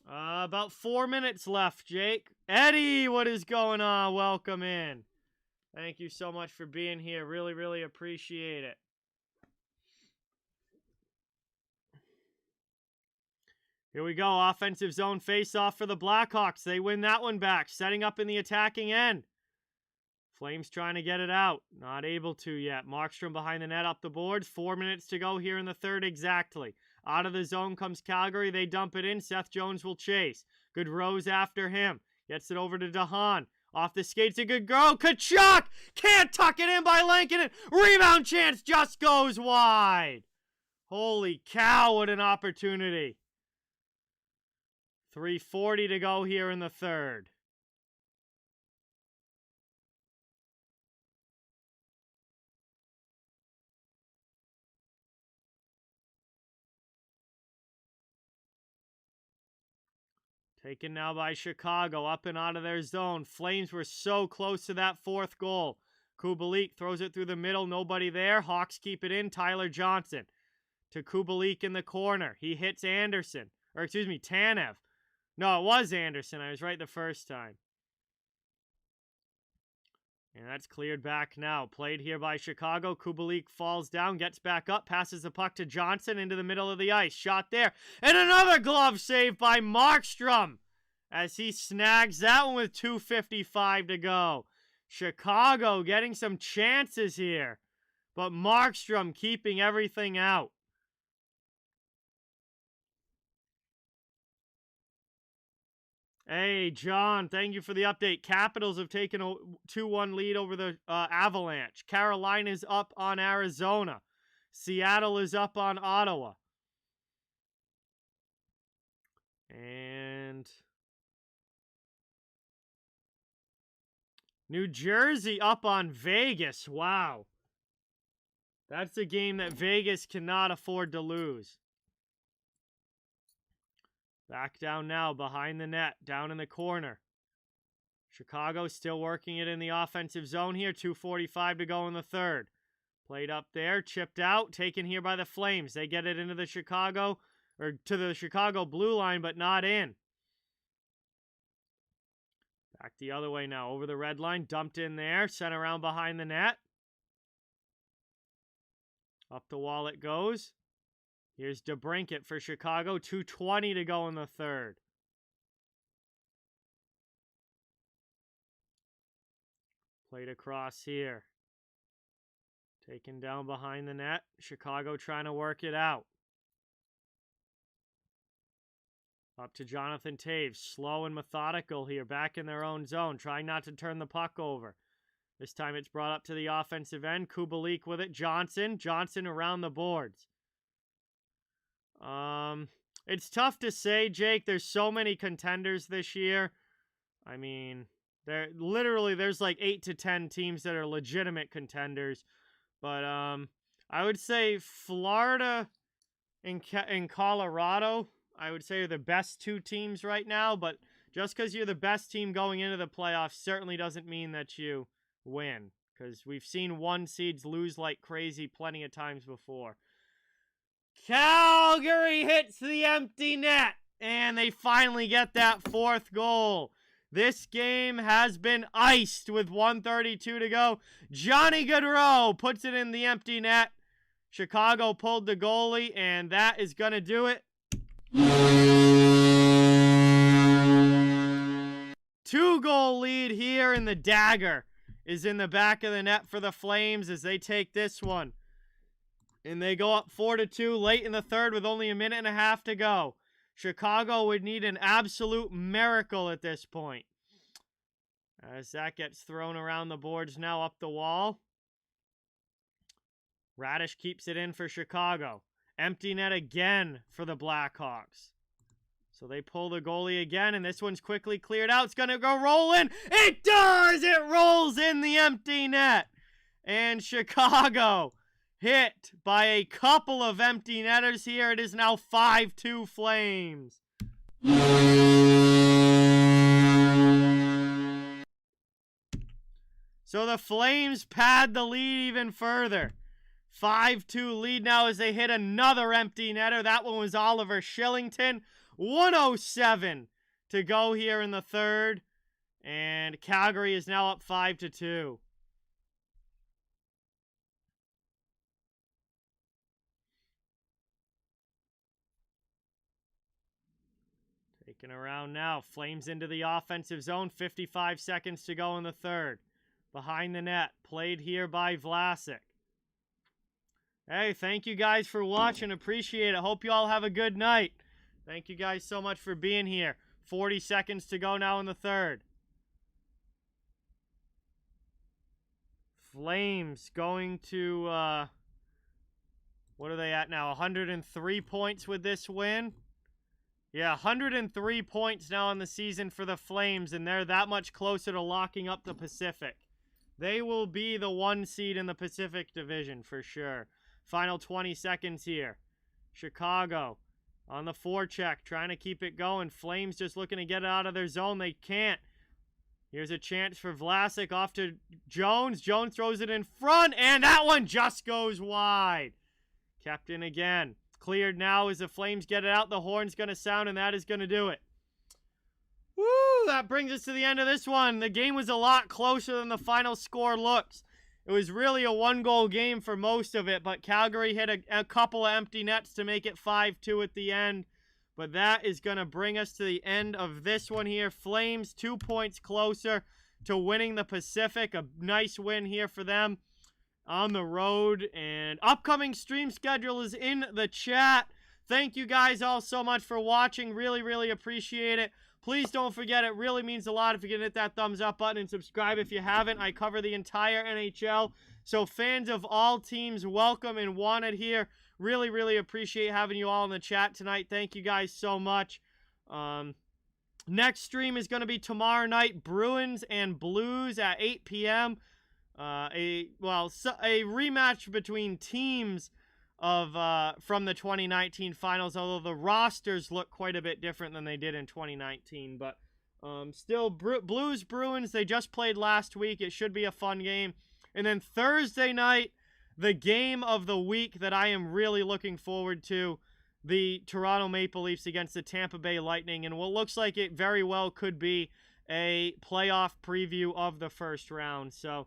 About 4 minutes left, Jake. Eddie, what is going on? Welcome in. Thank you so much for being here. Really, really appreciate it. Here we go. Offensive zone face-off for the Blackhawks. They win that one back. Setting up in the attacking end. Flames trying to get it out. Not able to yet. Markstrom behind the net up the boards. 4 minutes to go here in the third exactly. Out of the zone comes Calgary. They dump it in. Seth Jones will chase. Good Rose after him. Gets it over to DeHaan. Off the skates, a good go. Kachuk! Can't tuck it in by Lankinen. Rebound chance just goes wide. Holy cow, what an opportunity. 3:40 to go here in the third. Taken now by Chicago, up and out of their zone. Flames were so close to that fourth goal. Kubalik throws it through the middle, nobody there. Hawks keep it in. Tyler Johnson to Kubalik in the corner. He hits Anderson, or excuse me, Tanev. No, it was Anderson. I was right the first time. And that's cleared back now. Played here by Chicago. Kubalik falls down, gets back up, passes the puck to Johnson into the middle of the ice. Shot there. And another glove save by Markstrom as he snags that one with 2:55 to go. Chicago getting some chances here, but Markstrom keeping everything out. Hey, John, thank you for the update. Capitals have taken a 2-1 lead over the Avalanche. Carolina's up on Arizona. Seattle is up on Ottawa. And New Jersey up on Vegas. Wow. That's a game that Vegas cannot afford to lose. Back down now, behind the net, down in the corner. Chicago still working it in the offensive zone here. 2:45 to go in the third. Played up there, chipped out, taken here by the Flames. They get it into the Chicago, or to the Chicago blue line, but not in. Back the other way now, over the red line, dumped in there, sent around behind the net. Up the wall it goes. Here's DeBrincat for Chicago. 2:20 to go in the third. Played across here. Taken down behind the net. Chicago trying to work it out. Up to Jonathan Taves. Slow and methodical here. Back in their own zone. Trying not to turn the puck over. This time it's brought up to the offensive end. Kubalik with it. Johnson. Johnson around the boards. It's tough to say, Jake. There's so many contenders this year. I mean, there's like 8 to 10 teams that are legitimate contenders. But I would say Florida and Colorado, I would say, are the best two teams right now. But just because you're the best team going into the playoffs certainly doesn't mean that you win. Because we've seen 1 seeds lose like crazy plenty of times before. Calgary hits the empty net, and they finally get that 4th goal. This game has been iced with 1:32 to go. Johnny Gaudreau puts it in the empty net. Chicago pulled the goalie, and that is going to do it. 2-goal lead here, and the dagger is in the back of the net for the Flames as they take this one. And they go up 4-2 late in the third with only a minute and a half to go. Chicago would need an absolute miracle at this point. As that gets thrown around the boards now up the wall. Radish keeps it in for Chicago. Empty net again for the Blackhawks. So they pull the goalie again, and this one's quickly cleared out. It's going to go rolling. It does! It rolls in the empty net. And Chicago, hit by a couple of empty netters here. It is now 5-2 Flames. So the Flames pad the lead even further. 5-2 lead now as they hit another empty netter. That one was Oliver Shillington. 1:07 to go here in the third. And Calgary is now up 5-2. Taking around now. Flames into the offensive zone. 55 seconds to go in the third. Behind the net. Played here by Vlasic. Hey, thank you guys for watching. Appreciate it. Hope you all have a good night. Thank you guys so much for being here. 40 seconds to go now in the third. Flames going to, what are they at now? 103 points with this win. Yeah, 103 points now on the season for the Flames, and they're that much closer to locking up the Pacific. They will be the 1 seed in the Pacific Division for sure. Final 20 seconds here. Chicago on the forecheck, trying to keep it going. Flames just looking to get it out of their zone. They can't. Here's a chance for Vlasic off to Jones. Jones throws it in front, and that one just goes wide. Kept in again. Cleared now as the Flames get it out. The horn's going to sound, and that is going to do it. Woo! That brings us to the end of this one. The game was a lot closer than the final score looks. It was really a 1-goal game for most of it, but Calgary hit a couple of empty nets to make it 5-2 at the end. But that is going to bring us to the end of this one here. Flames 2 points closer to winning the Pacific. A nice win here for them on the road. And upcoming stream schedule is in the chat. Thank you guys all so much for watching. Really, really appreciate it. Please don't forget, it really means a lot if you can hit that thumbs up button and subscribe if you haven't. I cover the entire NHL, so fans of all teams, welcome and wanted here. Really, really appreciate having you all in the chat tonight. Thank you guys so much. Next stream is going to be tomorrow night, Bruins and Blues at 8 p.m. A rematch between teams of from the 2019 finals, although the rosters look quite a bit different than they did in 2019. But still, Blues Bruins, they just played last week. It should be a fun game. And then Thursday night, the game of the week that I am really looking forward to, the Toronto Maple Leafs against the Tampa Bay Lightning, and what looks like it very well could be a playoff preview of the first round. So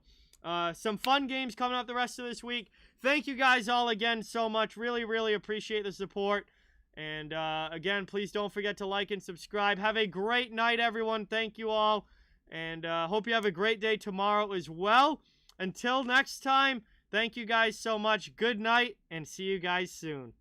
some fun games coming up the rest of this week. Thank you guys all again so much. Really, really appreciate the support. And again, please don't forget to like and subscribe. Have a great night, everyone. Thank you all. And hope you have a great day tomorrow as well. Until next time, thank you guys so much. Good night, and see you guys soon.